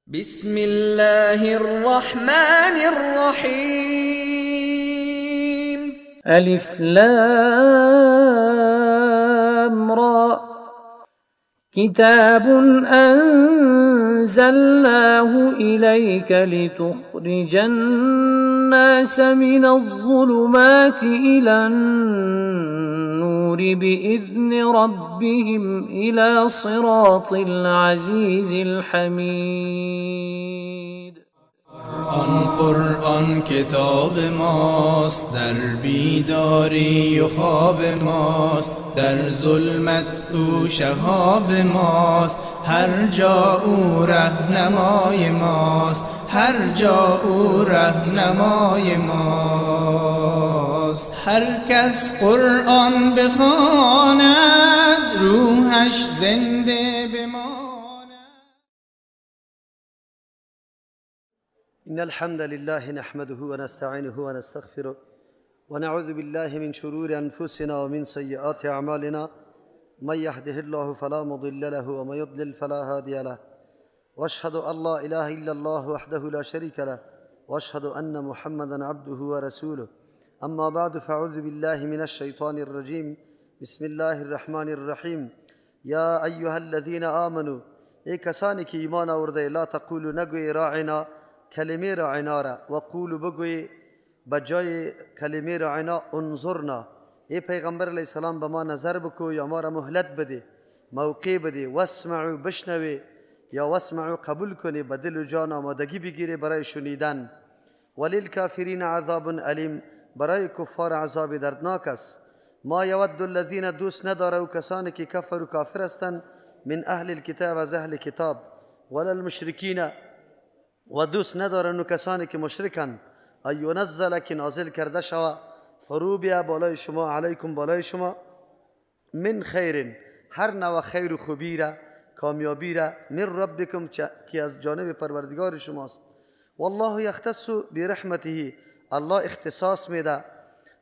بسم الله الرحمن الرحيم ألف لام را كتاب أنزلناه إليك لتخرج الناس من الظلمات إلى النور بإذن ربهم إلى صراط العزيز الحميد. قرآن کتاب ماست، در بیداری و خواب ماست، در ظلمت او شهاب ماست، هر جا او رهنمای ماست، هر جا او رهنمای ماست. هر کس قرآن بخواند روحش زنده بماند. إن الحمد لله نحمده ونستعينه ونستغفره ونعوذ بالله من شرور أنفسنا ومن سيئات أعمالنا. من يهده الله فلا مضل له ومن يضلل فلا هادي له، وأشهد أن لا إله إلا الله وحده لا شريك له، وأشهد أن محمدا عبده ورسوله. أما بعد، فأعوذ بالله من الشيطان الرجيم. بسم الله الرحمن الرحيم. يا أيها الذين آمنوا، ای کسانی که ایمان آورده، لا تقولوا نگوی راعنا، کلمه راعنا را، و قولوا بگوی بجای کلمه راعنا انظرنا، ای پیغمبر علیه السلام به ما نظر بکو یا ما را مهلت بده، موقع بده. واسمعوا بشنوی یا واسمعوا قبول کنی، به دل و جان آمادگی بگیری برای شنیدن. وللکافرین عذاب علیم، برای کفار عذاب دردناک است. ما یود الذین، دوست نداره و کسانی که کفر و کافر هستند، من اهل الكتاب، از اهل کتاب، ولا المشرکین، و دوست ندارن و کسانی که مشرکن، ایونزل، که نازل کرده شود، فرو بیا بالای شما، علیکم بالای شما، من خیر، هر نوع خیر و خوبی را، کامیابی را، من ربکم، که از جانب پروردگار شماست. والله یختص برحمته، الله اختصاص میده،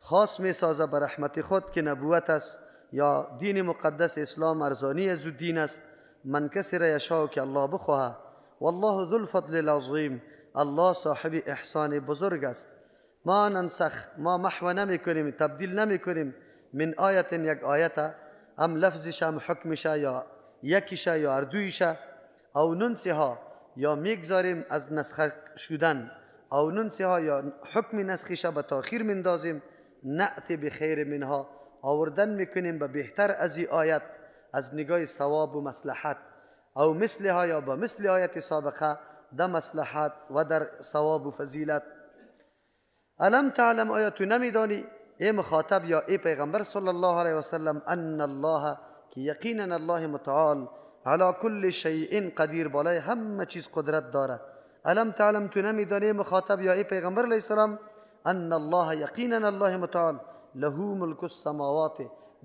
خاص میسازه به رحمت خود، که نبوت است یا دین مقدس اسلام ارزانی از دین است. من کسی را یشاء، که الله بخواهد. والله ذو الفضل العظیم، الله صاحب احسان بزرگ است. ما ننسخ، ما محو نمی کنیم، تبدیل نمی کنیم، من آیت، یک آیت، هم لفظش هم حکمش، یا یکیش یا اردویش، او ننسها، یا میگذاریم از نسخ شدن، او ننسها، یا حکم نسخش به تاخیر مندازیم، نأتی بخیر منها، آوردن میکنیم به بهتر از این آیت از نگاه ثواب و مصلحت، او مثلها، یا با مثل آیت سابقه در مصلحت و در ثواب و فضیلت. الم تعلم، آیا تو نمیدانی ای مخاطب یا ای پیغمبر صلی الله علیه وسلم، ان الله، که یقینا الله متعال، علی کل شیء قدیر، بالای همه چیز قدرت داره. الم تعلم، تو نمیدانی ای مخاطب یا ای پیغمبر علیه السلام، ان الله، یقینا الله متعال، له ملک السماوات،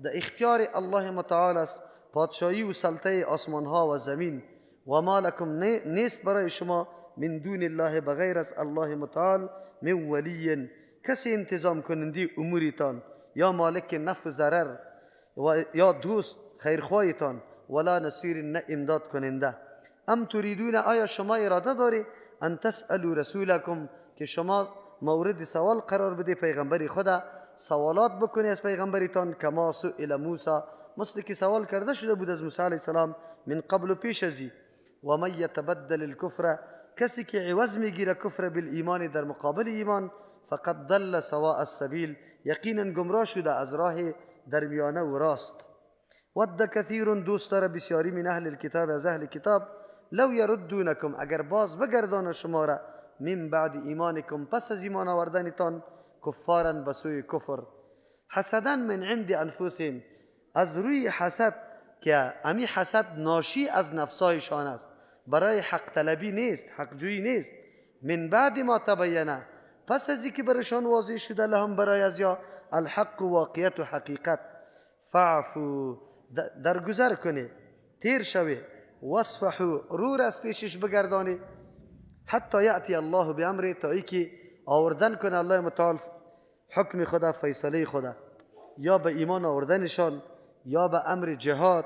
در اختیار الله متعال است پادشاهی و سلطه آسمان ها و زمین. و ما لکم، نیست برای شما، من دون الله، بغیر از الله متعال، من ولی، کسی انتظام کننده اموریتان، یا مالک نفع و ضرر، و یا دوست خیرخواهتان، ولا نصیر، نه امداد کننده. ام تريدون، آیا شما اراده داری، ان تسألوا رسولکم، که شما مورد سوال قرار بده پیغمبر خدا، سوالات بکنی از پیغمبرتان، کما سئل موسی، مثل که سوال کرده شده بود از موسی علیه السلام من قبل و پیش ازی. و من یتبدل الکفر، کسی که عوض میگیره کفر بالایمان، در مقابل ایمان، فقد ضل سواء السبیل، یقینا گمراه شده از راه درمیانه و راست. ود کثیر، دوست داره بسیاری، من اهل الكتاب، از اهل کتاب، لو یردونکم، اگر باز بگردان شما را، من بعد ایمانکم، پس از ایمان آوردنتان، کفارا، بسوی کفر، حسدا من عند انفسهم، از روی حسد، که امی حسد ناشی از نفسایشان است، برای حق طلبی نیست، حق جویی نیست. من بعد ما تبینه، پس از اینکه برشان واضح شده، لهم، برای از یا الحق، واقعیت و حقیقت. فعفو، درگذر کنی، تیر شوی، واصفحوا، رور از پیشش بگردانی، حتی یأتی الله بامره، تا ای که آوردن کنه الله متعال حکم خدا، فیصله خدا، یا به ایمان آوردنشان، یا به امر جهاد،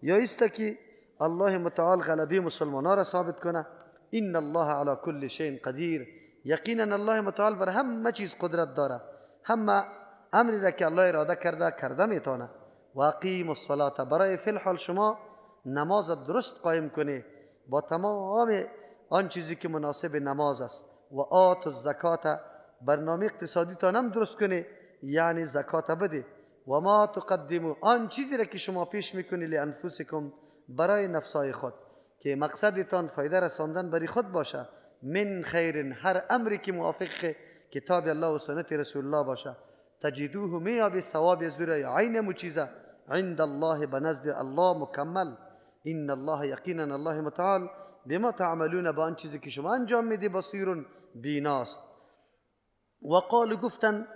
یا است که الله متعال غلبی مسلمانان را ثابت کنه. این الله علی کل شیء قدیر، یقینا الله متعال بر همه چیز قدرت داره، همه امری را که الله اراده کرده میتونه. و اقیم الصلاة، برای فی الحال شما نماز درست قایم کنی با تمام آن چیزی که مناسب نماز است. و آت الزکات، برنامه اقتصادی تا هم درست کنی، یعنی زکات بده. و ما تقدمو، آن چیزی را که شما پیش میکنی لانفسکم، برای نفسای خود، که مقصدتان فایده رساندن برای خود باشه، من خیر، هر امری که موافق کتاب الله و سنت رسول الله باشه، تجدوه میابی ثواب زوره عین مچیزه عند الله، بنزد الله مکمل. این الله، یقینا الله متعال بما تعملون، با آن چیزی که شما انجام میدی بصیر، بیناست. و قال، گفتن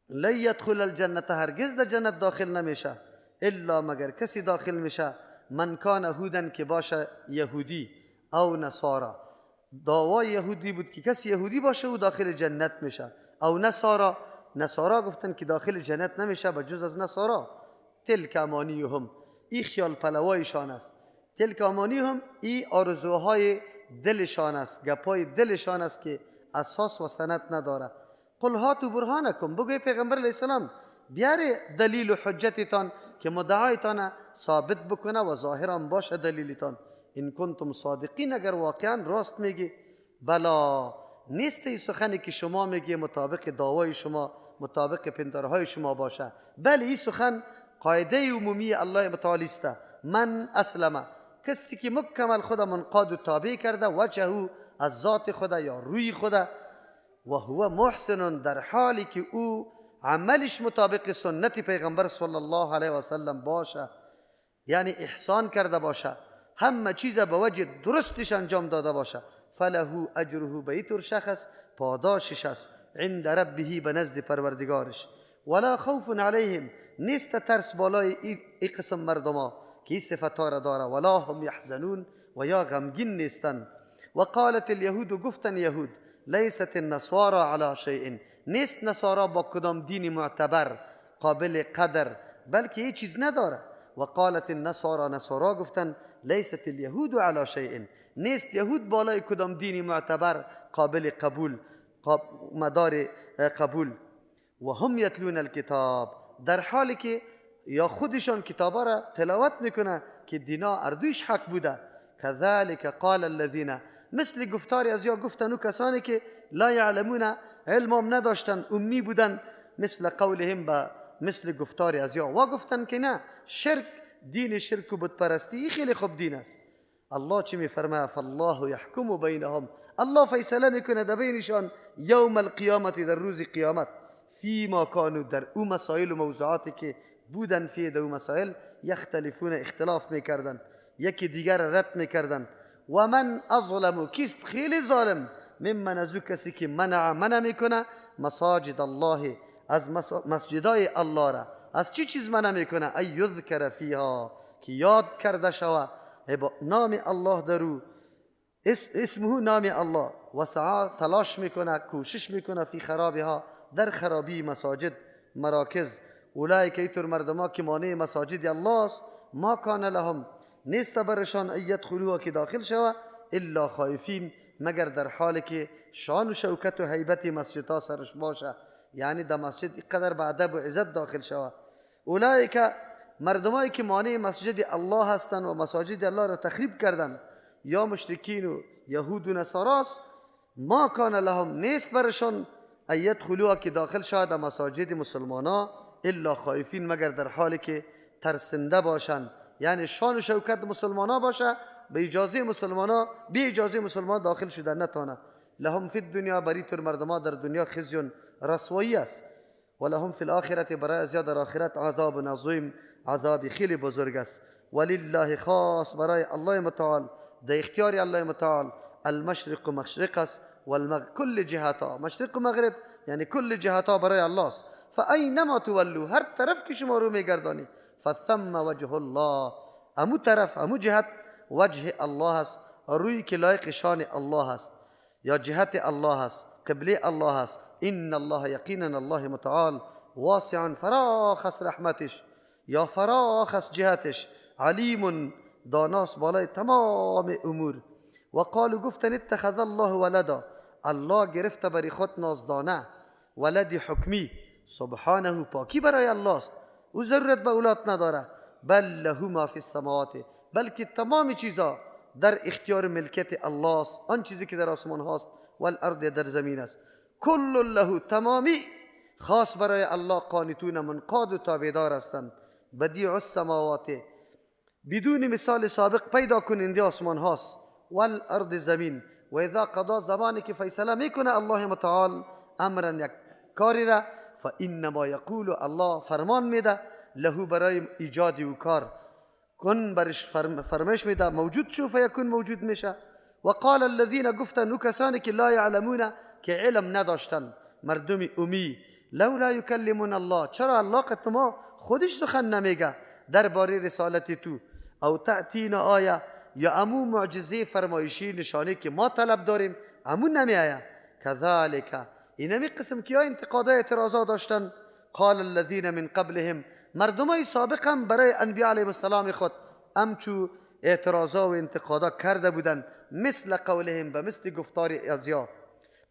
لن يدخل الجنة، هرگز در جنت داخل نمیشه، الا مگر کسی داخل میشه من کان هودن، که باشه یهودی، او نصارا. دعوای یهودی بود که کسی یهودی باشه و داخل جنت میشه، او نصارا. نصارا گفتن که داخل جنت نمیشه بجز از نصارا. تلک امانیهم، این خیال پلوایشان است. تلک امانیهم، این آرزوهای دلشان است، گپای دلشان است که اساس و سند نداره. قل هاتوا برهانکم، بگوی پیغمبر علیه السلام بیاره دلیل و حجتتان که مدعایتان ثابت بکنه و ظاهرا باشه دلیلتان. ان کنتم صادقین، اگر واقعا راست میگی. بلا، نیست این سخنی که شما میگی مطابق دعوای شما، مطابق پندارهای شما باشه، بله این سخن قاعده عمومی الله متعال است. من اسلم، کسی که مکمل خدا منقاد و تابع کرده، وجهه، از ذات خدا یا روی خدا، و هو محسن، در حالی که او عملش مطابق سنت پیغمبر صلی الله علیه و سلم باشه، یعنی احسان کرده باشه، همه چیز به وجه درستش انجام داده باشه، فله اجره، به اینطور شخص پاداشش است، عند ربه، به نزد پروردگارش. ولا خوف علیهم، نیست ترس بالای این قسم مردما که این صفتها را داره. ولا هم یحزنون، و یا غمگین نیستن. و قالت الیهود، گفتن یهود لیست النصارى علی شیء، نیست نصارا با کدام دین معتبر قابل قدر، بلکه هیچ چیز نداره. و قالت النصارى، نصارا گفتن لیست الیهود علی شیء، نیست یهود بالای کدام دین معتبر قابل قبول، مدار قبول. و هم یتلون الکتاب، در حالی که یا خودشان کتابا را تلاوت میکنه که دینا اردویش حق بوده. کذالک قال الذین، مثل گفتاری از یا گفتن و کسانی که لا یعلمون، علمم نداشتن، امی بودن، مثل قولهم، با مثل گفتاری از یا، و گفتن که نه، شرک، دین شرک و بت پرستی خیلی خوب دین است. الله چی میفرماید؟ فالله یحکم بینهم، الله فیصله میکنه در بینشان، یوم القیامت، در روز قیامت، فی ما کانوا، در او مسائل و موضوعاتی که بودن، فی در او مسائل یختلفون، اختلاف میکردن، یکی دیگر رد میکردن. و من اظلم، کیست خیلی ظالم، ممن، از او کسی که منع میکنه مساجد الله، از مسجدای الله را. از چی چیز منع میکنه؟ ای یذکر فیها، که یاد کرده شوه نام الله درو، اسمه نام الله. و سعی، تلاش میکنه، کوشش میکنه، فی خرابها، در خرابی مساجد، مراکز. اولئک، ایتور مردما که مانع مساجد الله است، ما کان لهم، نیست برشان ایدخلوها، که داخل شوه، الا خائفین، مگر در حالی که شان و شوکت و هیبت مسجدها سرش باشه، یعنی در مسجد اینقدر به ادب و عزت داخل شوه. اولئک، مردمایی که مانع مسجد الله هستند و مساجد الله را تخریب کردن، یا مشرکین و یهود و نصاراست، ما کان لهم، نیست برشان ایدخلوها، که داخل شوه در مساجد مسلمانا، الا خائفین، مگر در حالی که ترسنده باشن، یعنی شان و شوکت مسلمانا باشه، به اجازه مسلمانا، بی اجازه مسلمان داخل شدن نتانه. لهم فی الدنیا، بری تر مردما در دنیا خزی، رسوایی است. و لهم فی الاخرة، برای زیاد در آخرت عذاب عظیم، عذاب خیلی بزرگ است. ولله، خاص برای الله متعال، در اختیار الله متعال، المشرق و مشرق است، کل جهتا، مشرق و مغرب، یعنی کل جهتا برای الله است. فاینما تولوا، هر طرف که شما رو میگردانی، فثم وجه الله، امو طرف، امو جهت وجه الله است، روی که لایق شان الله است، یا جهت الله است، قبله الله است. ان الله، یقینا الله متعال، واسع، فراخ است رحمتش، یا فراخ است جهتش، علیم، داناست بالای تمام امور. و قالوا گفتن اتخذ الله ولدا، الله گرفته بر خود نازدانه، ولد حکمی، سبحانه پاکی برای الله است، او ضرورت به اولاد نداره. بل له ما فی السماوات، بلکه تمام چیزا در اختیار ملکت الله است، آن چیزی که در آسمان هاست و الارض در زمین است. کل له، تمامی خاص برای الله، قانتون منقاد و تابعدار هستند. بدیع السماوات، بدون مثال سابق پیدا کننده آسمان هاست، و الارض زمین، و اذا قضا، زمانی که فیصله میکنه الله متعال امرا یک کاری را، فانما یقول، الله فرمان میده، له برای ایجاد و کار، کن برش فرمایش میده موجود شو، فیکون موجود میشه. و قال الذین، گفتن او کسانی که لا یعلمون، که علم نداشتن، مردم امی، لولا یکلمون الله، چرا الله قد ما خودش سخن نمیگه درباره رسالت تو، او تأتینا آیه، یا امو معجزه فرمایشی نشانه که ما طلب داریم امون نمیآیه. کذالک، اینمی قسم که انتقادای اعتراضات داشتن. قال الذین من قبلهم، مردمای سابق هم برای انبیاء علیهم السلام خود امچو اعتراضا و انتقادا کرده بودن، مثل قولهم، به مثل گفتار ازیا.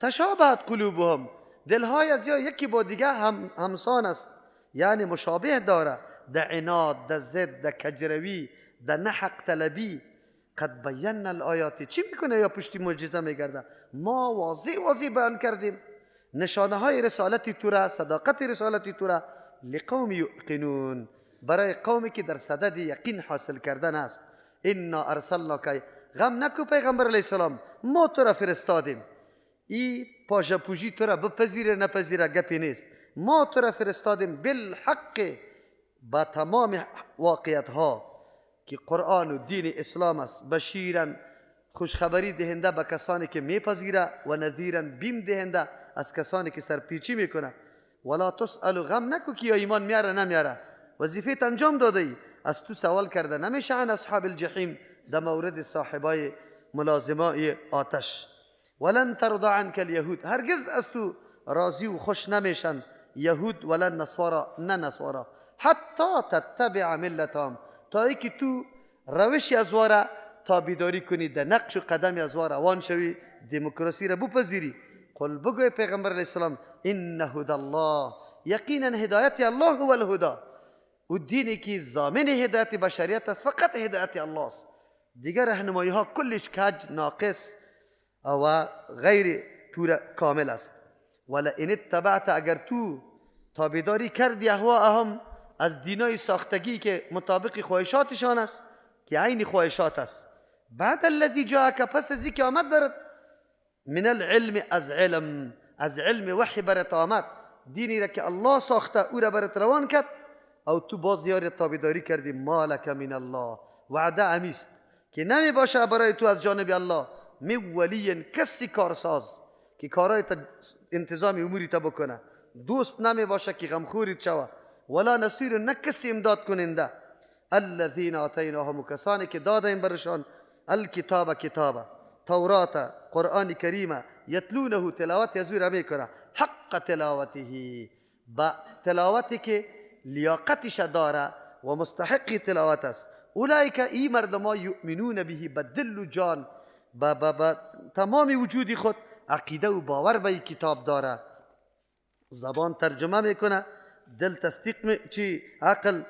تشابهت قلوبهم، دلهای ازیا یکی با دیگه همسان است، یعنی مشابه داره، ده عناد، ده ضد، ده کجروی، ده نحق طلبی. قد بینا الآیات، چی میکنه یا پشتی معجزه میگرده؟ ما واضح بیان کردیم نشانه های رسالتی تو را، صداقت رسالتی تو را، لقوم یوقنون، برای قومی که در صدد یقین حاصل کردن است. انا ارسلناک، غم نکو پیغمبر علیه السلام، ما تو را فرستادیم. ای پاژا پوژی تو را بپذیره نپذیره گپی نیست. ما تو را فرستادیم بالحق، با تمام واقعیت ها که قرآن و دین اسلام است، بشیرن، خوشخبری دهنده به کسانی که میپذیره، و نذیرن، بیم دهنده از کسانی که سرپیچی میکنه. ولا تسأل، غم نکو که یا ایمان میاره نمیاره، وظیفه انجام داده ای، از تو سوال کرده نمیشه عن اصحاب الجحیم، در مورد صاحبای ملازمای آتش. ولن ترضى عنك اليهود، هرگز از تو راضی و خوش نمیشن یهود، ولن نصارا، نه نصارا، حتی تتبع ملتهم، تا ای که تو روشی از واره تابیداری کنی، در نقش و قدمی از واره روان شوی، دموکراسی را بپذیری. قل بگوی پیغمبر علیه السلام، ان هدی الله، یقینا هدایت الله هو الهدى، و دینی که ضامن هدایت بشریت است فقط هدایت الله است، دیگر راهنمایی ها کلش کج، ناقص و غیر پورا کامل است. ولا ان اتبعت، اگر تو تابیداری کردی اهواهم، از دینای ساختگی که مطابق خواهشاتشان است، که عین خواهشات است، بعد الذی جاءک، پس از که آمد برد، من العلم، از علم وحی برات آمد، دینی را که الله ساخته او را برات روان کرد، او تو باز یاری تابیداری کردی، مالک من الله، وعده امیست که نمی باشه برای تو از جانب الله، می ولی، کسی کارساز که کارای انتظام اموری تا بکنه، دوست نمی باشه که غمخوریت شوه، ولا نصیر، نه کسی امداد کننده. الذین آتیناهم، کسانی که دادیم برشان الکتاب، کتاب تورات، قرآن کریم، یتلونه، تلاوت ازو را میکنه، حق تلاوته، با تلاوتی که لیاقتش داره و مستحق تلاوت است. اولئک، ای مردما، یؤمنون به، بدل و جان، با تمام وجودی خود عقیده و باور به کتاب داره. زبان ترجمه میکنه، دل تصدیق چی، عقل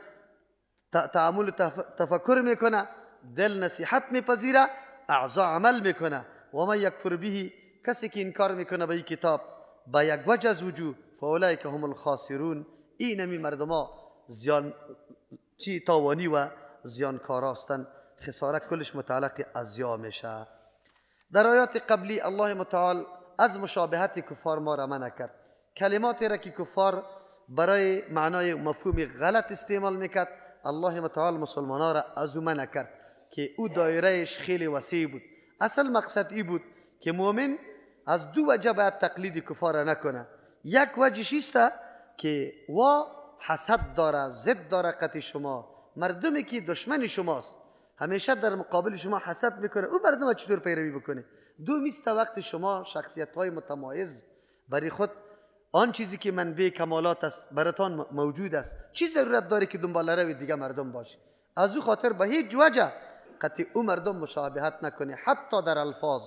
تعامل و تفکر میکنه، دل نصیحت میپذیره، اعضا عمل میکنه. و من یکفر به، کسی که انکار میکنه به کتاب با یک وجه از وجوه، فاولئک هم الخاسرون، اینمی مردما زیان چی تاوانی و زیانکار هستند، خسارت کلش متعلق ازیا میشه. در آیات قبلی الله متعال از مشابهت کفار ما را منع کرد، کلماتی را که کفار برای معنای مفهوم غلط استعمال میکرد، الله متعال مسلمانان را از او منع کرد که او دایرهش خیلی وسیع بود. اصل مقصد ای بود که مؤمن از دو وجه باید تقلید کفار نکنه. یک وجهش است که و حسد داره، ضد داره قطع شما، مردمی که دشمن شماست همیشه در مقابل شما حسد میکنه، او مردم چطور پیروی بکنه؟ دو میست وقت شما شخصیت های متمایز برای خود آن چیزی که منبع کمالات است براتان موجود است، چی ضرورت داره که دنبال روی دیگه مردم باشه؟ از او خاطر به هیچ وجه قطعی او مردم مشابهت نکنی، حتی در الفاظ،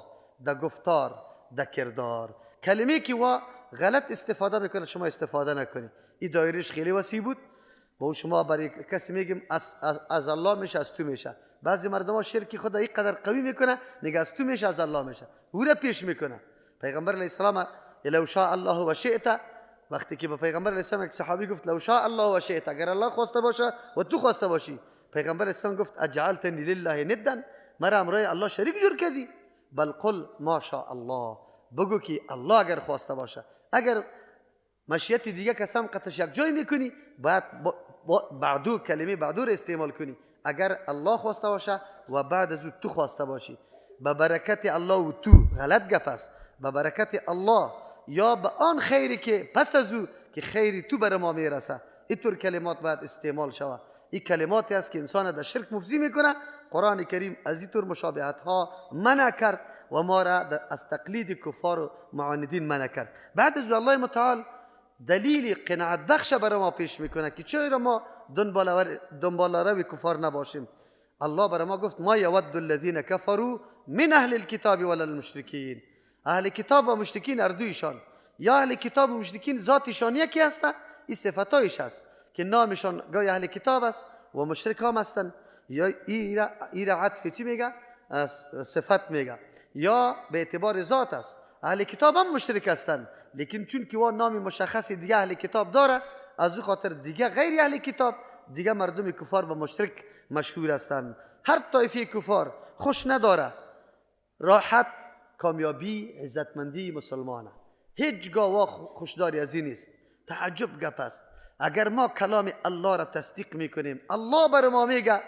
در گفتار، در کردار. کلمه که وا غلط استفاده میکنه شما استفاده نکنی. این دایرش خیلی وسیع بود. با شما برای کسی میگیم از الله میشه از تو میشه. بعضی مردم ها شرک خدا این قدر قوی میکنه میگه از تو میشه از الله میشه، او را پیش میکنه. پیغمبر علیه السلام لو شاء الله و شئت، وقتی که به پیغمبر علیه السلام یک صحابی گفت لو شاء الله و شئت، اگر الله خواسته باشه و تو خواسته باشی، پیغمبر علیه السلام گفت اجعلتنی لله ندا، مرا امرای الله شریک جور کردی؟ بل قل ما شاء الله، بگو که الله اگر خواسته باشه. اگر مشیت دیگه قسم قطعش یک جای میکنی باید بعدو کلمه بعدو رو استعمال کنی. اگر الله خواسته باشه و بعد از او تو خواسته باشی، به برکت الله و تو غلط گپ است، به برکت الله یا به آن خیری که پس از او که خیری تو بر ما میرسه، اینطور کلمات باید استعمال شود. این کلماتی است که انسان در شرک مفضی میکنه. قرآن کریم از اینطور مشابهت ها منع کرد و ما را از تقلید کفار و معاندین منع کرد. بعد از الله متعال دلیل قناعت بخش برای ما پیش میکنه که چرا ما دنبال روی کفار نباشیم. الله برای ما گفت ما یود الذین کفروا من اهل الكتاب ولا المشرکین. اهل کتاب و مشرکین اردویشان، یا اهل کتاب و مشرکین ذاتشان یکی هست، این صفتایش هست که نامشان گاهی اهل کتاب است و مشرک هم هستند، یا ایرا عطف چی میگه؟ صفت میگه، یا به اعتبار ذات است. اهل کتاب هم مشرک هستند، لیکن چون که نام مشخصی دیگه اهل کتاب داره، از او خاطر دیگه غیر اهل کتاب دیگه مردم کفار و مشرک مشهور هستند. هر طایفه کفار خوش نداره راحت کامیابی عزتمندی مسلمانه، هیچگاه خوشداری از این نیست. تعجب گپ است. اگر ما کلام الله را تصدیق میکنیم، الله بر ما میگه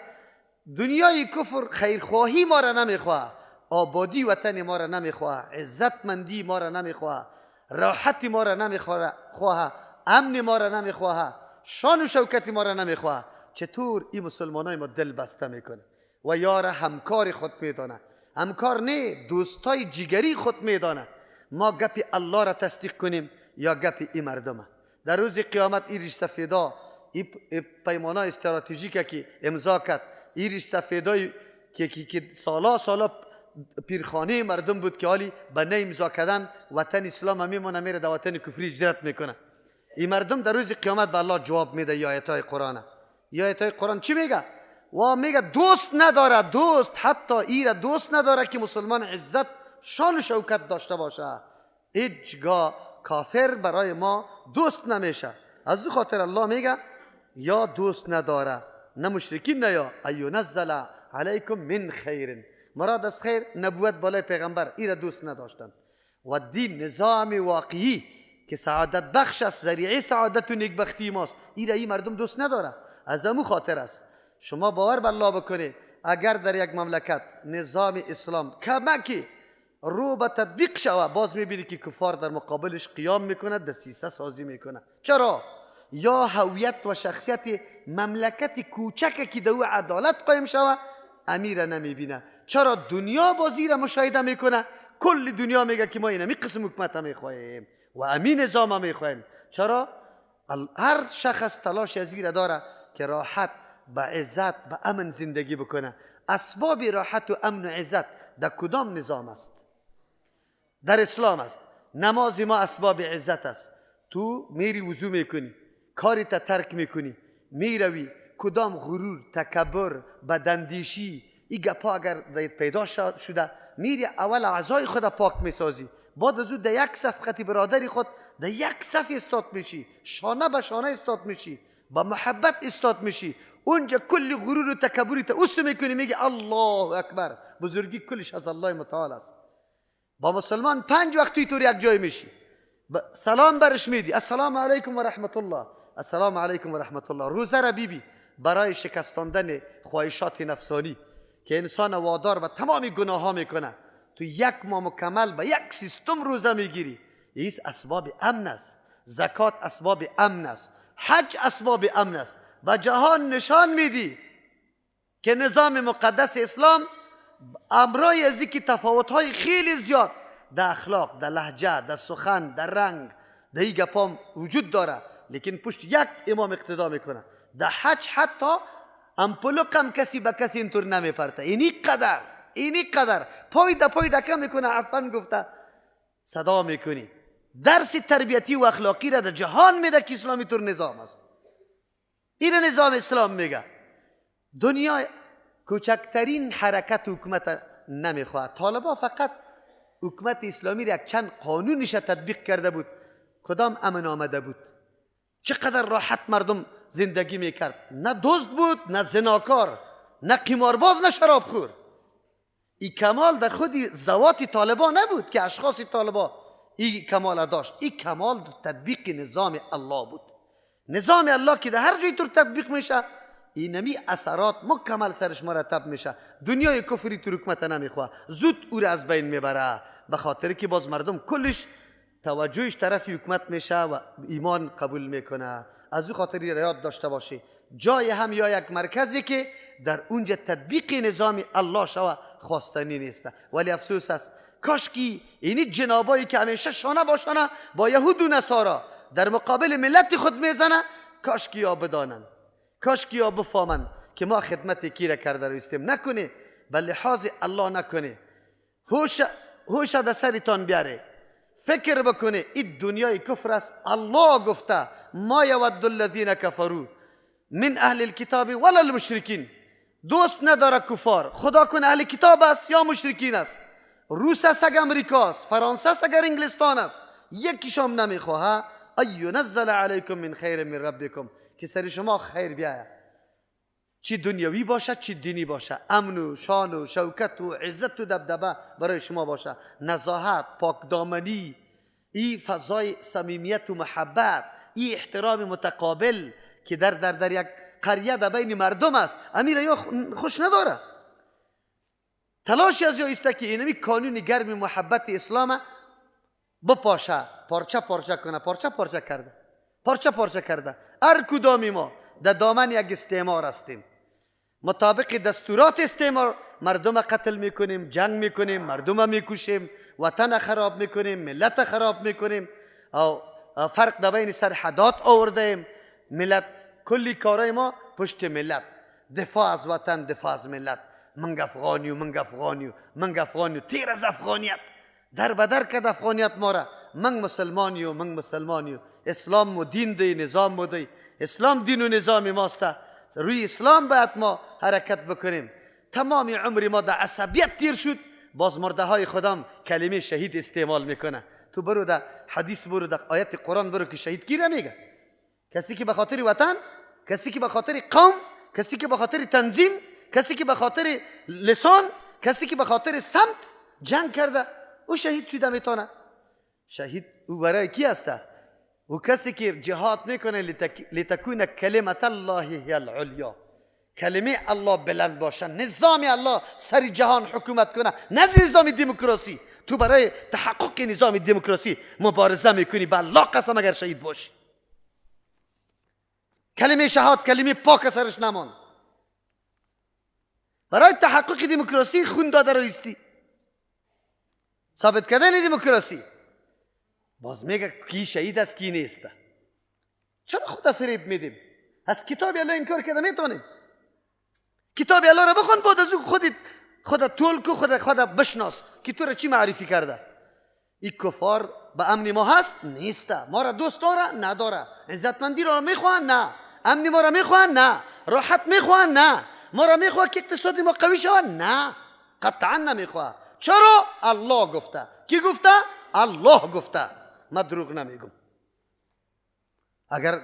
دنیای کفر خیرخواهی ما را نمیخواه، آبادی وطن ما را نمیخواه، عزتمندی ما را نمیخواه، راحت ما را نمیخواه، امن ما را نمیخواه، شان و شوکت ما را نمیخواه. چطور این مسلمانای ما دل بسته میکنه و یار همکار خود میدانه؟ همکار نه، دوستای جگری خود میدانه. ما گپ الله را تصدیق کنیم یا گپ این مردمه؟ در روز قیامت این ریش سفیدا، این پیمانه استراتژیکه که امضا کرد، این ریش سفیدای که سالا پیرخانه مردم بود که حالی به نه امضا کردن وطن اسلام میمونه میره در وطن کفری هجرت میکنه. این مردم در روز قیامت به الله جواب میده. یا آیتای قرآن، یا آیتای قرآن چی میگه؟ و میگه دوست نداره، دوست حتی ایره دوست نداره که مسلمان عزت شان و شوکت داشته باشه. هیچگاه کافر برای ما دوست نمیشه. از او خاطر الله میگه یا دوست نداره، نه مشرکین نه یا ایو نزل علیکم من خیر. مراد از خیر نبوت بالای پیغمبر، ایره دوست نداشتن. و دین نظام واقعی که سعادت بخش است، ذریعه سعادت و نیکبختی ماست، ایره این مردم دوست نداره. از امو خاطر است شما باور به الله بکنید، اگر در یک مملکت نظام اسلام کمکی رو به تطبیق شود، باز میبینی که کفار در مقابلش قیام میکنه، دسیسه سازی میکنه. چرا؟ یا هویت و شخصیت مملکت کوچک که دو عدالت قایم شود امیر نمیبینه. چرا؟ دنیا بازی را مشاهده میکنه، کل دنیا میگه که ما اینمی قسم حکومت میخواهیم و امین نظام میخواهیم. چرا؟ هر شخص تلاش از این داره که راحت به عزت به امن زندگی بکنه. اسباب راحت و امن و عزت در کدام نظام است؟ در اسلام است. نماز ما اسباب عزت است. تو میری وضو میکنی، کاری تا ترک میکنی، میروی، کدام غرور، تکبر، بداندیشی این گپا اگر پیدا شده، میری اول اعضای خود پاک میسازی، بعد از او در یک صف خطی برادری خود در یک صف استاد میشی، شانه به شانه استاد میشی، با محبت استاد میشی. اونجا کل غرور و تکبری تا اوسو میکنی، میگی الله اکبر، بزرگی کلش از الله متعال است. با مسلمان 5 وقت توی یک جای میشی، سلام برش میدی، السلام علیکم و رحمت الله، السلام علیکم و رحمت الله. روزه را بیبی برای شکستاندن خواهشات نفسانی که انسان وادار و تمامی گناه ها میکنه، تو 1 ماه مکمل با 1 سیستم روزه میگیری. این اسباب امن است. زکات اسباب امن است. حج اسباب امن است. و جهان نشان میدی که نظام مقدس اسلام امرای از اینکه تفاوت‌های خیلی زیاد در اخلاق، در لهجه، در سخن، در رنگ، در این گپا وجود داره، لیکن پشت یک امام اقتدا میکنه. در حج حتی امپولو کم کسی به کسی اینطور نمیپرته. اینی قدر پای دکه میکنه، عفن گفته صدا میکنی. درس تربیتی و اخلاقی را در جهان میده که اسلامی طور نظام است. این نظام اسلام میگه. دنیا کوچکترین حرکت حکومت نمیخواد. طالبا فقط حکومت اسلامی را یک چند قانونش تطبیق کرده بود، کدام امن آمده بود. چقدر راحت مردم زندگی میکرد. نه دزد بود، نه زناکار، نه قمارباز، نه شرابخور. این کمال در خود ذوات طالبا نبود که اشخاص طالبا این کمال داشت. این کمال تطبیق نظام الله بود. نظام الله که در هر جای طور تطبیق میشه، اینمی اثرات مکمل سرش مرتب میشه. دنیای کفری تو حکومت نمیخواه، زود او را از بین میبره، به خاطر که باز مردم کلش توجهش طرف حکومت میشه و ایمان قبول میکنه. از او خاطر یاد داشته باشه جای هم یا یک مرکزی که در اونجا تطبیق نظام الله شوه خواستنی نیست. ولی افسوس است کاش که اینی جنابایی که همیشه شانه با شانه با یهود و نصارا در مقابل ملت خود میزنه، کاش که یا بدانن، کاش که یا بفهمن که ما خدمت کی را کرده رو استیم نکنه، به لحاظ الله نکنه. هوش در سرتان بیاره، فکر بکنه این دنیای کفر است. الله گفته ما یود الذین کفروا من اهل الكتاب ولا المشرکین. دوست نداره کفار، خدا کنه اهل کتاب است یا مشرکین است، روس است اگر امریکا است، فرانسه است اگر انگلستان است، یکیشم نمیخواه ای نزل علیکم من خیر من ربکم، که سر شما خیر بیاید، چی دنیوی باشه چی دینی باشه، امن و شان و شوکت و عزت و دبدبه برای شما باشه، نزاهت، پاکدامنی، این فضای صمیمیت و محبت، این احترام متقابل که در یک قریه در بین مردم است، امیر یا خوش نداره. تلاشی از یا است که اینمی کانون گرم محبت اسلام بپاشه، پارچه کنه، پارچه کرده. هر کدامی ما در دامن یک استعمار هستیم، مطابق دستورات استعمار مردم قتل میکنیم، جنگ میکنیم، مردم میکشیم، وطن خراب میکنیم، ملت خراب میکنیم، او فرق در بین سرحدات آوردیم. ملت کلی کارای ما پشت ملت، دفاع از وطن، دفاع از ملت، منگ افغانیو تیر از افغانیت در بدر کد افغانیت ما را، منگ مسلمانیو اسلام و دین دی، نظام و دی، اسلام دین و نظام ماسته، روی اسلام باید ما حرکت بکنیم. تمام عمر ما در عصبیت تیر شد، باز مرده های خودم کلمه شهید استعمال میکنه. تو برو در حدیث، برو در آیت قرآن برو که شهید کی را میگه؟ کسی که به خاطر وطن، کسی که به خاطر قوم، کسی که به خاطر تنظیم، کسی که به خاطر لسان، کسی که به خاطر سمت جنگ کرده، او شهید شده میتونه. شهید او برای کی هسته؟ او کسی که جهاد میکنه لتکون کلمت الله هی العلیا، کلمه الله بلند باشه، نظام الله سر جهان حکومت کنه، نه نظام دموکراسی. تو برای تحقق نظام دموکراسی مبارزه میکنی، به الله قسم اگر شهید باشی. کلمه شهادت کلمه پاک سرش نمان. برای تحقق دموکراسی خون داده رو ایستی، ثابت کردن دموکراسی. باز میگه کی شهید است کی نیست. چرا خدا فریب میدیم؟ از کتاب الله انکار کرده میتونیم. کتاب الله را بخون، بعد از او خودت طول کو، خودت بشناس که تو را چی معرفی کرده. این کفار به امن ما هست؟ نیست. ما را دوست داره؟ نداره. عزتمندی را میخوان؟ نه. امن ما را میخوان؟ نه. راحت میخوان؟ نه. ما را میخواد که اقتصادی ما قوی شود؟ نه، قطعا نمیخواد. چرا؟ الله گفته. کی گفته؟ الله گفته. من دروغ نمیگم. اگر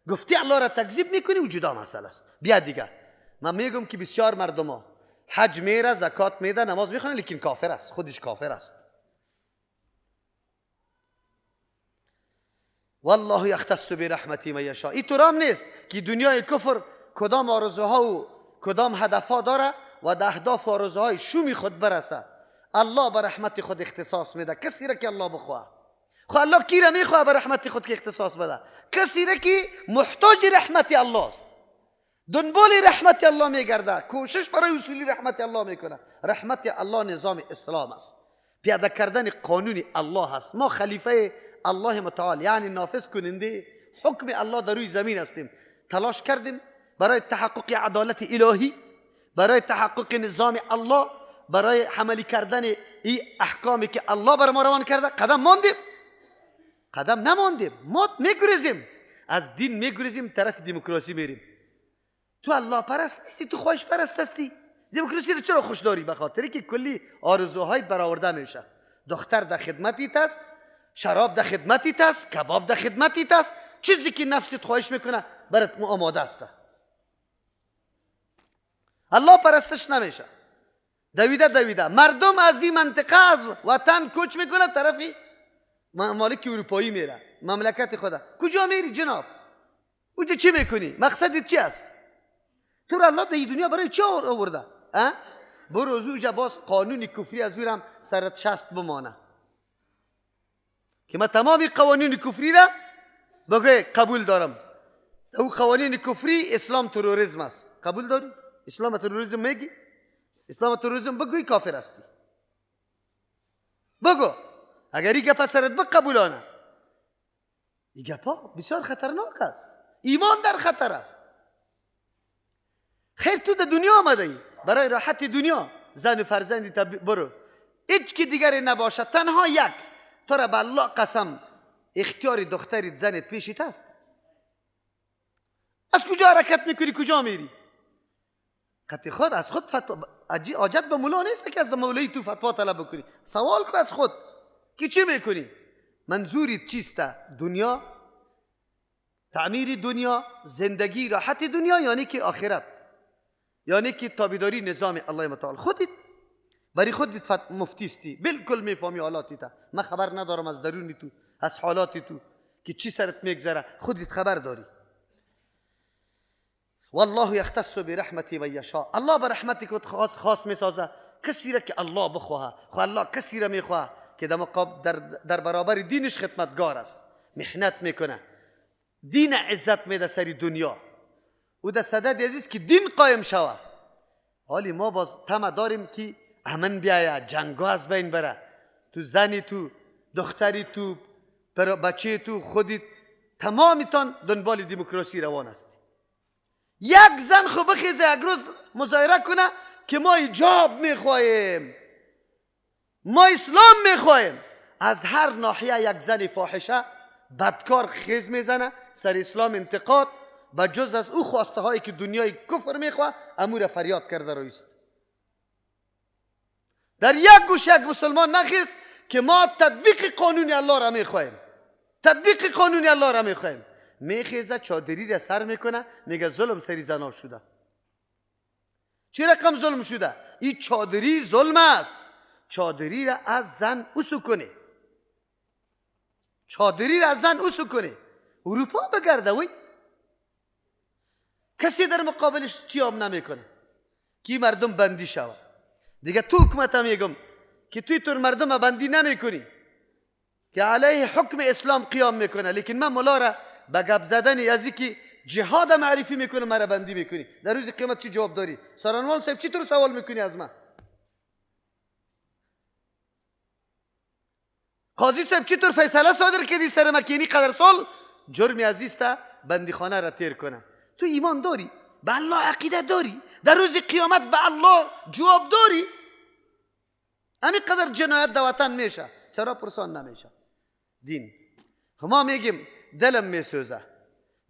گفتی الله را تکذیب میکنی و جدا مسئله است. بیا دیگه من میگم که بسیار مردم ها حج میره، زکات میده، نماز میخونه، لیکن کافر است، خودش کافر است. والله یختص برحمتی من یشاء. این طورام نیست که دنیای کفر کدام آرزوها و کدام هدفها داره و در اهداف و آرزوهای شومی خود برسه. الله به رحمت خود اختصاص میده کسی را که الله بخواه. خو الله کی را میخواه به رحمت خود که اختصاص بده؟ کسی را که محتاج رحمت الله است، دنبال رحمت الله میگرده، کوشش برای وصول رحمت الله میکنه. رحمت الله نظام اسلام است، پیاده کردن قانون الله است. ما خلیفه الله متعال یعنی نافذ کننده حکم الله در روی زمین هستیم. تلاش کردیم برای تحقق عدالت الهی، برای تحقق نظام الله، برای عملی کردن این احکامی که الله بر ما روان کرده قدم ماندیم؟ قدم نماندیم. ما میگریزیم از دین، میگریزیم طرف دموکراسی میریم. تو الله پرست نیستی، تو خواهش پرست هستی. دموکراسی رو چرا خوش داری؟ به خاطری که کلی آرزوهای برآورده میشه. دختر در خدمتیت است، شراب در خدمتیت است، کباب در خدمتیت است، چیزی که نفست خواهش میکنه برات آماده است. الله پرستش نمیشه. دویده مردم از این منطقه از وطن کوچ میکنه طرفی ممالک اروپایی میره، مملکت خدا. کجا میری جناب؟ اونجا چی میکنی؟ مقصدت چی است؟ تو را الله در این دنیا برای چی آورده؟ برو اونجا باز قانون کفری از اونم سرت شست بمانه که من تمامی قوانین کفری را بگه قبول دارم. او قوانین کفری اسلام تروریسم است. قبول داری؟ اسلام تروریسم میگی؟ اسلام تروریسم بگوی کافر هستی. بگو. اگر این گپا سرت بقبولانه، این گپا بسیار خطرناک است. ایمان در خطر است. خیر تو در دنیا آمده ای برای راحت دنیا، زن و فرزندی برو، هیچ کی دیگری نباشد، تنها یک. تو را به الله قسم اختیار دختری زنت پیشت است. از کجا حرکت میکنی؟ کجا میری؟ قطع خود از خود فتوا. حاجت به مولا نیست که از مولای تو فتوا طلب بکنی. سوال کن از خود که چی میکنی؟ منظوری چیست؟ دنیا، تعمیر دنیا، زندگی راحت دنیا، یعنی که آخرت، یعنی که تابعداری نظام الله متعال. خودت برای خودت مفتیستی، بالکل میفهمی حالاتی تا. من خبر ندارم از درونی تو، از حالاتی تو که چی سرت میگذره، خودت خبر داری. والله یختص برحمتی و یشاء. الله بر رحمتی که خاص میسازه کسی را که الله بخواه. خو الله کسی را میخواه که در برابر دینش خدمتگار است، محنت میکنه، دین عزت میده سری دنیا. او در صدد عزیز که دین قایم شوه. حالی ما باز طمع داریم که امن بیاید، جنگا از بین بره. تو زنی تو، دختری تو، بچه تو، خودت تمامیتان دنبال دموکراسی روان است. یک زن خو بخیزه یک روز مظاهره کنه که ما حجاب میخواهیم، ما اسلام میخواهیم، از هر ناحیه یک زن فاحشه بدکار خیز میزنه سر اسلام انتقاد، با جز از او خواسته هایی که دنیای کفر میخواه امور فریاد کرده رویست. در یک گوش یک مسلمان نخیست که ما تطبیق قانون الله را میخواهیم، تطبیق قانون الله را میخواهیم. میخیزه چادری را سر میکنه، میگه ظلم سری زنا شده. چه رقم ظلم شده؟ این چادری ظلم است. چادری را از زن اسو کنه، چادری را از زن اسو کنه. اروپا بگرده وی کسی در مقابلش چیام نمیکنه که مردم بندی شود. دیگه تو حکومت هم میگم که توی طور مردم بندی نمیکنی که علیه حکم اسلام قیام میکنه، لیکن من مولا را به گپ زدن از اینکه جهاد معرفی میکنه مرا بندی میکنی. در روز قیامت چی جواب داری؟ سارنوال صاحب چی طور سوال میکنی از من؟ قاضی صاحب چی طور فیصله صادر کردی سر مکینی قدر سال جرمی عزیزتا بندی خانه را تیر کنه؟ تو ایمان داری؟ به الله عقیده داری؟ در روز قیامت به الله جواب داری؟ همین قدر جنایت در وطن میشه، چرا پرسان نمیشه؟ دین. ما میگیم دلم میسوزه،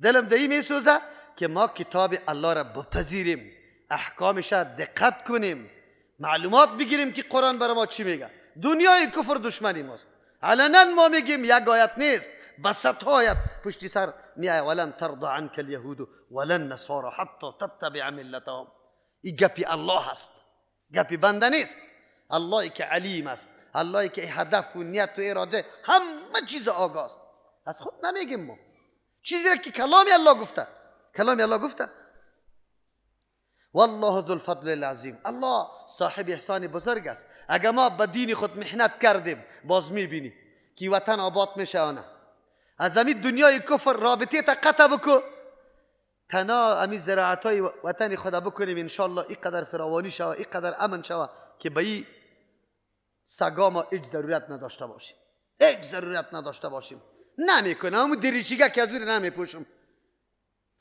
دلم دایی میسوزه که ما کتاب الله را بپذیریم، احکامش را دقت کنیم، معلومات بگیریم که قرآن برای ما چی میگه. دنیای کفر دشمنی ماست. علنا ما میگیم یک آیت نیست، بس آیت پشتی سر میایه ولن ترضى عنك اليهود ولن نصارى حتى تتبع ملتهم. این گپی الله هست، گپی بنده نیست. اللهی که علیم است، اللهی که هدف و نیت و اراده همه چیز آگاه است. از خود نمیگیم ما چیزی را که کلامی الله گفته، کلامی الله گفته. والله ذو الفضل العظیم. الله صاحب احسان بزرگ است. اگر ما به دین خود محنت کردیم باز میبینی که وطن آباد میشه. آنه از همین دنیای کفر رابطه تا قطع بکو، تنها همین زراعت های وطن خدا بکنیم انشالله اینقدر فراوانی شوه، اینقدر امن شوه که به این سگا ما هیچ ضرورت نداشته باشیم، هیچ ضرورت نداشته باشیم. نمیکنه همون دریشیگه که از اون نمیپوشم،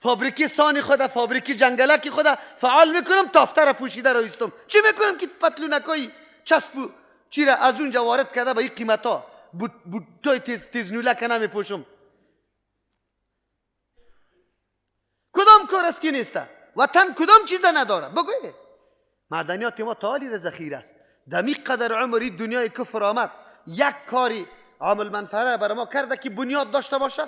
فابریکی سانی خود، فابریکی جنگلکی خود فعال میکنم، تافته را پوشیده را ایستم. چی میکنم که پتلونکای چسب چی را از اونجا وارد کرده به این قیمت ها، بوتای تیز نولک نمیپوشم. کدام کار است که نیسته؟ وطن کدام چیز نداره؟ بگوی. معدنیات ما تا حالی را ذخیره است. دمی قدر عمری دنیای کفر آمد، یک کاری عامل منفعه برای ما کرده که بنیاد داشته باشه.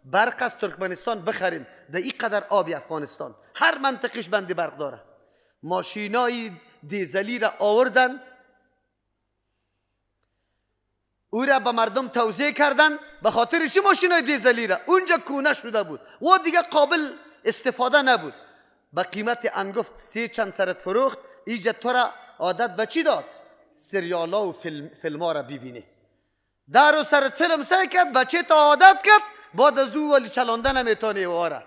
برق از ترکمنستان بخریم، در این قدر آبی افغانستان، هر منطقش بندی برق داره. ماشینای دیزلی را آوردن، او را به مردم توزیع کردن. به خاطر چی ماشینای دیزلی را؟ اونجا کونه شده بود و دیگه قابل استفاده نبود. به قیمت انگفت 3 چند سرت فروخت. ایجا تو را عادت به چی داد؟ سریالا و فیلم ها را ببینی. در و سرت فیلم سعی کرد، بچه تا عادت کرد، بعد از او ولی چلانده نمیتونه واره.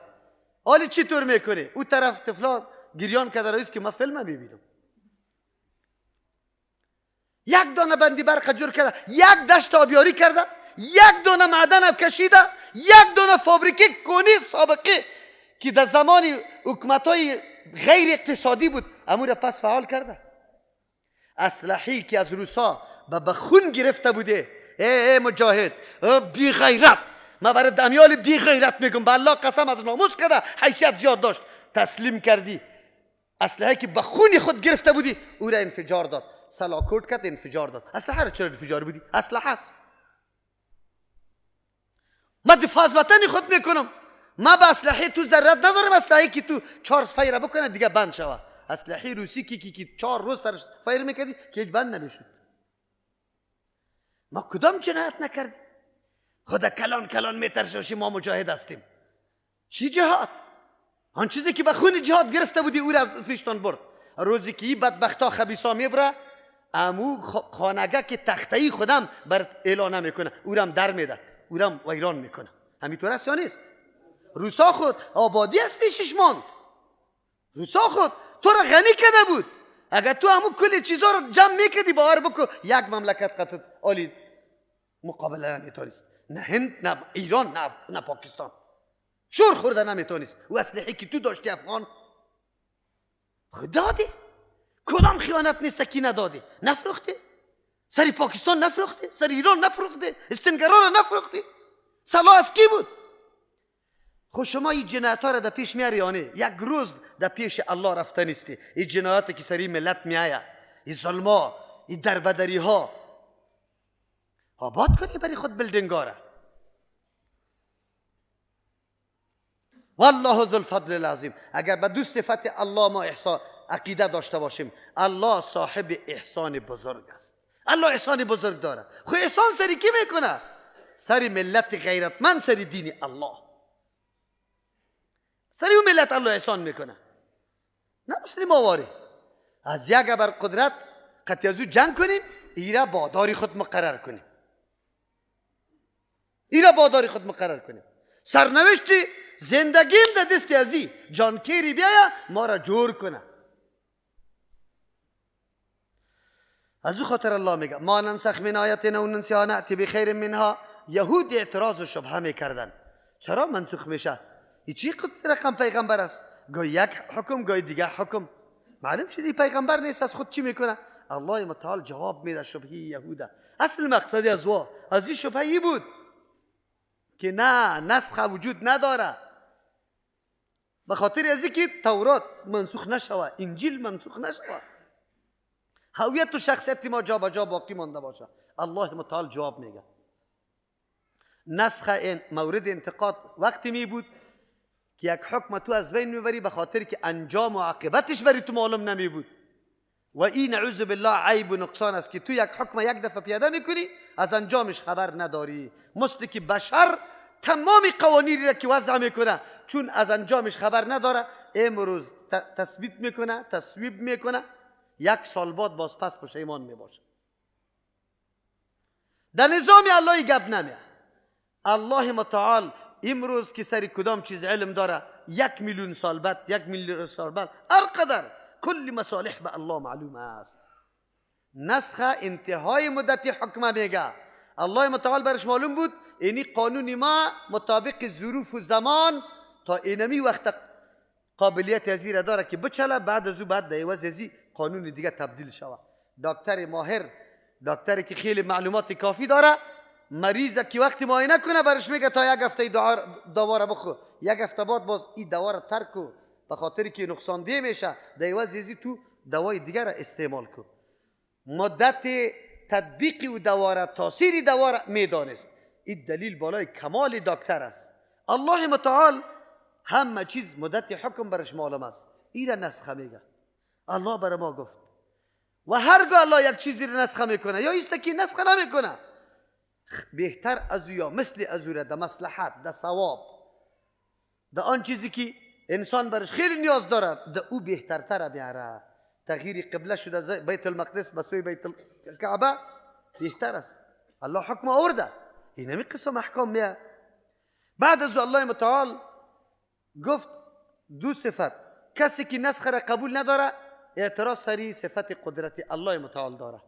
حالی چی طور میکنه؟ او طرف طفلا گریان کرده رئیس که من فیلم ببینم. یک دانه بندی برق جور کرده، یک دشت آبیاری کرده، یک دانه معدن کشیده، یک دانه فابریکه کنی سابقه که در زمان حکومت‌های غیر اقتصادی بود امور پس فعال کرده. اسلحه‌ای که از روسا به خون گرفته بوده. ای مجاهد بی غیرت، من برای دمیال بی غیرت میگم، به الله قسم از ناموس کرده حیثیت زیاد داشت، تسلیم کردی. اسلحه که به خون خود گرفته بودی او را انفجار داد، سلاکورد کرد انفجار داد. اسلحه را چرا انفجار بودی؟ اسلحه است. من دفاع از وطن خود میکنم. من به اسلحه تو ضرورت ندارم. اسلحه که تو 4 فایر بکنه دیگه بند شوه. اسلحه روسی که 4 روز سرش فایر میکردی که هیچ بند نمیشد. ما کدام جنایت نکردیم؟ خدا کلان میترشاشی ما مجاهد هستیم. چی جهاد؟ آن چیزی که به خون جهاد گرفته بودی او را از پیشتان برد. روزی که این بدبختا خبیثا میبره، امو خانگه که تختهی خودم بر اعلان نمیکنه، او را هم در میده، او را هم ویران میکنه. همینطور است یا نیست؟ روسا خود آبادی است پیشش ماند. روسا خود تو را غنی کرده بود. اگر تو همون کل چیزا رو جمع میکردی باور بکن یک مملکت قطعت عالی مقابله نمیتونست. نه هند، نه ایران، نه پاکستان. شور خورده نمیتونست. و اسلحه‌ای که تو داشتی افغان دادی. کدام خیانت نیست که ندادی؟ نفروختی؟ سری پاکستان نفروختی؟ سری ایران نفروختی؟ استنگرا رو نفروختی؟ سلاح از کی بود؟ خود شما این جنایت ها را در پیش میاری یا نه؟ یک روز در پیش الله رفته نیستی. این جنایت که سری ملت میآید، این ظلما، این دربدری ها، آباد کنی برای خود بلدنگاره. والله ذو الفضل العظیم. اگر به 2 صفت الله ما عقیده داشته باشیم، الله صاحب احسان بزرگ است. الله احسان بزرگ داره. خو احسان سری کی میکنه؟ سری ملت غیرتمند، سری دین الله، سری اون ملت الله احسان میکنه. نه مسلم آواری از یک بر قدرت قطعی از او جنگ کنیم، ایره باداری خود مقرر کنیم، ایره باداری خود مقرر کنیم. سرنوشتی زندگیم در دستی ازی جان کیری بیایا ما را جور کنه. از او خاطر الله میگه ما ننسخ من آیتنا و ننسیها نأتی بخیر منها. یهود اعتراض و شبهه میکردن چرا منسوخ میشه؟ این چی رقم پیغمبر است؟ گاهی یک حکم گاهی دیگه حکم. معلوم شدی پیغمبر نیست، از خود چی میکنه؟ الله متعال جواب میده شبهه یهودا. اصل مقصدی از این شبهه ای بود که نه نسخ وجود نداره. به خاطر ازی که تورات منسوخ نشوه، انجیل منسوخ نشوه، هویت و شخصیت ما جا به جا باقی مانده باشه. الله متعال جواب میگه. نسخ مورد انتقاد وقتی می بود که یک حکم تو از بین میبری به خاطر که انجام و عاقبتش بری تو معلوم نمی بود. و این نعوذ بالله عیب و نقصان است که تو یک حکم یک دفعه پیاده میکنی از انجامش خبر نداری. مثل که بشر تمام قوانینی را که وضع میکنه چون از انجامش خبر نداره امروز تثبیت میکنه، تصویب میکنه، 1 سال بعد باز پس پشیمان میباشه. در نظام الله گپ نمیه. الله متعال امروز که سری کدام چیز علم داره 1 میلیون سال بعد، 1 میلیون سال بعد، هر قدر کل مصالح به الله معلوم است. نسخ انتهای مدت حکم میگه. الله متعال برش معلوم بود اینی قانون ما مطابق ظروف و زمان تا اینمی وقت قابلیت ازی را داره که بچله، بعد از او بعد در عوض ازی قانون دیگه تبدیل شود. دکتر ماهر، دکتری که خیلی معلومات کافی داره، مریض که وقتی معاینه کنه برش میگه تا یک هفته دوا را بخور، یک هفته بعد باز این دوا را ترک کو، به خاطر که نقصان ده میشه، در عوض ازی تو دوای دیگر را استعمال کو. مدت تطبیق و دوا را، تاثیر دوا را میدانست. این دلیل بالای کمال دکتر است. الله متعال همه چیز مدت حکم برش معلوم است. این را نسخه میگه. الله بر ما گفت و هرگاه الله یک چیزی را نسخه میکنه یا ایست که نسخه نمیکنه، بهتر از او یا مثل از او را در مصلحت، در ثواب، در آن چیزی که انسان برش خیلی نیاز دارد، در او بهترتر میاره. تغییر قبله شده بیت المقدس به سوی بیت الکعبه بهتر است. الله حکم آورده. این همی قسم احکام میاد. بعد از الله متعال گفت دو صفت. کسی که نسخه را قبول نداره، اعتراض سری صفت قدرت الله متعال داره،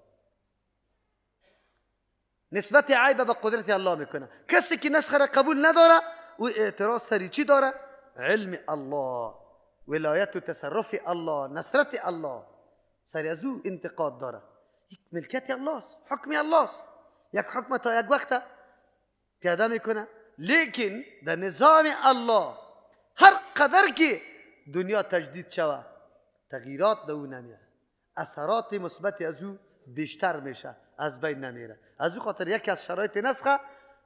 نسبت عیب به قدرت الله میکنه. کسی که نسخه را قبول نداره و اعتراض سری چی داره؟ علم الله، ولایت و تصرف الله، نصرت الله، سری از او انتقاد داره. یک ملکت الله است، حکم الله است. یک حکم تا یک وقت پیاده میکنه، لیکن در نظام الله هر قدر که دنیا تجدید شوه، تغییرات در او نمیاد، اثرات مثبت از او بیشتر میشه، از بین نمیره. از او خاطر یکی از شرایط نسخه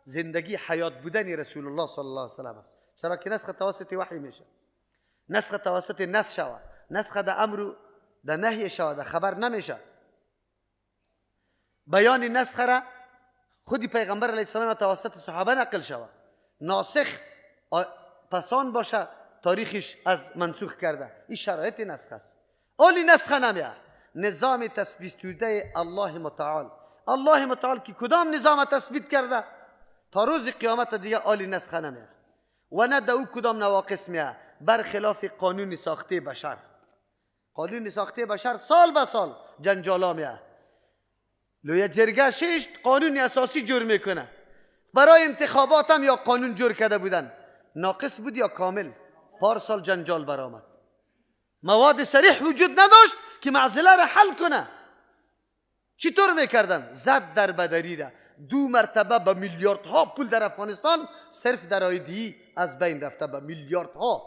زندگی حیات بودن رسول الله صلی الله علیه وسلم است. چرا که نسخه توسط وحی میشه، نسخه توسط نص شوه، نسخه در امر در نهی شوه، در خبر نمیشه. بیان نسخه را خودی پیغمبر علیه السلام توسط صحابه نقل شوه. ناسخ پسان باشه تاریخش از منسوخ کرده، این شرایط نسخ است. اولی نسخه نمیه، نظام تثبیت شده الله متعال. الله متعال که کدام نظام تثبیت کرده، تا روز قیامت دیگه اولی نسخه نمیه و نه دو کدام نواقص میه، برخلاف قانون ساخته بشر. قانون ساخته بشر سال به سال جنجالا میه. لوی جرگه شش قانون اساسی جور میکنه، برای انتخابات هم یا قانون جور کرده بودن، ناقص بود یا کامل. پارسال جنجال برآمد، مواد صریح وجود نداشت که معضله را حل کنه. چطور میکردن؟ زد در بدری را 2 مرتبه به میلیاردها پول در افغانستان صرف در آیدی از بین رفته، به میلیاردها،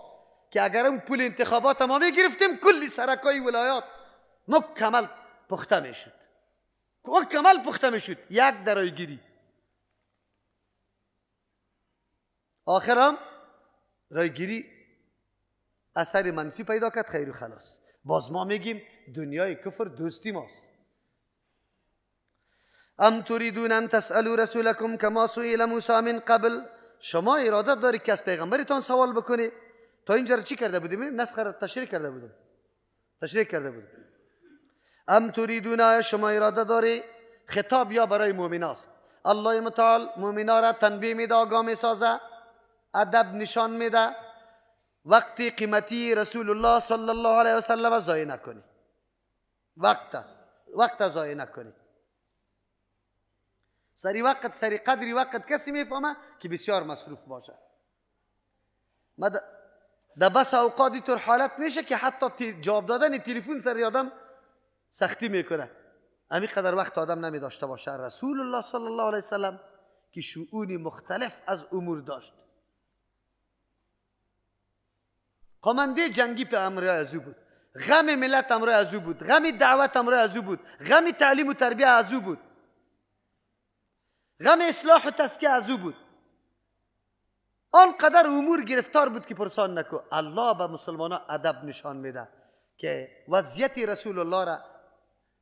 که اگر اون پول انتخابات ما میگرفتیم کلی سرکای ولایات مکمل پخته میشد، مکمل پخته میشد. یک درایگیری آخرام رایگیری اثر منفی پیدا کرد، خیر و خلاص. باز ما میگیم دنیای کفر دوستی ماست. ام تريدون ان تسألوا رسولكم كما سئل موسى من قبل. شما اراده داری که از پیغمبرتان سوال بکنی. تا اینجا چی کرده بودیم؟ نسخه را تشریح کرده بودیم. ام تريدون، شما اراده داری. خطاب یا برای مؤمناست. الله متعال مؤمنا را تنبیه میده، آگاه میسازه، ادب نشان میده. وقتی قیمتی رسول الله صلی الله علیه و سلم ضایع نکنی، وقت ضایع نکنی. سری قدری وقت کسی میفهمه که بسیار مصروف باشه. در بس اوقاتی طور حالت میشه که حتی جواب دادن تلفن سر آدم سختی میکنه. همین قدر وقت آدم نمی داشته باشه. رسول الله صلی الله علیه وسلم که شؤون مختلف از امور داشت. قمانده جنگی به امر از او بود، غم ملت امر از او بود، غم دعوت امر از او بود، غم تعلیم و تربیه از او بود، غم اصلاح و تزکیه از او بود. آنقدر امور گرفتار بود که پرسان نکو. الله به مسلمانان ادب نشان میده که وضعیت رسول الله را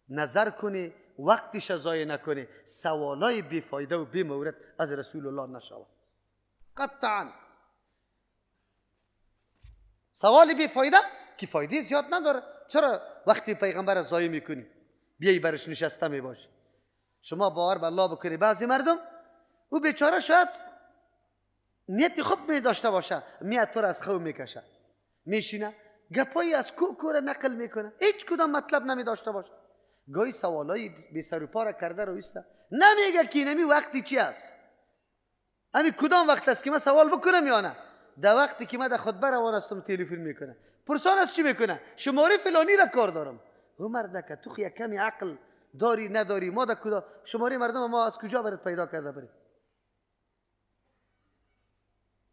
نظر کنی، وقتش ضایع نکنی، سوالای بیفایده و بی مورد از رسول الله نشود. قطعا سوال بیفایده که فایده زیاد نداره. چرا وقتی پیغمبر را ضایع میکنی؟ بیایی برش نشسته میباشی. شما باور به الله بکنی، بعضی مردم او بیچاره شاید نیت خوب می داشته باشه، میاد تو را از خو میکشه، میشینه گپایی از کوکو را نقل میکنه، هیچ کدام مطلب نمی داشته باشه. گاهی سوالای بی سر و پا را کرده رو ایسته، نمیگه که نمی وقتی چی است، امی کدام وقت است که من سوال بکنم یا نه. در وقتی که من در خطبه روان هستم تلفن میکنه، پرسان از چی میکنه؟ شماره فلانی را کار دارم. او مردکه تو یک کمی عقل داری نداری؟ ما در کجا شماره مردم ما از کجا برات پیدا کرده بری؟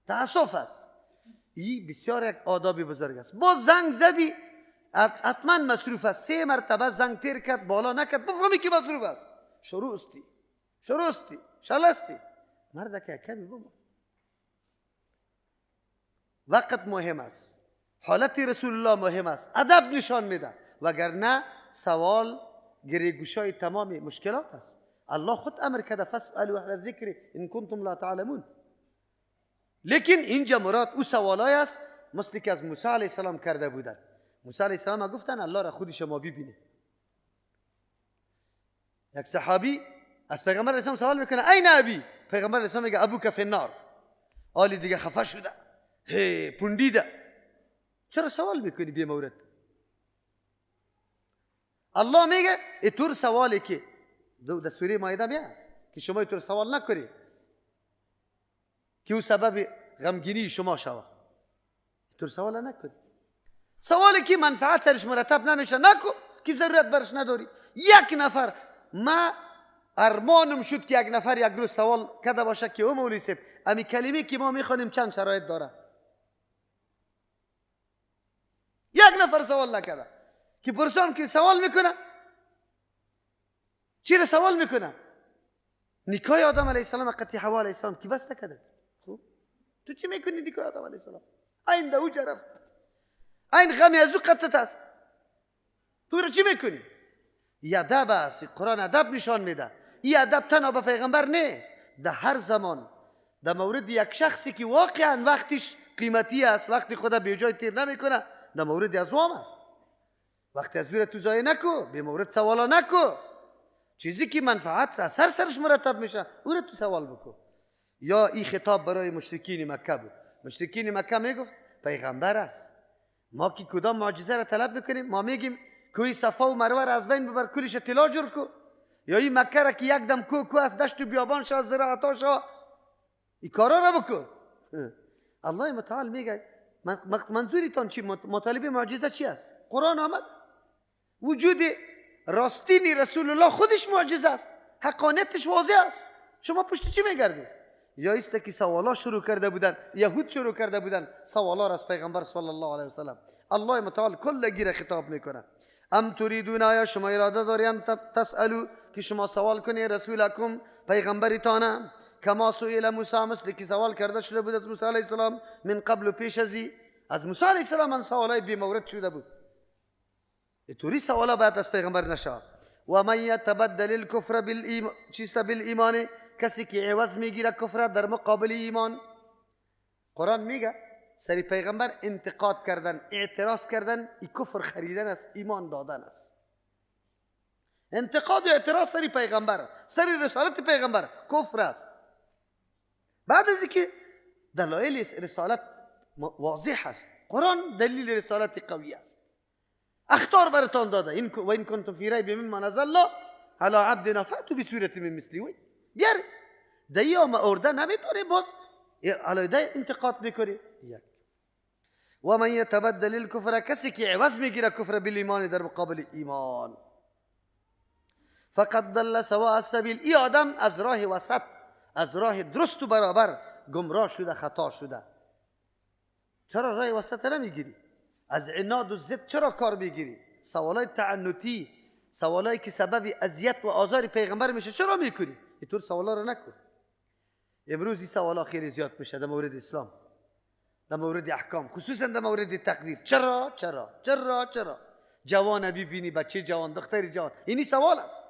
تاسف است. این بسیار یک آدابی بزرگ است. باز زنگ زدی حتما مصروف است. 3 مرتبه زنگ تیر کرد بالا نکرد بفهمی که مصروف است. شروع استی شلستی. مردکه کمی بما. وقت مهم است، حالت رسول الله مهم است، ادب نشان میده، وگرنه سوال گریگوشای تمام مشکلات است. الله خود امر کرده فاسألوا اهل الذکر ان کنتم لا تعلمون. لیکن اینجا مراد او سوالای است مثل که از موسی علیه السلام کرده بودن. موسی علیه السلام گفتن الله را خود شما ببینه. یک صحابی از پیغمبر علیه السلام سوال میکنه این ابی؟ پیغمبر علیه السلام میگه ابوک فی النار. آلی دیگه خفه شده، پوندیده. چرا سوال میکنی بی مورد؟ الله میگه اینطور سوالی که در سوره مائده میاد که شما اینطور سوال نکنی که او سبب غمگینی شما شود. اینطور سوال نکنی. سوالی که منفعت سرش مرتب نمیشه نکن که ضرورت برش نداری. یک نفر، ما ارمانم شد که یک نفر یک روز سوال کرده باشه که او مولوی صاحب امی کلمه که ما میخوانیم چند شرایط داره. یک نفر سوال نکرده که پرسان که سوال میکنه چرا سوال میکنه؟ نکاح آدم علیه السلام قطعی حوا علیه السلام کی بس نکرده. خوب تو چی میکنی نکاح آدم علیه السلام؟ این دو جرفت، این غمی از او قطعت است، تو را چی میکنی؟ این ادب است. قرآن ادب نشان میده. این ادب تنها به پیغمبر نه، در هر زمان در مورد یک شخصی که واقعا وقتش قیمتی است، وقتی خدا به جای تیر نمیکنه، در مورد از وام است. وقتی از ویره تو ضایع نکو، به مورد سوالا نکو. چیزی که منفعت از سرش مرتب میشه او رو تو سوال بکو. یا این خطاب برای مشرکین مکه بود. مشرکین مکه میگفت پیغمبر است، ما که کدام معجزه را طلب میکنیم؟ ما میگیم کوی صفا و مروه را از بین ببر، کلش طلا جور کو. یا این مکه را که یک دم کو از دشت و بیابان شا، زراعتاشا، این کارا را بکن. الله متعال میگه منظوریتان چی؟ مطالب معجزه چی است؟ قرآن آمد. وجود راستین رسول الله خودش معجزه است، حقانیتش واضح است. شما پشت چی میگردید؟ یا است که سوالا شروع کرده بودن، یهود شروع کرده بودن سوالا را از پیغمبر صلی الله علیه وسلم. الله متعال کلگی را خطاب میکنه. ام تريدون، آیا شما اراده دارین تسالو که شما سوال کنی رسولکم پیغمبرتان کما سئل موسی، مثل که سوال کرده شده بود از موسی علیه السلام من قبل و پیش از موسی علیه السلام من سوالای بی مورد شده بود. اینطوری سوالا باید از پیغمبر نشه. و من یتبدل الکفر بالایمان، کسی که عوض میگیره کفر در مقابل ایمان. قرآن میگه سری پیغمبر انتقاد کردن، اعتراض کردن، این کفر خریدن است، ایمان دادن است. انتقاد و اعتراض سری پیغمبر، سری رسالت پیغمبر کفر است. بعد از اینکه دلایل رسالت واضح است، قرآن دلیل رسالت قوی است، اخطار براتان داده. و این کنتم فی ریب مما نزلنا علی عبدنا فأتوا بسورة من مثله. بیار دیا ما ارده نمیتونه باز علیده انتقاد میکنی. یک و من یتبدل الکفر، کسی که عوض میگیره کفر بالایمان در مقابل ایمان، فقد ضل سواء السبیل، این آدم از راه وسط، از راه درست و برابر گمراه شده، خطا شده. چرا راه وسط نمیگیری؟ از عناد و ضد چرا کار میگیری؟ سوالای تعنتی، سوالایی که سبب اذیت و آزار پیغمبر میشه چرا میکنی؟ اینطور سوالا رو نکن. امروز این سوالا خیلی زیاد میشه در مورد اسلام، در مورد احکام، خصوصا در مورد تقدیر. چرا چرا چرا چرا؟ جوان ببینی، بچه جوان، دختر جوان، اینی سوال است.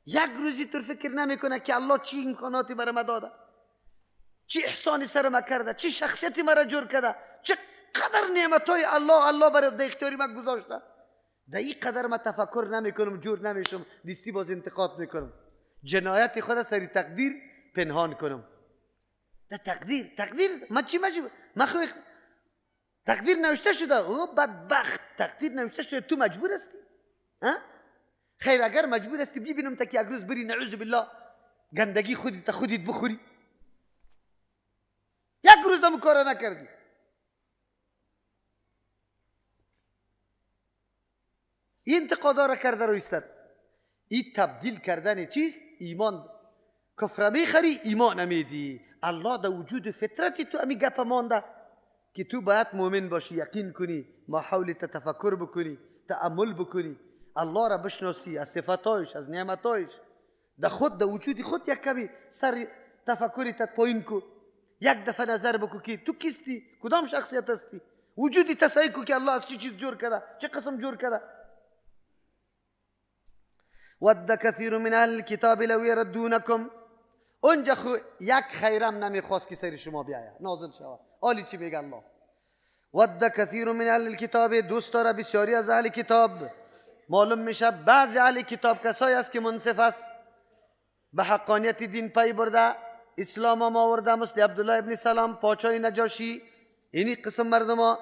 یک روزی تو فکر نمیکنه که الله چی امکاناتی برای ما داده، چی احسانی سر ما کرده، چی شخصیتی مرا جور کرده، چه قدر نعمتای الله برای در اختیاری ما گذاشته. در این قدر ما تفکر نمیکنم، جور نمیشم، دیستی باز انتقاد میکنم، جنایت خود سری تقدیر پنهان کنم. در تقدیر ما چی مجبور؟ ما خو تقدیر نوشته شده، او بدبخت تقدیر نوشته شده، تو مجبور هستی؟ خیر اگر مجبور هستی ببینم تا که یک روز بری نعوذ بالله گندگی خودت بخوری، یک روز هم کار نکردی، این انتقادا را کرده رو ایستد. این تبدیل کردن چیست؟ ایمان. کفر میخری ایمان نمیدی. الله در وجود فطرتی تو امی گپ مانده که تو باید مؤمن باشی، یقین کنی، ما حولت تفکر بکنی، تأمل بکنی، الله را بشناسی، از صفاتایش، از نعمتایش. در خود در وجود خود یک کمی سر تفکریت پایین کو، یک دفعه نظر بکو که تو کیستی، کدام شخصیت هستی، وجودی تصحیح کو که الله از چی چیز جور کرده، چه قسم جور کرده. ود کثیر من اهل الكتاب لو یردونکم. اونجا خو یک خیرم نمیخواست که سر شما بیاید نازل شود. حالی چی میگه الله؟ ود کثیر من اهل الكتاب، دوست داره بسیاری از اهل کتاب. معلوم میشه بعضی اهل کتاب کسایی است که منصف است، به حقانیت دین پی برده، اسلام هم آورده، مثل عبدالله ابن سلام پادشاه نجاشی. اینی قسم مردم ها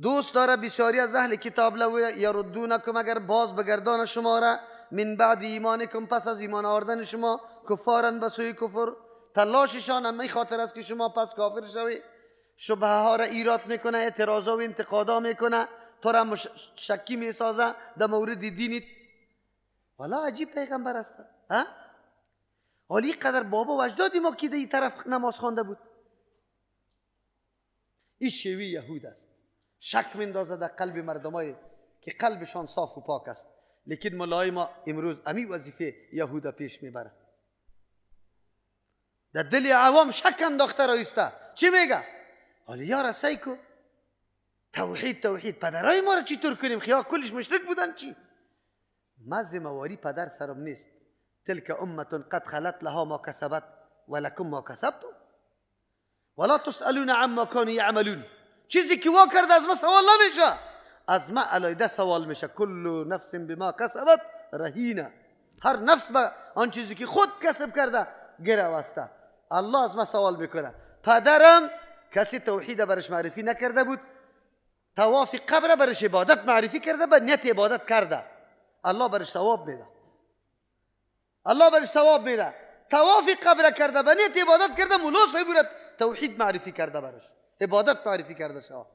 دوست داره بسیاری از اهل کتاب لو یردونکم، اگر باز بگردان شما را، من بعد ایمانکم، پس از ایمان آوردن شما، کفارن به سوی کفر. تلاششان هم این خاطر است که شما پس کافر شوی. شبهه ها را ایراد میکنه، اعتراضا و انتقادا میکنه، تو را شکی میسازه در مورد دینت. والا عجیب پیغمبر است. حالی قدر بابا و اجدادی ما که در این طرف نماز خوانده بود. این شیوه یهود است. شک میندازه در قلب مردمای که قلبشان صاف و پاک است. لیکن مولای ما امروز امی وظیفه یهودا پیش میبره. در دل عوام شک انداخته رایسته. چی میگه؟ حالی یارا سیکو توحید پدرای ما را چطور کنیم؟ خیال کلش مشرک بودن چی؟ مز مواری پدر سرم نیست. تلك امة قد خلت لها ما كسبت ولكم ما كسبتم ولا تسألون عما كانوا يعملون. چیزی که وا کرده از ما سوال نمیشه، از ما علیده سوال میشه. کل نفس بما کسبت رهینه. هر نفس به آن چیزی که خود کسب کرده گره وسته. الله از ما سوال میکنه. پدرم کسی توحید برش معرفی نکرده بود، طواف قبر برش عبادت معرفی کرده، به نیت عبادت کرده، الله برش ثواب میده. الله برش ثواب میده. طواف قبر کرده، به نیت عبادت کرده، مولا صاحب توحید معرفی کرده، برش عبادت معرفی کرده شاه.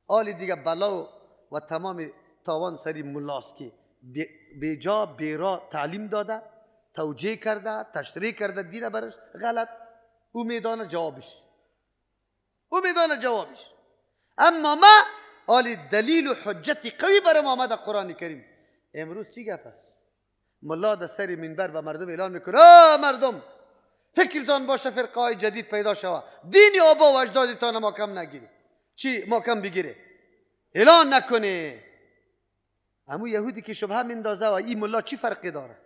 حالی دیگه بلا و تمام تاوان سری مولاست که بیجا بیرا تعلیم داده، توجیه کرده، تشریح کرده دین برش غلط. او میدانه جوابش. اما ما حالی دلیل و حجت قوی برام آمده قرآن کریم. امروز چی گپ است؟ ملا در سر منبر به مردم اعلان میکنه مردم فکرتان باشه فرقه های جدید پیدا شوه، دین آبا و اجدادتان ما کم نگیری. چی ما کم بگیره؟ اعلان نکنه. همون یهودی که شبهه مندازه و این ملا چی فرقی داره؟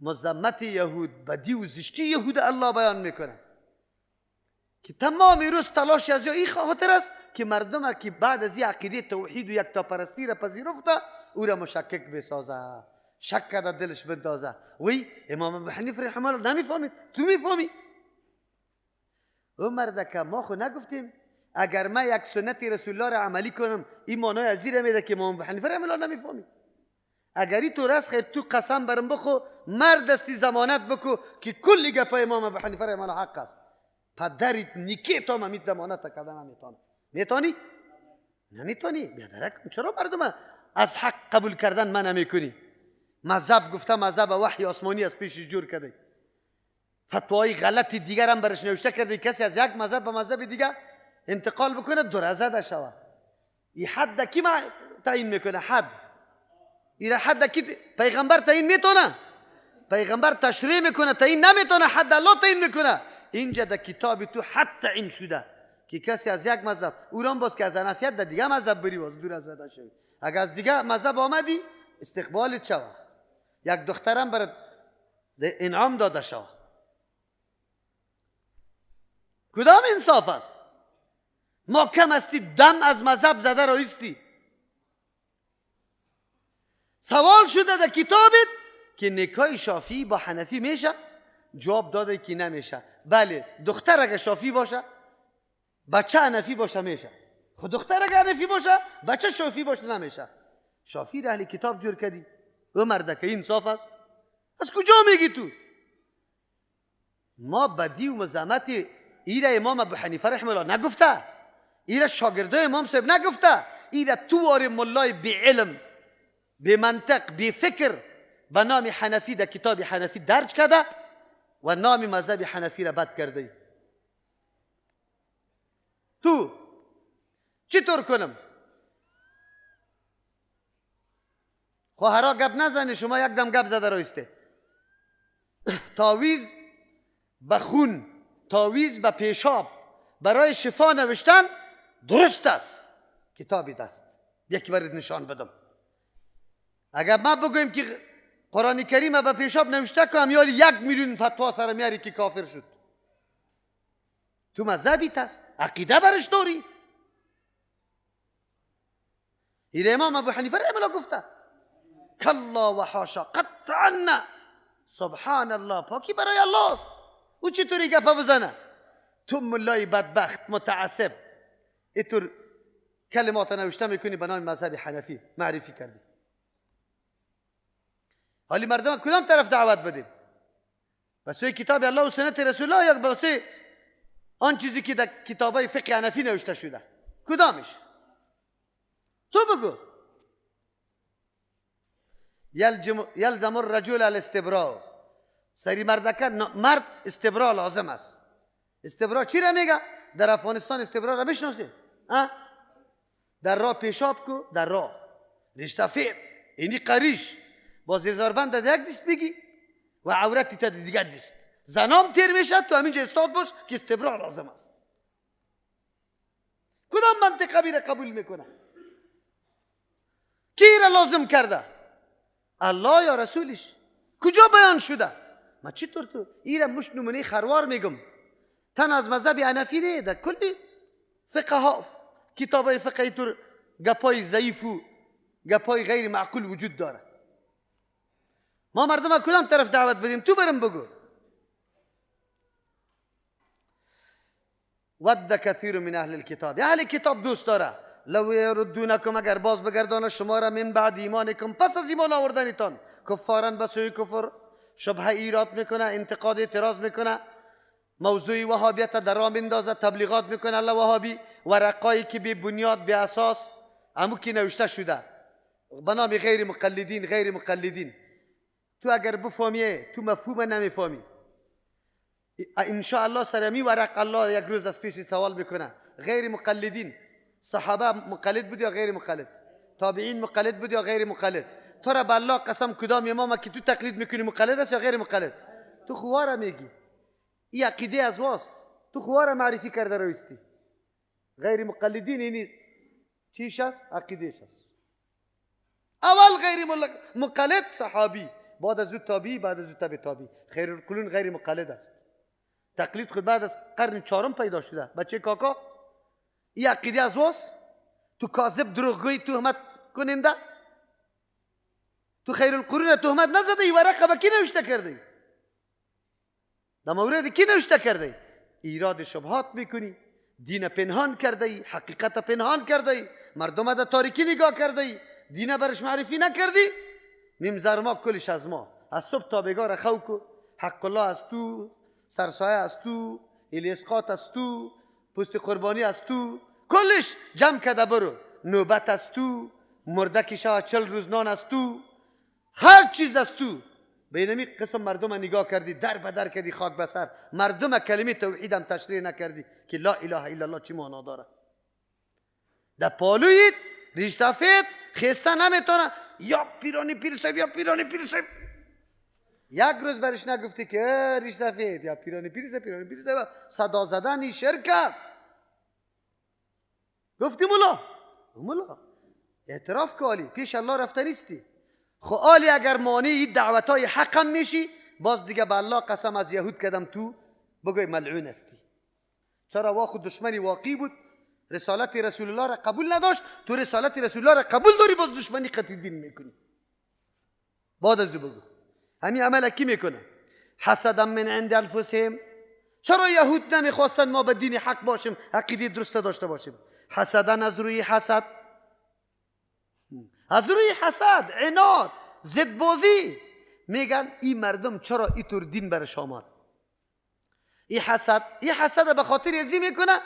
مذمت یهود، بدی و زشتی یهود الله بیان میکنه که تمام روز تلاش از این خاطر است که مردم که بعد از این عقیده توحید و یکتاپرستی را پذیرفته او را مشکک بسازه، شک در دلش بندازه. وی امام ابو حنیفه رحمه الله نمیفهمید، تو میفهمی؟ او مرد که ما خو نگفتیم اگر ما یک سنت رسول الله را عملی کنم این معنای از این میده که امام ابو حنیفه رحمه الله نمیفهمی؟ اگر این تو راست خیر تو قسم برم بخو، مرد استی ضمانت بکو که کلی گپ امام ابو حنیفه رحمه الله حق است. پدرت نیکی تو ما میت ضمانت کردن نمیتونی. میتونی؟ نمیتونی. بیادرک چرا مردم از حق قبول کردن من نمیکنی؟ مذهب گفته مذهب وحی آسمانی از پیش جور کرده، فتوای غلطی دیگر هم برش نوشته کرده، کسی از یک مذهب به مذهب دیگر انتقال بکنه درزده شوه. این حد کی تعیین میکنه؟ حد این حد کی پیغمبر تعیین میتونه؟ پیغمبر تشریع میکنه، تعیین نمیتونه. حد الله تعیین میکنه. اینجا در کتاب تو حد تعیین شده که کسی از یک مذهب اوران باز که از حنفیت در دیگه مذهب بری باز دور از زده شوی. اگر از دیگه مذهب آمدی استقبالت شوه، یک دخترم برات انعام داده شوه. کدام انصاف است؟ ما کم استی دم از مذهب زده رایستی. سوال شده در کتابت که نکاح شافعی با حنفی میشه؟ جواب داده که نمیشه. بله دختر اگه شافعی باشه بچه حنفی باشه میشه. خود دختر اگه حنفی باشه بچه شافعی باشه نمیشه. شافعی را اهل کتاب جور کردی. او مرده که انصاف است؟ از کجا میگی تو؟ ما بدی و مذمت ایره امام ابو حنیفه رحمه الله نگفته، ایره شاگرده امام صاحب نگفته، ایره توار ملای بی علم بی منطق بی فکر به نام حنفی در کتاب حنفی درج کرده و نام مذهب حنفی را بد کرده. تو چطور کنم؟ خواهرها گپ نزنه، شما یک دم گپ زده رایسته. تعویض به خون، تعویض به پیشاب برای شفا نوشتن درست است، کتابی دست یکی برید نشان بدم. اگر ما بگویم که قرآن کریم به پیشاب نوشته که همیاری 1,000,000 فتوا سر میاری که کافر شد. تو مذهبی هست، عقیده برش داری. این امام ابو حنیفه رحمه الله گفته کلا و حاشا قطعا نه، سبحان الله، پاکی برای الله است. او چطوری گپا بزنه؟ تو ملای بدبخت متعصب اینطور کلمات نوشته میکنی به نام مذهب حنفی معرفی کردی. حالی مردم کدام طرف دعوت بدیم؟ بسوی کتاب الله و سنت رسول الله یا بسوی آن چیزی که در کتابای فقه حنفی نوشته شده؟ کدامش؟ تو بگو. یلزم الرجل الاستبراء، سری مردکه مرد استبراء لازم است. استبراء چی را میگه؟ در افغانستان استبراء را میشناسی؟ در راه پیشاب کو، در راه ریش سفید اینی قریش با زیزاربند در یک دست بگی و عورتی تا دیگر دست زنام تیر میشد. تو همینجا استاد باش که استبراء لازم است. کدام منطقه بیره قبول میکنه؟ کی را لازم کرده؟ الله یا رسولش؟ کجا بیان شده؟ ما چطور تو ایره مش نمونه خروار میگم. تن از مذهب حنفی نه، در کلی فقه ها کتابای فقهی طور گپای ضعیف و گپای غیر معقول وجود داره. ما مردم کدام طرف دعوت بدیم؟ تو برم بگو. ود کثیر من اهل الكتاب، اهل کتاب دوست داره لو یردونکم، اگر باز بگردانه شما را من بعد ایمانکم، پس از ایمان آوردنتان، کفارن به سوی کفر، شبهه ایراد میکنه، انتقاد اعتراض میکنه، موضوع وهابیت در راه میندازه، تبلیغات میکنه الله وهابی، ورقایی که بی بنیاد بی اساس همو که نوشته شده به نام غیر مقلدین. غیر مقلدین تو اگر بفهمی تو مفهوم نمیفهمی. انشاءالله سرمی ورق الله یک روز از پیش سوال بکنه. غیر مقلدین، صحابه مقلد بود یا غیر مقلد؟ تابعین مقلد بود یا غیر مقلد؟ تو را به الله قسم کدام امام که تو تقلید میکنی مقلد است یا غیر مقلد؟ تو خواره میگی. این عقیده از واست، تو خواره معرفی کرده رویستی. غیر مقلدین اینی چیش است؟ عقیدهش است. اول غیر مقلد صحابی، بعد از او تابعی، بعد از او تبع تابعی. خیر القرون غیر مقلد است. تقلید خود بعد از قرن 4 پیدا شده. بچه کاکا این عقیده از واست؟ تو کاذب دروغگوی تهمت کننده، تو خیر القرون تهمت نزده. این ورقه به کی نوشته کرده؟ در مورد کی نوشته کرده؟ ایراد شبهات میکنی، دین پنهان کرده ای، حقیقت پنهان کرده ای، مردم در تاریکی نگاه کرده ای، دین برش معرفی نکردی. میمزر ما کلش از ما، از صبح تا بگار خوکو، حق الله از تو، سرسایه از تو، الاسقاط از تو، پوست قربانی از تو، کلش جمع کده برو. نوبت از تو، مردکی شاه 40 روز نان از تو، هر چیز از تو. به اینمی قسم مردم نگاه کردی، در بدر کردی، خاک بسر. مردم کلمه توحید هم تشریح نکردی که لا اله الا الله چی معنا داره. در پالویت ریش سفید خسته نمیتونه، یا پیرانی پیر صاحب، یا پیرانی پیر صاحب. یک روز برش نگفتی که ریش سفید یا پیرانی پیر صاحب، پیرانی پیر صاحب. صدا زدن شرک است. گفتی مولا اعتراف که آلی پیش الله رفته نیستی. خو آلی اگر مانعی دعوتای حقم میشی، باز دیگه به الله قسم از یهود کردم تو بگوی ملعون استی. چرا وا خود دشمنی واقعی بود، رسالت رسول الله را قبول نداشت. تو رسالت رسول الله را قبول داری، باز دشمنی قطعی دین میکنی. بعد از بگو همین عمل کی میکنه؟ حسدا من عند انفسهم. چرا یهود نمیخواستن ما به دین حق باشیم، عقیده درست داشته باشیم؟ حسدا از روی حسد، از روی حسد، عناد، ضد بازی. میگن این مردم چرا اینطور دین برش آمد؟ این حسد به خاطر ازی میکنه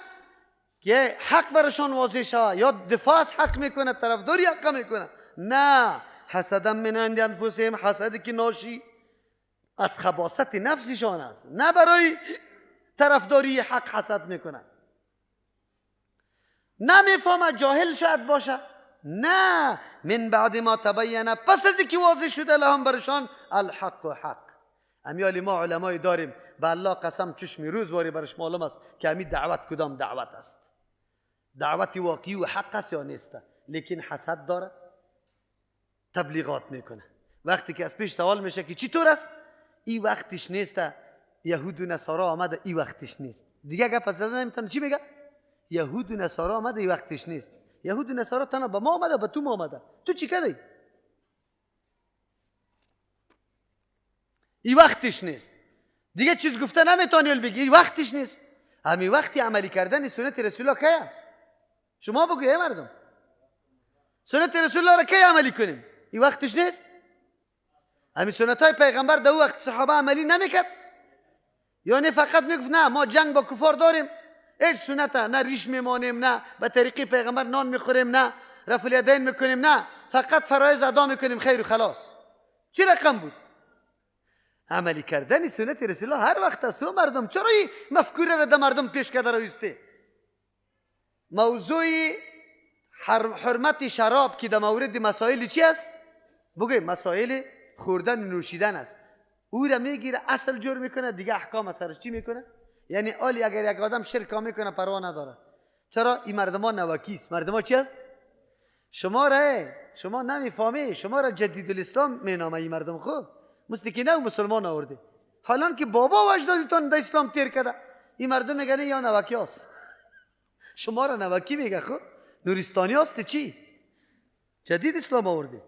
که حق برشان واضح شود یا دفاع از حق میکنه، طرفداری حق میکنه. نه، حسدا من عند انفسهم، حسدی که ناشی از خباثت نفسشان است، نه برای طرفداری حق حسد میکنه. نمیفهمه، جاهل شاید باشه. نه، من بعد ما تبینه، پس از اینکه واضح شده لهم برشان الحق و حق. امیالی ما علمای داریم به الله قسم چشمی روز واری برش معلوم است که همین دعوت کدام دعوت است، دعوتی واقعی و حق است یا نیست. لیکن حسد داره، تبلیغات میکنه. وقتی که از پیش سوال میشه که چی طور است، این وقتش نیست، یهود و نصارا آمده این وقتش نیست. دیگه گپ زدن نمیتونه. چی میگه؟ یهود و نصارا آمده این وقتش نیست. یهود و نصارا تنها به ما آمده، به تو ما آمده. تو چی کردی؟ این وقتش نیست. دیگه چیز گفته نمیتونی بگی این وقتش نیست. همین وقتی عملی کردن سنت رسول الله کی است؟ شما بگوی مردم، سنت رسول الله را کی عملی کنیم؟ این وقتش نیست. همین سنت های پیغمبر در وقت صحابه عملی نمیکرد؟ یعنی فقط میگفت نه ما جنگ با کفار داریم، هیچ سنت نه ریش میمانیم، نه به طریقی پیغمبر نان میخوریم، نه رفع الیدین میکنیم، نه فقط فرایض ادا میکنیم، خیر و خلاص. چی رقم بود؟ عملی کردن سنت رسول الله هر وقت است. مردم چرا این مفکوره را در مردم پیش کرده رایسته؟ موضوع حرمت شراب که در مورد مسائل چی است؟ بگوی مسائل خوردن و نوشیدن است. او را میگیره اصل جور میکنه، دیگه احکام سرش چی میکنه؟ یعنی آلی اگر یک آدم شرک میکنه پروا نداره. چرا؟ این مردما نوکیست. مردما چی است؟ شما نمیفهمی، شما را جدید الاسلام مینامه این مردم. خو مثل که نه مسلمان آورده، حالا که بابا و اجدادتان در اسلام تیر کرده. این مردم میگن یا نوکی هست، شما را نوکی میگه. خب نورستانی هست چی؟ جدید اسلام آورده.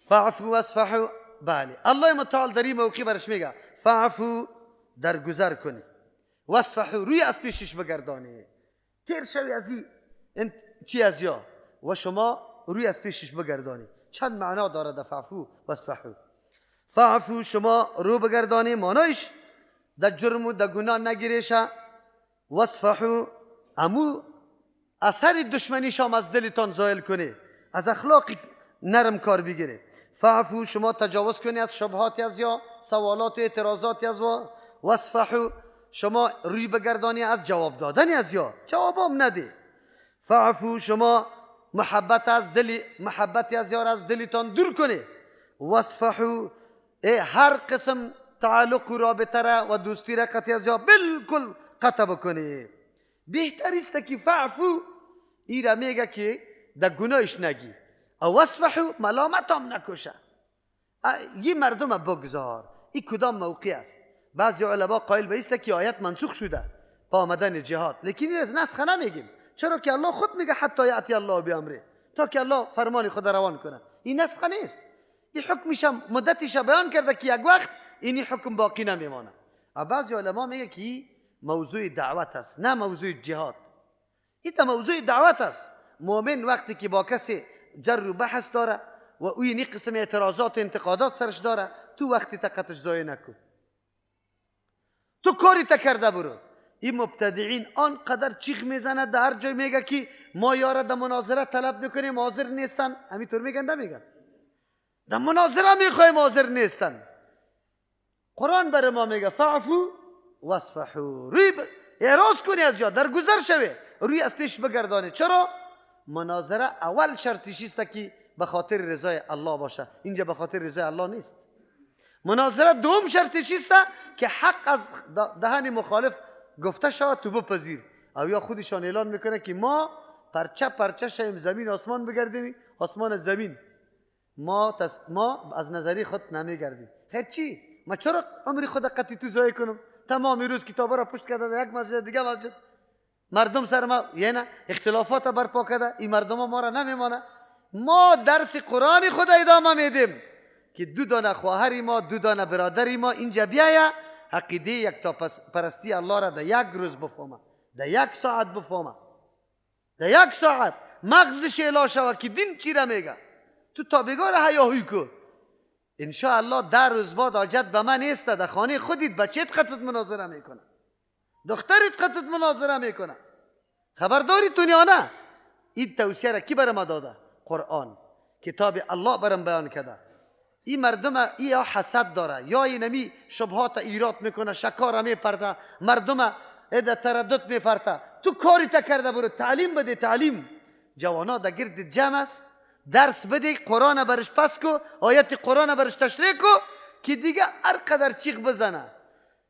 فعفو واصفحوا. بله، الله متعال در این موقع برش میگه فعفو، درگذر کنی، واصفحوا، روی از پیشش بگردانی، تیر شوی از این چی از یا، و شما روی از پیشش بگردانی. چند معنا داره در فعفو واصفحوا. فعفو شما رو بگردانی، معنایش در جرم و در گناه نگیریشه. واصفحوا امو اثر دشمنی شام از دلتان زائل کنه، از اخلاق نرم کار بگیره. فعفو شما تجاوز کنی از شبهاتی از یا سوالات و اعتراضاتی از واصفحوا شما روی بگردانی از جواب دادنی از یا جوابم نده. فعفو شما محبتی از یار از دلتان دور کنه. واصفحوا هر قسم تعلق و رابطه را و دوستی را قطعی از یا بالکل قطع بکنه. بهتر است که فعفو ای را میگه که در گناهش نگی، واصفحوا ملامت هم نکشه. یه مردم بگذار. این کدام موقع است؟ بعضی علما قائل به است که آیت منسوخ شده با آمدن جهاد، لیکن این از نسخ نمیگیم. چرا که الله خود میگه حتی یأتی الله بامره، تا که الله فرمان خود روان کنه. این نسخ نیست. این حکمش مدتش بیان کرده که یک وقت این حکم باقی نمیمانه. بعضی علما میگه که موضوع دعوت است، نه موضوع جهاد. این موضوع دعوت است. مؤمن وقتی که با کسی جر و بحث داره و او این قسم اعتراضات و انتقادات سرش داره، تو وقتی طاقتش ضایع نکن، تو کاری تا کرده برو. این مبتدعین آنقدر چیخ میزنه در هر جای، میگه که ما یارا در مناظره طلب میکنیم حاضر نیستن. همینطور میگن نمیگن؟ در مناظره میخوایم حاضر نیستن. قرآن بر ما میگه فعفو واصفحوا، روی اعراض کنی از یا درگذر شوی، روی از پیش بگردانی. چرا؟ مناظره اول شرطش است که به خاطر رضای الله باشه. اینجا به خاطر رضای الله نیست. مناظره دوم شرطش است که حق از دهن مخالف گفته شود تو بپذیر. او یا خودشان اعلان میکنه که ما پرچه شایم زمین آسمان بگردیم، آسمان زمین، ما از نظری خود نمیگردیم. خیر چی؟ ما چرا عمری خود قطعی تو ضایع کنم؟ تمام روز کتابا را پشت کرده در یک مسجد دیگه مسجد، مردم سر ما یعنی اختلافات برپا کرده، این مردم ما را نمیمانه. ما درس قرآن خود ادامه میدیم که دو دانه خواهری ما، دو دانه برادری ما اینجا بیاید عقیده یک تا پرستی الله را در یک روز بفهمه، در یک ساعت بفهمه، در یک ساعت مغزش اعلا شود که دین چی را میگه. تو تابگار هیاهوی کن. انشاءالله در روز بعد حاجت به من نیست، در خانه خودت بچت خطت مناظره میکنه. دخترت خطت مناظره میکنه. خبرداری تو یا نه؟ این توصیه را کی برای ما داده؟ قرآن، کتاب الله برام بیان کرده. این مردم یا حسد داره یا اینمی شبهات ایراد میکنه، شکار میپرده، مردم اده تردد میپرده. تو کاری تا کرده برو تعلیم بده. تعلیم جوانا در گرد جمع است، درس بده، قرآن برش پس کو، آیت قرآن برش تشریح کو که دیگه هر قدر چیخ بزنه.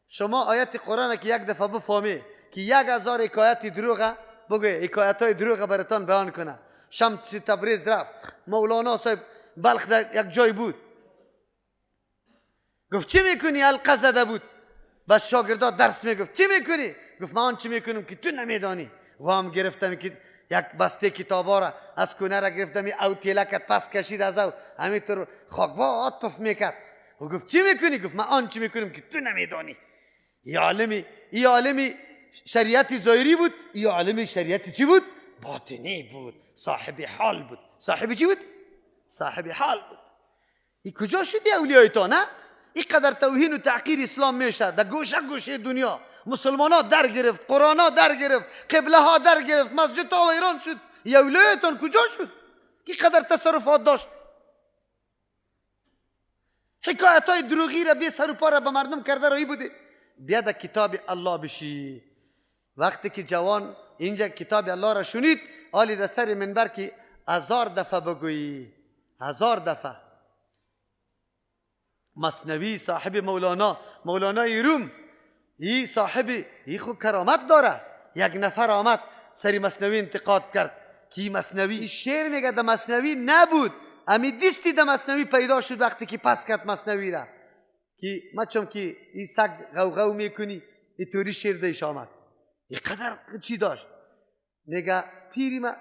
شما آیت قرآن که یک دفعه بفهمی که 1000 حکایت دروغه، بگوی حکایت های دروغه براتان بیان کنه. شمس تبریز رفت، مولانا صاحب بلخ در یک جای بود، گفت چی میکنی؟ حلقه زده بود، بس شاگردات درس میگفت چی میکنی؟ گفت من چی میکنم که تو نمیدانی. وام گرفتم که یک بسته کتابا را از کنه را گرفتم، او تیلکت پس کشید از او همینطور خاکباد پف میکرد و گفت چی میکنی؟ گفت من آن چی میکنم که تو نمیدانی. ای عالمی شریعت ظاهری بود، ای عالمی شریعت چی بود؟ باطنی بود، صاحب حال بود. صاحب چی بود؟ صاحب حال بود. ای کجا شدی اولیای تو؟ نه این قدر توهین و تحقیر اسلام میشه در گوشه گوشه دنیا. مسلمان ها در گرفت، قرآن ها در گرفت، قبله ها در گرفت، مسجد ها ویران شد. اولیایتان کجا شد که قدر تصرفات داشت؟ حکایت های دروغی را بی سر و پا را به مردم کرده رایی بوده. بیا در کتاب الله بشی. وقتی که جوان اینجا کتاب الله را شنید، آلی در سر منبر که 1000 دفعه بگویی، 1000 دفعه. مثنوی صاحب مولانای روم، این صاحب این خود کرامت داره. یک نفر آمد سری مثنوی انتقاد کرد که این مثنوی، شعر میگه در مثنوی نبود، امی دستی در مثنوی پیدا شد وقتی که پس کرد مثنوی را که مچم که این سگ غوغو میکنی، این طوری شعر دیش آمد. این قدر چی داشت؟ میگه پیری ما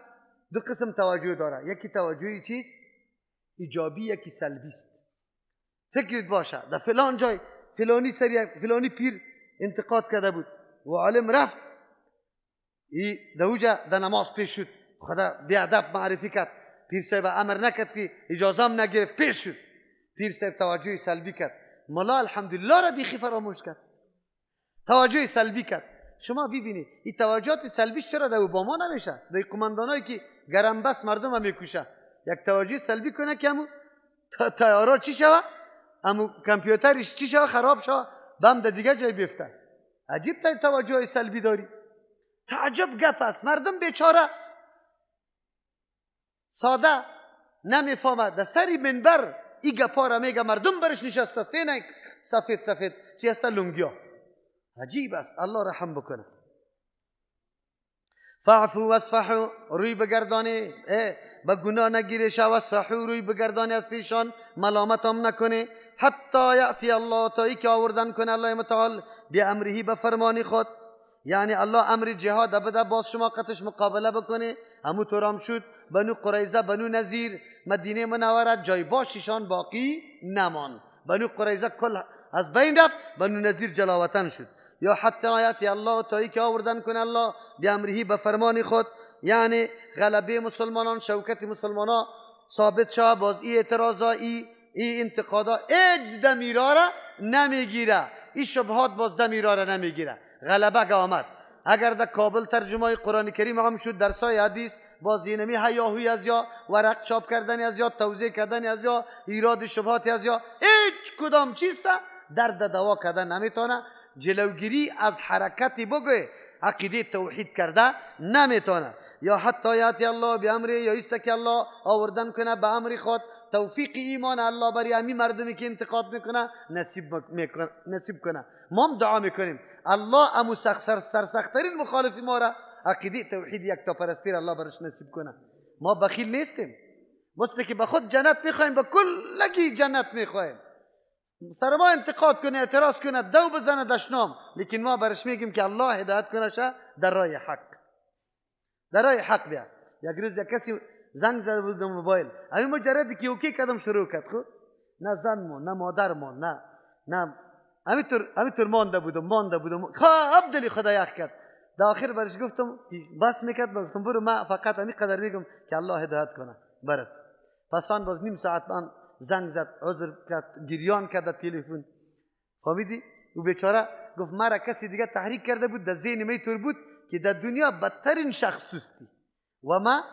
دو قسم توجه داره، یکی توجهی چیست؟ ایجابی، یکی سلبی است. فکرت باشه در فلان جای فلانی پیر انتقاد کرده بود و عالم رفت ای دوجا در نماز پیش شد، خدا بیادب معرفی کرد، پیر صاحب امر نکرد که اجازه هم نگرفت، پیش شد. پیر صاحب توجه سلبی کرد، ملا الحمدلله را بیخی فراموش کرد، توجه سلبی کرد. شما ببینید این توجهات سلبیش چرا در اوباما نمیشه؟ در قماندانایی که گرم بس مردم هم میکشه، یک توجه سلبی کنه که همون تیارا چی شوه؟ همون کامپیوترش چی شوه؟ خراب شوه، بم در دیگه جای بیفته. عجیب توجه سلبی داری. تعجب گپ است. مردم بیچاره ساده نمیفهمه، در سری منبر این گپا را میگه، مردم برش نشسته است، نه سفید چی است؟ لنگیا. عجیب است. الله رحم بکنه. فاعفو واصفحوا، روی بگردانی، به گناه نگیری شو، واصفحوا، روی بگردانی از پیشان، ملامت هم نکنی. حتی یأتی الله، تا ای که آوردن کنه الله متعال بی امرهی، به فرمانی خود. یعنی الله امر جهاد بده، باز شما قطش مقابله بکنی. همو طورم شد. بنو قریظه، بنو نذیر مدینه منوره جای باششان باقی نمان. بنو قریظه کل از بین رفت، بنو نذیر جلاوطن شد. یا حتی آیاتی الله، تا ای که آوردن کنه الله بی امرهی، به فرمان خود. یعنی غلبه مسلمانان، شوکت مسلمانان ثابت شد. باز ای اعتراضا، ای انتقادا اج دمیرا را نمیگیره، این شبهات باز دمیرا را نمیگیره. غلبه آمد. اگر در کابل ترجمه قرآن کریم هم شد، درسای حدیث باز اینمی هیاهوی از یا ورق چاپ کردن از یا توضیح کردن از یا ایراد شبهات از یا هیچ کدام چیسته درد دوا کردن نمیتونه. جلوگیری از حرکتی بگوی عقیده توحید کرده نمیتونه. یا حتی یاتی الله بی امری، یا ایست که الله آوردن کنه به امر خود. توفیق ایمان الله برای همین مردمی که انتقاد میکنه نصیب کنه. ما هم دعا میکنیم الله امو سرسخترین مخالفی ما را عقیده توحید یک تا پرستی الله برش نصیب کنه. ما بخیل نیستیم، مثل که به خود جنت میخوایم، به کلگی جنت میخوایم. سر ما انتقاد کنه، اعتراض کنه، دو بزنه دشنام، لیکن ما برش میگیم که الله هدایت کنه شه در راه حق. در راه حق بیا. یک روز یک کسی زنگ زده بود موبایل، همین مجردی که اوکی کردم شروع کرد، خب نه زن مون، نه مادر مون، نه همینطور مانده بودم خواب دلی خدا یخ کرد. در آخر برش گفتم بس میکرد، گفتم برو من فقط همین قدر میگم که الله هدایت کنه برات. پس آن باز نیم ساعت من زنگ زد، عذر کرد، گریان کرد تلفن. فهمیدی؟ او بیچاره گفت مرا کسی دیگه تحریک کرده بود، در ذهن می طور بود که در دنیا بدترین شخص توستی و ما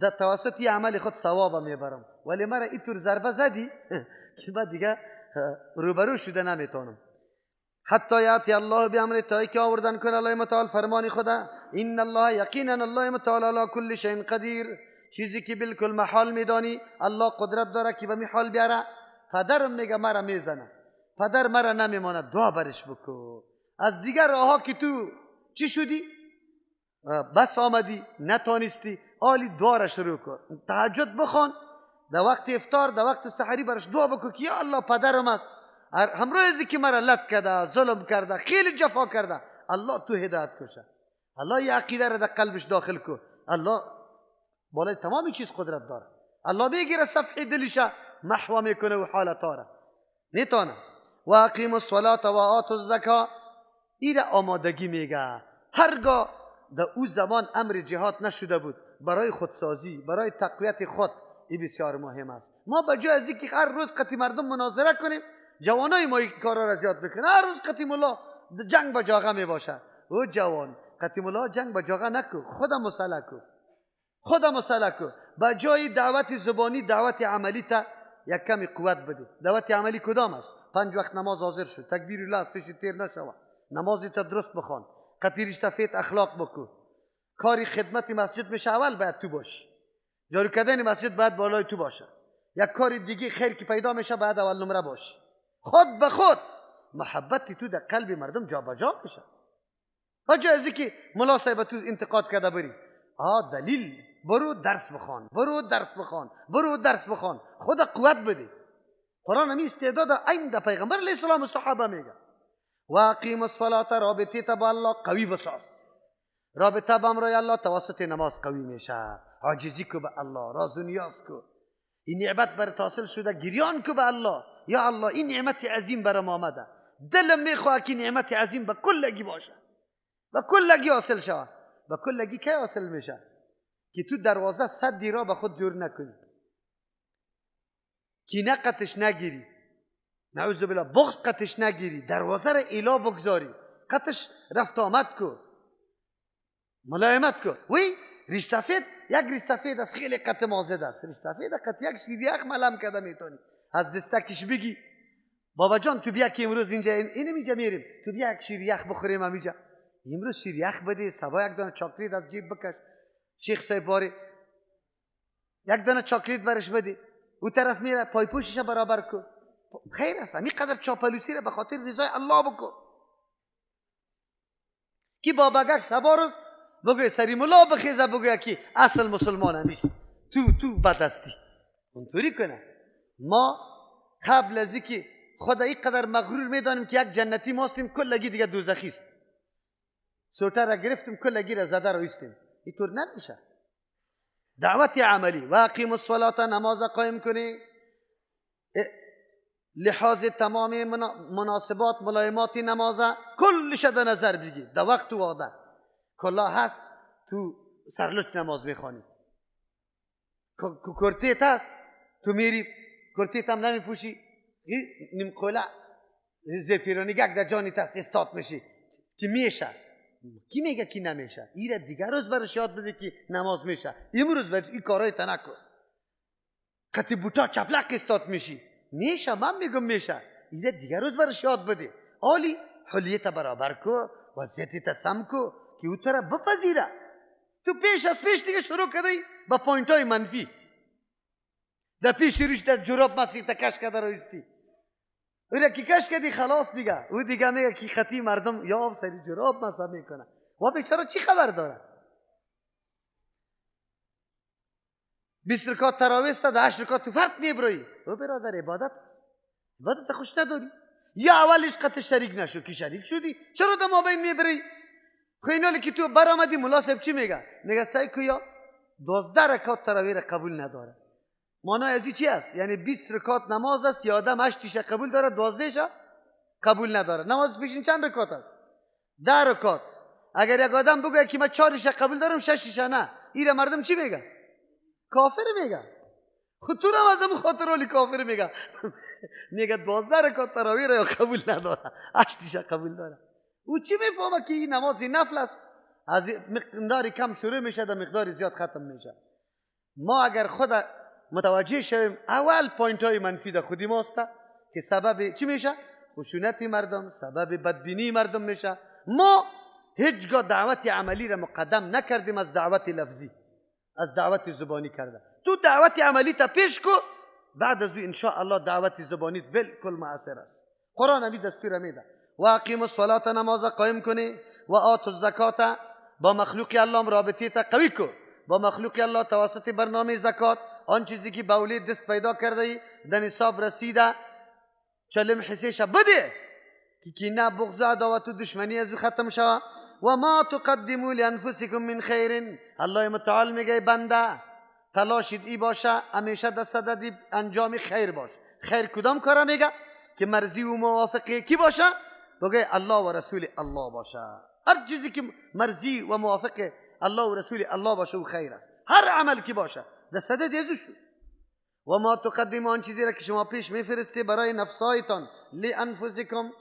در توسط عمل خود ثواب میبرم، ولی مرا اینطور ضربه زدی که بعد دیگه روبرو شده نمیتونم. حتی یاتی الله بامر، تا که آوردن کنه الله متعال فرمان خدا. ان الله یقینا الله متعال علی کل شیء قدیر، چیزی که بالکل محال میدانی الله قدرت داره که به محال بیاره. پدرم میگه مرا میزنه، پدر مرا نمیمانه، دعا برش بکو. از دیگر راهها که تو چی شدی بس آمدی نتانستی، آلی دعا را شروع کن، تهجد بخوان، در وقت افطار در وقت سحری برش دعا بکن که یا الله پدرم است، همراه ازی که مرا لط کرده، ظلم کرده، خیلی جفا کرده، الله تو هدایت کشه، الله یه عقیده را در قلبش داخل کن. الله بالای تمامی چیز قدرت داره، الله بگیره صفحه دلشه محو میکنه و حالتا را نیتانه. و اقیم الصلاة و آتوا الزکا، این آمادگی میگه. هرگاه در او زمان امر جهاد نشده بود، برای خودسازی، برای تقویت خود، این بسیار مهم است. ما به جای از اینکه هر روز قطعی مردم مناظره کنیم، جوانای ما این کارا را زیاد بکنن، هر روز قطعی مولا جنگ با جاغه می باشه. او جوان قطعی مولا جنگ با جاغه نکو، خودم مسلح کو، خودم مسلح کو. به جای دعوت زبانی دعوت عملی تا یک کمی قوت بده. دعوت عملی کدام است؟ 5 وقت نماز حاضر شد، تکبیر الله از پیش تیر نشوه، نمازی تا درست بخوان، قطیری سفید اخلاق بکو، کاری خدمت مسجد میشه اول باید تو باشی، جارو کردن مسجد باید بالای تو باشه، یک کاری دیگه خیر که پیدا میشه باید اول نمره باشی. خود به خود محبت تو در قلب مردم جا بجا میشه. بجای از اینکه ملا صاحب تو انتقاد کرده بری، دلیل، برو درس بخوان، برو درس بخوان، برو درس بخوان، خود قوت بده. قرآن همی استعداد این در پیغمبر علیه السلام و صحابه میگه. و اقیم الصلاة، رابطه تا با الله قوی بساز. رابطه با امرای الله توسط نماز قوی میشه. عاجزی کو به الله، راز و نیاز کو. این نعمت برات حاصل شده، گریان کو به الله، یا الله این نعمت عظیم برام آمده، دلم میخواد که نعمت عظیم به کلگی باشه، به کلگی حاصل شه. به کلگی کی حاصل میشه؟ که تو دروازه صدی را به خود جور نکنی، کینه قطش نگیری، نعوذ بالله بغض قطش نگیری، دروازه را الا بگذاری، قطش رفت آمد کو، ملایمت کو. وی ریش سفید، یک ریش سفید از خیلی قط مازد است، ریش سفید قط یک شیریخ ملم کده میتونی از دستکش بگی بابا جان تو بیا که امروز اینجا اینجا میریم، تو بیا یک شیریخ بخوریم همینجا، امروز شیریخ بده، سبا یک دانه چاکلیت از جیب بکش، شیخ صاحب باری یک دانه چاکلیت برش بده، او طرف میره پای پوشش برابر کن، خیر است. همین قدر چاپلوسی را به خاطر رضای الله بکن. کی باباگک سبا روز بگوی سری ملا بخیزه، بگوی که اصل مسلمان همیست، تو بد هستی، اونطوری کنه. ما قبل از اینکه خدا این قدر مغرور میدانیم که یک جنتی ماستیم، کلگی دیگه دوزخی است، سوتر را گرفتیم کلگی را زده رو ایستیم، اینطور نمیشه. دعوت عملی. و اقیم الصلاة، نماز قائم کنی، لحاظ تمام مناسبات ملایمات نماز کلش در نظر بگی، در وقت و وعده. کلا هست تو سرلوچ نماز میخوانی، کرتیت هست تو میری کرتیت هم نمیپوشی، نیم قوله زفیرانی گک در جانی تست استاد میشی که میشه. کی میگه کی نمیشه؟ ایره دیگر روز برش یاد بده که نماز میشه، امروز برش این کارهای تنکو قطی بوتا چپلق استاد میشی، میشه، من میگم میشه، ایره دیگر روز برش یاد بده. آلی حلیت برابر کو، وضعیت سم کو که او طرف بپذیره. تو پیش از پیش دیگه شروع کردی با پوینت های منفی، در پیش روش در جراب مسیح تا کش کده رویستی، او را که کش کردی خلاص دیگه، او دیگه میگه که خطی مردم یا سری جراب مسیح میکنه، و بیچاره چی خبر داره؟ 20 رکات تراویح است، 8 رکات تو فرد میبروی. او برادر عبادت خوش نداری؟ یا اولش قطع شریک نشو که شریک شدی، چرا در مابین میبری؟ خیلی که تو برآمدی ملا صاحب چی میگه؟ میگه سعی کو یا 12 رکات تراویح را قبول نداره. معنای ازی چی است؟ یعنی 20 رکات نماز است، یا آدم 8 قبول داره، 12 قبول نداره. نماز پیشین چند رکات است؟ 10 رکات. اگر یک آدم بگه که من 4 قبول دارم 6 نه، این مردم چی میگه؟ کافر میگه. خود تو رو از همون خاطر ولی کافر میگه. میگه 12 رکعت تراویح رو قبول نداره، 8 قبول داره. او چی میفهمه که این نماز نفل است؟ از مقداری کم شروع میشه در مقداری زیاد ختم میشه. ما اگر خود متوجه شویم اول پوینت های منفی در خودی ماست که سبب چی میشه؟ خشونت مردم، سبب بدبینی مردم میشه. ما هیچگاه دعوت عملی را مقدم نکردیم از دعوت لفظی، از دعوت زبانی کرده. تو دعوت عملی تا پیش کو، بعد از او ان شاء الله دعوت زبانی بالکل مؤثر است. قرآن همین دستور میده و اقیم الصلاة، نماز قائم کنی، و آتوا الزکات، با مخلوق الله رابطه تا قوی کو، با مخلوق الله توسط برنامه زکات. آن چیزی که باولی دست پیدا کرده ای در نصاب رسیده چلم حسیش بده که کینه بغض عداوت و دشمنی از او ختم شود. و ما تقدموا لانفسکم من خیر، الله متعال میگه بنده تلاشید ای باشه همیشه در صدد انجام خیر باش. خیر کدام کاره میگه؟ که مرضی و موافقه کی باشه؟ بگه الله و رسول الله باشه. هر چیزی که مرضی و موافقه الله و رسول الله باشه و خیر است. هر عمل کی باشه در صدد ازو شو. و ما تقدموا، آن چیزی را که شما پیش میفرستی برای نفسایتان، لانفسکم،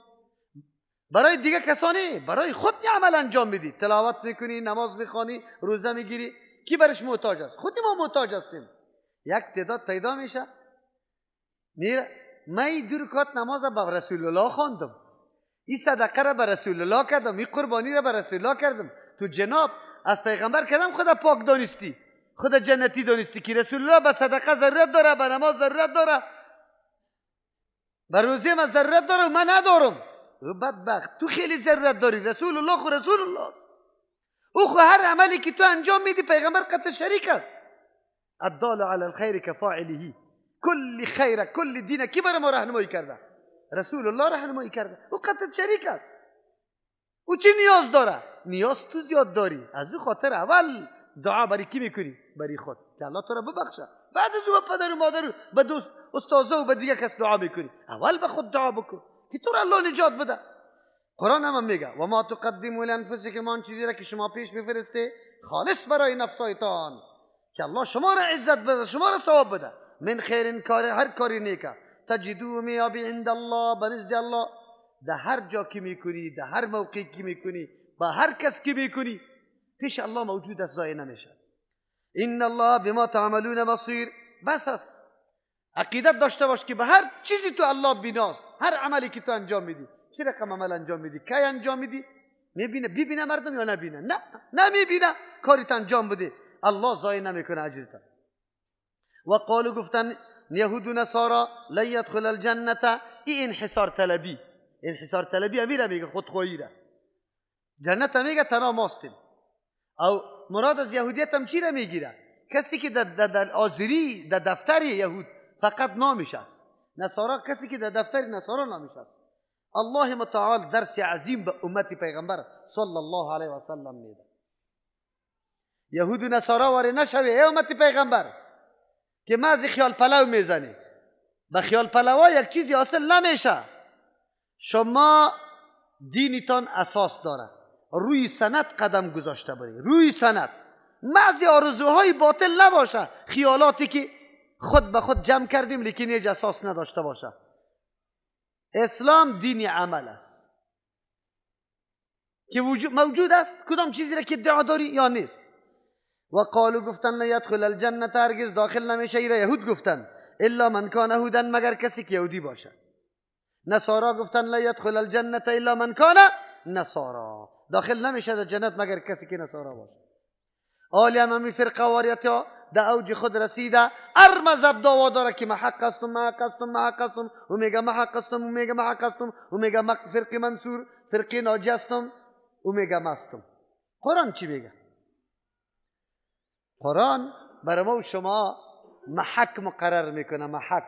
برای دیگه کسانی، برای خود عمل انجام میدی. تلاوت میکنی، نماز میخوانی، روزه میگیری، کی برش محتاج است؟ خود ما محتاج هستیم. یک تعداد پیدا میشه میره من این 2 رکعت نماز با رسول الله خواندم، این صدقه را به رسول الله کردم، این قربانی را به رسول الله کردم. تو جناب از پیغمبر کردم خدا پاک دانستی، خدا جنتی دانستی که رسول الله به صدقه ضرورت داره، به نماز ضرورت داره، به روزه هم ضرورت داره و من ندارم. او بدبخت تو خیلی ضرورت داری، رسول الله خو رسول الله، او خو هر عملی که تو انجام میدی پیغمبر قطع شریک است. الدال علی الخیر کفاعله، کل خیر کل دین کی برای ما راهنمایی کرده؟ رسول الله راهنمایی کرده. او قطع شریک است. او چی نیاز داره؟ نیاز تو زیاد داری. از او خاطر اول دعا برای کی میکنی؟ برای خود که الله تو را ببخشه. بعد از او به پدر و مادر و به دوست استادا و به دیگه کس دعا میکنی. اول به خود دعا بکن که تو را الله نجات بده. قرآن هم میگه و ما تقدموا لانفسکم، آن چیزی را که شما پیش میفرسته خالص برای نفسایتان که الله شما را عزت بده، شما را ثواب بده. من خیر، کار هر کاری نیکه، تجدوه میابی عند الله، بنزد الله. در هر جا که میکنی، در هر موقعی که میکنی، با هر کس که میکنی، پیش الله موجود است، ضایع نمیشه. ان الله بما تعملون بصیر. بس است عقیدت داشته باش که به هر چیزی تو الله بیناست. هر عملی که تو انجام میدی، چه رقم عمل انجام میدی، کی انجام میدی، میبینه، ببینه مردم یا نبینه؟ نه نمیبینه. کاریت انجام بده، الله ضایع نمیکنه اجرت. و قالو گفتن یهود و نصارا لن يدخل الجنه، این انحصار طلبی، انحصار طلبی امیره میگه خودخواهی را. جنت میگه تنها ماستیم. او مراد از یهودیت هم چی را میگیره؟ کسی که در آذری در دفتر یهود فقط نامش است. نصارا کسی که در دفتر نصارا نامش است. الله متعال درس عظیم به امت پیغمبر صلی الله علیه و سلم میده. یهود و نصارا واره نشوی ای امت پیغمبر که محض خیال پلو میزنی. به خیال پلو یک چیزی حاصل نمیشه. شما دینتان اساس داره، روی سند قدم گذاشته بری، روی سند. محض آرزوهای باطل نباشه، خیالاتی که خود به خود جمع کردیم لیکن هیچ اساس نداشته باشه. اسلام دین عمل است که موجود است. کدام چیزی را که ادعا داری یا نیست. و قالو گفتن لا يدخل الجنه، هرگز داخل نمیشه. ایرا یهود گفتن الا من کان یهودا، مگر کسی که یهودی باشه. نصارا گفتن لا يدخل الجنه الا من کان نصارا، داخل نمیشه در جنت مگر کسی که نصارا باشه. آلی هم فرقه واریتا در اوج خود رسیده، هر مذهب دعوا داره که محق هستم، محق هستم، محق هستم، و میگه محق هستم، و میگه محق هستم، و میگه فرقه منصور، فرقه ناجی هستم، و میگه مستم. قرآن چی میگه؟ قرآن برای ما و شما محک مقرر میکنه. محک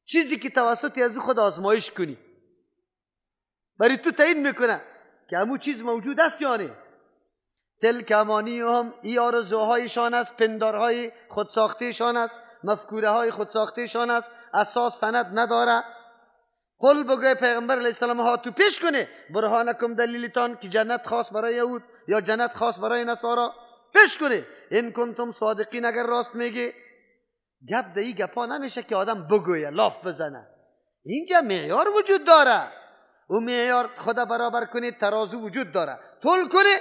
چیزی که توسط از خود آزمایش کنی، برای تو تعیین میکنه که همون چیز موجود است یا نه. تلک امانیهم، ای آرزوهایشان است، پندارهای خودساختهشان است، مفکوره های خودساختهشان است، اساس سند نداره. قل بگوی پیغمبر علیه السلام ها تو پیش کنه برهانکم، دلیلتان که جنت خاص برای یهود یا جنت خاص برای نصارا، پیش کنه. این کنتم صادقین، اگر راست میگی. گپ دهی گپا نمیشه که آدم بگویه لاف بزنه. اینجا معیار وجود داره، او معیار خدا برابر کنه، ترازو وجود داره، طول کنه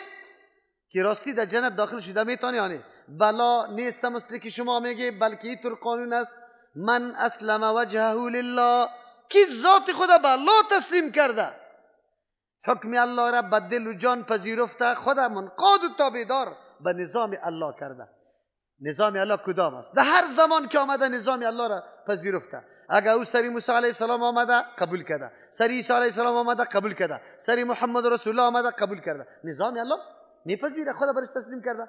که راستی در جنت داخل شده میتونی یا نه. بلا نیست مثل که شما میگه، بلکه اینطور قانون است من اسلم وجهه لله، کی ذات خدا به الله تسلیم کرده، حکم الله را به دل و جان پذیرفته، خدا منقاد و تابعدار به نظام الله کرده. نظام الله کدام است؟ در هر زمان که آمده نظام الله را پذیرفته. اگر او سری موسی علیه السلام آمده قبول کرده، سری عیسی علیه السلام آمده قبول کرده، سری محمد رسول الله آمده قبول کرده. نظام الله میپذیره، خدا برش تسلیم کرده.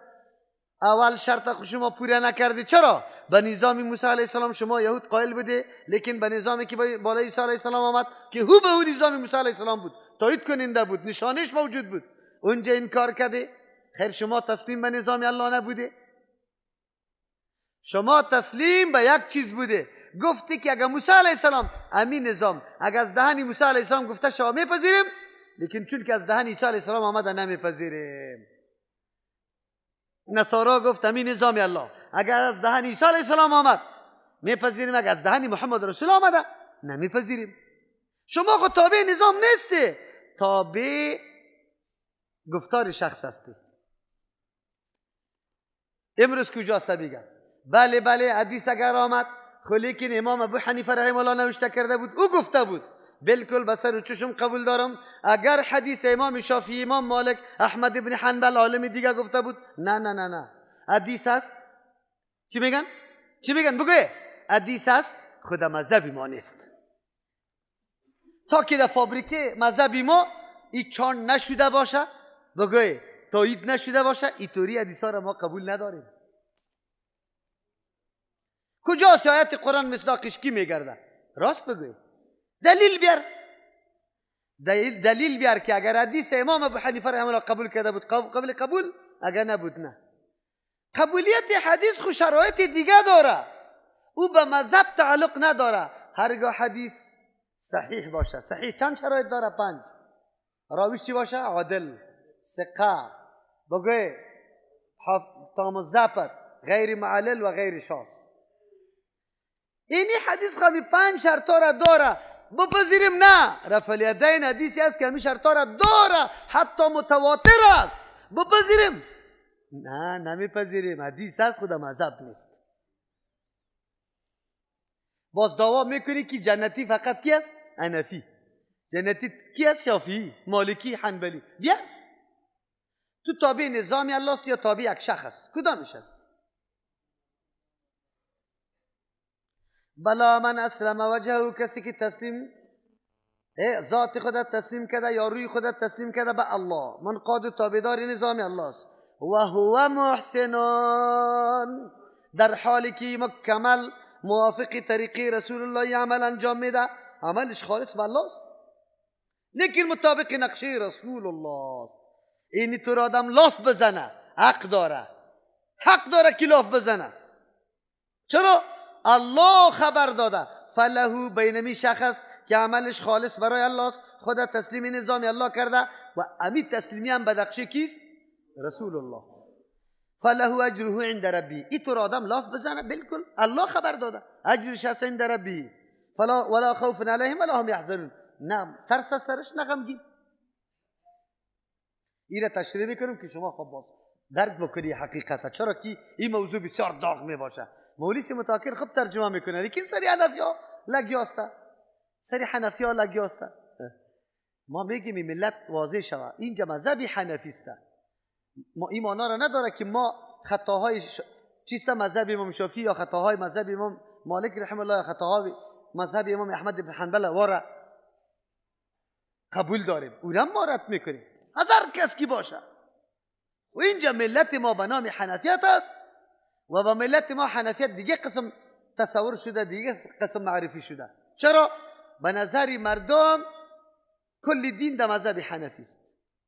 اول شرط شما پوره نکردی. چرا؟ به نظام موسی علیه السلام شما یهود قائل بوده، لیکن به نظامی که بالای عیسی علیه السلام آمد که هو به او نظام موسی علیه السلام بود، تایید کننده بود، نشانش موجود بود، اونجا انکار کرده. خیر شما تسلیم به نظام الله نبوده، شما تسلیم به یک چیز بوده. گفتی که اگر موسی علیه السلام همین نظام اگر از دهن موسی علیه السلام گفته شما میپذیریم، لیکن چون که از دهن عیسی علیه السلام آمده نمیپذیریم. نصارا گفت همین نظام الله اگر از دهن عیسی علیه السلام آمد میپذیریم، اگر از دهن محمد رسول آمده نمیپذیریم. شما خود تابع نظام نیستی، تابع گفتار شخص هستی. امروز کجاست بگم؟ بله بله حدیث اگر آمد، لیکن امام ابو حنیفه رحمه الله نوشته کرده بود، او گفته بود بالکل بسر و چشم قبول دارم. اگر حدیث امام شافعی، امام مالک، احمد ابن حنبل، عالم دیگه گفته بود، نه نه نه نه حدیث است. چی میگن؟ چی میگن؟ بگوی حدیث است، خود مذهب ما نیست. تا که در فابریکه مذهب ما این چان نشده باشه، بگوی تایید نشده باشه، اینطوری حدیث ها را ما قبول نداریم. کجاست آیت قرآن مصداقش کی میگرده؟ راست بگوی، دلیل بیار، دلیل بیار که اگر حدیث امام ابو حنیفه رحمه الله قبول کرده بود قبل قبول، اگر نبود نه. قبولیت حدیث خو شرایط دیگه داره، او به مذهب تعلق نداره. هرگاه حدیث صحیح باشه، صحیح چند شرایط داره؟ 5. راویش چی باشه؟ عادل، ثقه، بگوی تام الضبط، غیر معلل و غیر شاذ. اینی حدیث خواهی 5 شرطا را داره، بپذیریم؟ نه. رفع الیدین حدیثی است که همین شرطا را داره، حتی متواتر است، بپذیریم؟ نه نمیپذیریم، حدیث است، خود مذهب نیست. باز دعوا میکنی که جنتی فقط کی است؟ حنفی. جنتی کی است؟ شافعی، مالکی، حنبلی. بیا تو تابع نظام الله است یا تابع یک شخص؟ کدامش است؟ بلا من اسلم وجهه، کسی که تسلیم ذات خودت تسلیم کرده یا روی خودت تسلیم کرده به الله، منقاد و تابعدار نظام الله است. و هو محسنان، در حالی که مکمل موافق طریقی رسول الله عمل انجام میده، عملش خالص به الله است، لیکن مطابق نقشه رسول الله. این طور آدم لاف بزنه حق داره، حق داره که لاف بزنه. چرا؟ الله خبر داده فله، بینمی شخص که عملش خالص برای الله است، خدا تسلیم نظام الله کرده و امی تسلیمی هم به نقشه کیست؟ رسول الله. فله اجره عند ربی، این طور آدم لاف بزنه بالکل الله خبر داده اجرش هست عند ربی، فلا ولا خوف علیهم ولا هم یحزنون، نه ترس سرش، نه غمگین. این را تشریح میکنم که شما خب باز درک بکنی حقیقتا، چرا که این موضوع بسیار داغ می باشه. مولیسی متاکر خب ترجمه میکنه، لیکن سری حنفی ها لگیاسته، سری حنفی ها لگیاسته. ما میگیم این ملت واضح شود اینجا مذهبی حنفی است. ما ایمانا را نداره که ما خطاهای چیست مذهب امام شافعی یا خطاهای مذهب امام مالک رحمه الله یا خطاهای مذهب امام احمد بن حنبل وارا قبول داریم، اونم ما رد میکنیم هزار کس کی باشه. و اینجا ملت ما به نام حنفیت است و با ملت ما حنفیت دیگه قسم تصور شده، دیگه قسم معرفی شده. چرا؟ به نظر مردم کل دین در مذهب حنفی است.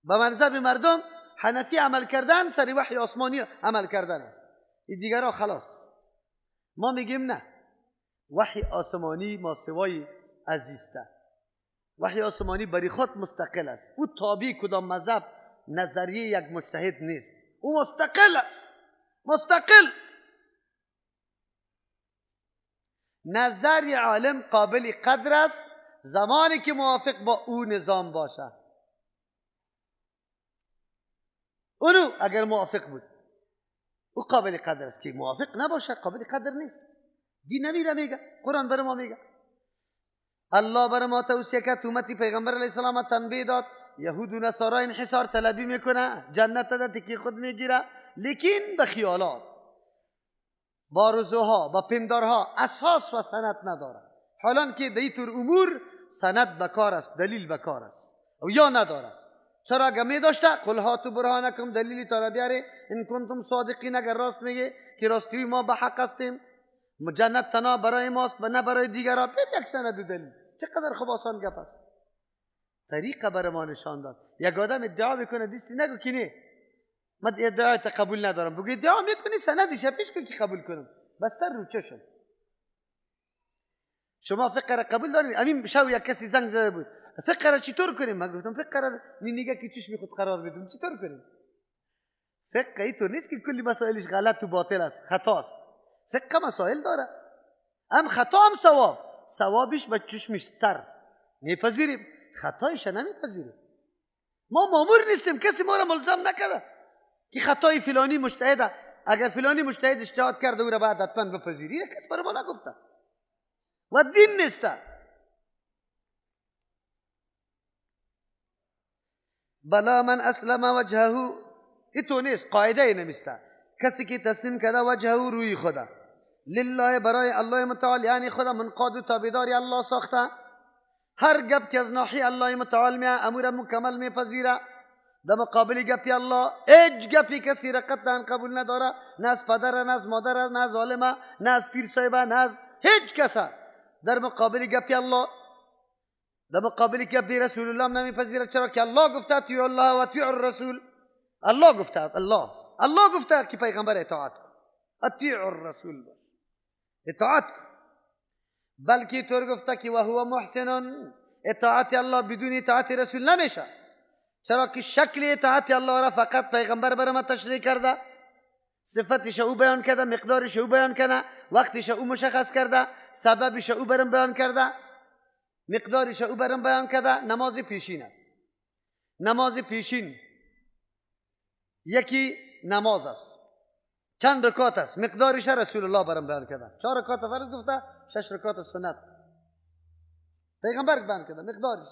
به مذهب مردم حنفی عمل کردن سری وحی آسمانی عمل کردن است، این دیگر را خلاص. ما میگیم نه، وحی آسمانی ما سوای عزیزته، وحی آسمانی بری خود مستقل است، او تابع کدام مذهب نظریه یک مجتهد نیست، او مستقل است، مستقل. نظر عالم قابل قدر است زمانی که موافق با او نظام باشه. اونو اگر موافق بود او قابل قدر است، که موافق نباشه قابل قدر نیست. دین نمیره میگه، قرآن بر ما میگه، الله بر ما توصیه کرد، امتی پیغمبر علیه السلام تنبیه داد. یهود و نصارا انحصار طلبی میکنه، جنت در تکی خود میگیره، لیکن به خیالات، با رزوها، با پندارها، اساس و سند نداره. حالان که در اینطور امور سند بکار است، دلیل بکار است و یا نداره. چرا اگه می داشته قل هاتو برهانکم، دلیلی تا بیاره ان کنتم صادقین، اگر راست میگه که راستی ما به حق هستیم، جنت تنها برای ماست و نه برای دیگرها، بید یک سند و دلیل. چقدر خوب آسان گپ است. طریقه بر ما نشان داد. یک آدم ادعا میکنه دستی نگو که نه من ادعای قبول ندارم، بگو ادعا میکنی سندش پیش کن که قبول کنم، بستر رو چشم. شما فقه را قبول دارید؟ امین شو یک کسی زنگ زده بود، فقه را چطور کنیم؟ من گفتم فقه را نگه که چشم خود قرار بدیم، چطور کنیم؟ فقه اینطور نیست که کلی مسائلش غلط و باطل است، خطاست. فقه مسائل داره، هم خطا هم ثواب. ثوابش به چشمش سر میپذیریم، خطایش نمیپذیریم. ما مامور نیستیم، کسی ما را ملزم نکرده که خطای فلانی مجتهده، اگر فلانی مجتهد اجتهاد کرده او را بعد حتما بپذیری، کس برای ما نگفته و دین نیسته. بلا من اسلم وجهه، ایتو نیست، قاعده ای نمیسته. کسی که تسلیم کرده وجهه روی خدا لله، برای الله متعال، یعنی خدا منقاد و تابعداری الله ساخته، هر گپ که از ناحیه الله متعال میاد امور مکمل میپذیره. در مقابل گپی الله هیچ گپی کسی را قطعا قبول نداره، نه از پدر، نه از مادر، نه از ظالمه، نه از پیر صاحبه، نه از هیچ کسا. در مقابل گپی الله، در مقابل گپی رسول الله نمیپذیره. چرا که الله گفته اطیعوا الله و اطیعوا الرسول. الله گفته، الله گفته که پیغمبر اطاعت کن، اطیعوا الرسول اطاعت کن. بلکه طور گفته که و هو محسن، اطاعت الله بدون اطاعت رسول نمیشه. چرا که شکل اطاعت الله را فقط پیغمبر بر ما تشریح کرده، صفتش او بیان کرده، مقدارش او بیان کرده، وقتش او مشخص کرده، سببش او برم بیان کرده، مقدارش او برم بیان کرده. نماز پیشین است. نماز پیشین یکی نماز است، چند رکعت است، مقدارش رسول الله برام بیان کرده. 4 رکعت فرض گفته، 6 رکعت سنت پیغمبر بیان کرده. مقدارش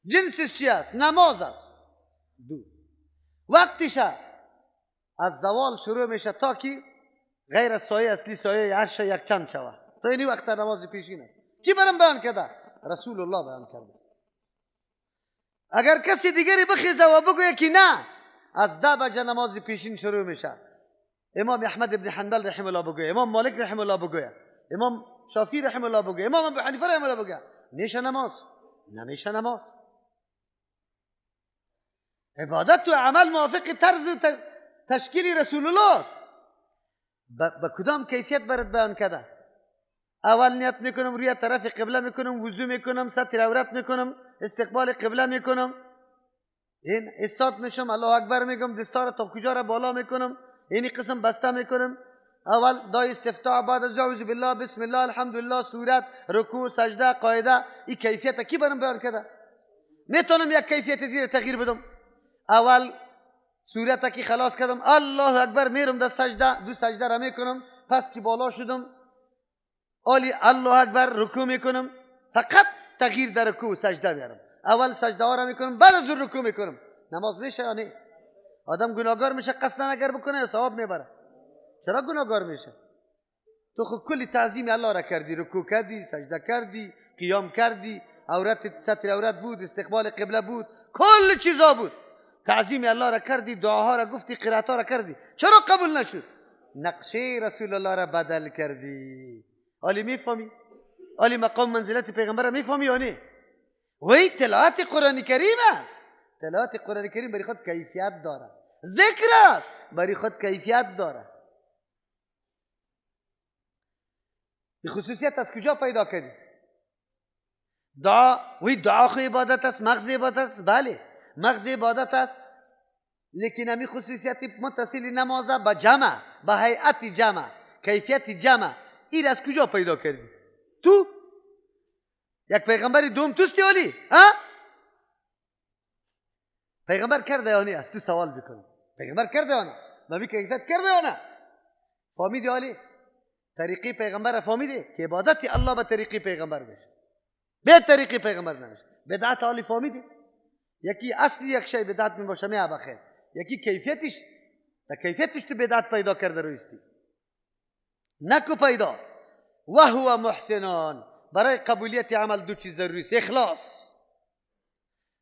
جنسش چی است؟ نماز است. 2 وقتش از زوال شروع میشه تا که غیر از سایه اصلی سایه عرش یک چند شوه، تا اینی وقت نماز پیشین است. کی برام بیان کرده؟ رسول الله بیان کرده. اگر کسی دیگری بخیزه و بگویه که نه از 10 بجه نماز پیشین شروع میشه، امام احمد ابن حنبل رحمه الله بگویه، امام مالک رحمه الله بگویه، امام شافعی رحمه الله بگویه، امام ابو حنیفه رحمه الله بگویه، میشه نماز؟ نمیشه نماز. عبادت و عمل موافق طرز و تشکیل رسول الله است. با کدام کیفیت برات بیان کرده؟ اول نیت میکنم روی طرف قبله میکنم، وضو میکنم، ستر عورت میکنم، استقبال قبله میکنم، این استاد میشم، الله اکبر میگم، دستار تا کجا را بالا میکنم، اینی قسم بسته میکنم. اول دای استفتاح، بعد از اعوذ بالله، بسم الله، الحمدلله، سورت، رکوع، سجده، قاعده. این کیفیت کی برام بیان کرده؟ میتونم یک کیفیت زیر تغییر بدم. اول سورت کی خلاص کردم، الله اکبر میرم در سجده، 2 سجده را میکنم، پس که بالا شدم علی الله اکبر رکوع میکنم، فقط تغییر در رکوع و سجده میارم. اول سجده ها را میکنم، بعد از رکوع میکنم. نماز میشه یا نه؟ آدم گناهگار میشه قصد اگر بکنه یا ثواب میبره؟ چرا گناهگار میشه؟ تو خود کلی تعظیم الله را کردی، رکوع کردی، سجده کردی، قیام کردی، عورت ستر عورت بود، استقبال قبله بود، کل چیزا بود، تعظیم الله را کردی، دعاها را گفتی، قرائتها را کردی، چرا قبول نشد؟ نقشه رسول الله را بدل کردی. علی میفهمی؟ علی مقام منزلت پیغمبر میفهمی یا نه؟ وی تلاوت قرآن کریم است. تلاوت قرآن کریم برای خود کیفیت داره، ذکر است برای خود کیفیت داره. این خصوصیت از کجا پیدا کردی؟ دعا، وی دعا خو عبادت است، مغز عبادت است. بله مغز عبادت است، لیکن همی خصوصیت متصل نماز با جمع، با هیئت جمع، کیفیت جمع، این از کجا پیدا کردی؟ یک پیغمبری دوم توستی اولی؟ ها؟ پیغمبر کرده یا نه؟ از تو سوال بکنم. پیغمبر کرده یا نه؟ نبی کیفیت کرده یا نه؟ فهمیدی اولی؟ طریقی پیغمبر فهمیدی که عبادتی الله به طریقی پیغمبر بشه، به طریقی پیغمبر نمیشه. بدعت اولی فهمیدی؟ یکی اصلی یک شی بدعت می باشه میابه خیر، یکی کیفیتش، در کیفیتش تو بدعت پیدا کرده رویستی نکو پیدا. و هو محسنان، برای قبولیت عمل دو چیز ضروری است: اخلاص.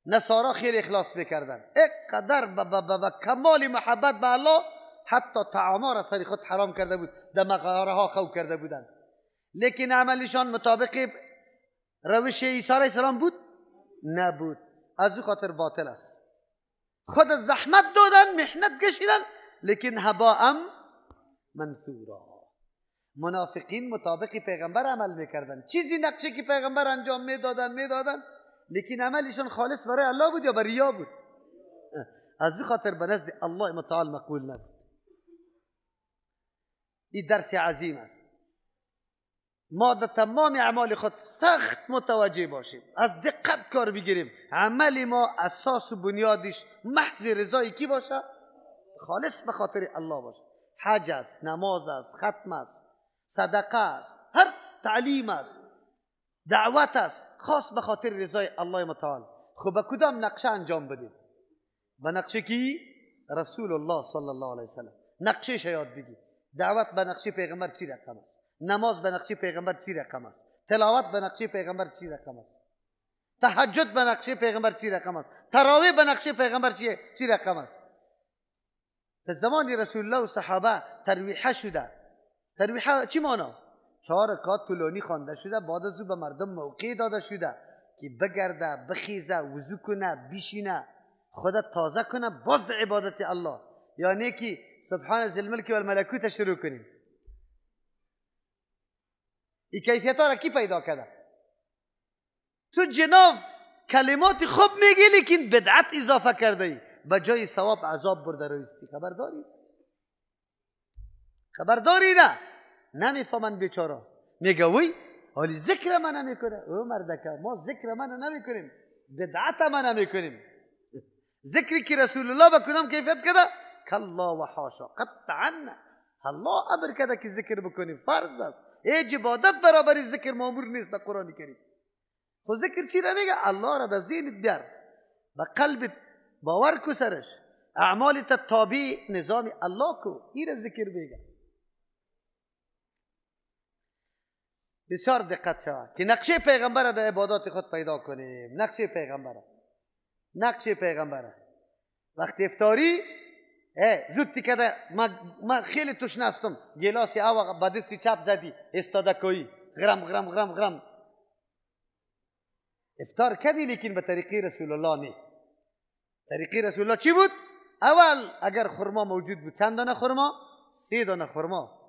نصارا خیر اخلاص میکردن، اقدر با کمال محبت به الله حتی طعاما را سر خود حرام کرده بود، در مغاره ها خو کرده بودند، لیکن عملشان مطابق روش عیسی علیه السلام بود؟ نبود. از او خاطر باطل است. خود زحمت دادن، محنت کشیدن، لیکن هباء منثورا. منافقین مطابق پیغمبر عمل میکردن، چیزی نقشه که پیغمبر انجام میدادن لیکن عملشون خالص برای الله بود یا برای ریا بود؟ از این خاطر به نزد الله متعال مقبول نبود. این درس عظیم است. ما در تمام اعمال خود سخت متوجه باشیم، از دقت کار بگیریم. عمل ما اساس و بنیادش محض رضای کی باشه؟ خالص به خاطر الله باشه. حج است، نماز است، ختم است، صدقه است، هر تعلیم است، دعوت است، خاص به خاطر رضای الله متعال. خب به کدام نقشه انجام بدیم؟ به نقشه کی؟ رسول الله صلی الله علیه وسلم. نقشه یاد بگی. دعوت به نقشه پیغمبر چی رقم است؟ نماز به نقشه پیغمبر چی رقم است؟ تلاوت به نقشه پیغمبر چی رقم است؟ تهجد به نقشه پیغمبر چی رقم است؟ تراویح به نقشه پیغمبر چی رقم است؟ در زمان رسول الله و صحابه ترویحه شده. ترویحه چی مانا؟ 4 رکعت طولانی خوانده شده، بعد از او به مردم موقع داده شده که بگرده، بخیزه، وضو کنه، بشینه، خودت تازه کنه، باز در عبادت الله. یعنی که سبحان ذی الملک و الملکوت شروع کنیم. این کیفیت ها را کی پیدا کرده؟ تو جناب کلمات خوب میگی لیکن بدعت اضافه کرده ای، به جای ثواب عذاب برده رویستی. خبرداری نه؟ نمیفهمن بیچارا. میگه وی حالی ذکر من نمیکنه. او مردکه ما ذکر من نمیکنیم، بدعت من نمیکنیم. ذکری که رسول الله بکنم کیفیت کرده؟ کلا و حاشا قطعا الله امر کرده که ذکر بکنیم، فرض است. هیچ عبادت برابری ذکر مامور نیست در قرآن کریم. خب ذکر چی را میگه؟ الله را در ذهنت بیار، به قلبت باور کو سرش، اعمالت تابع نظام الله کو. این را ذکر میگه. بسیار دقت شود که نقشه پیغمبر در عبادات خود پیدا کنیم. نقشه پیغمبر وقتی افطاری زود کرده من خیلی تشنه هستم، گلاسی آوا با دستی چپ زدی استاده کوی غرم غرم غرم غرم افطار کردی، لیکن به طریقی رسول الله نه. طریقی رسول الله چی بود؟ اول اگر خرما موجود بود چند دانه خرما؟ 3 دانه خرما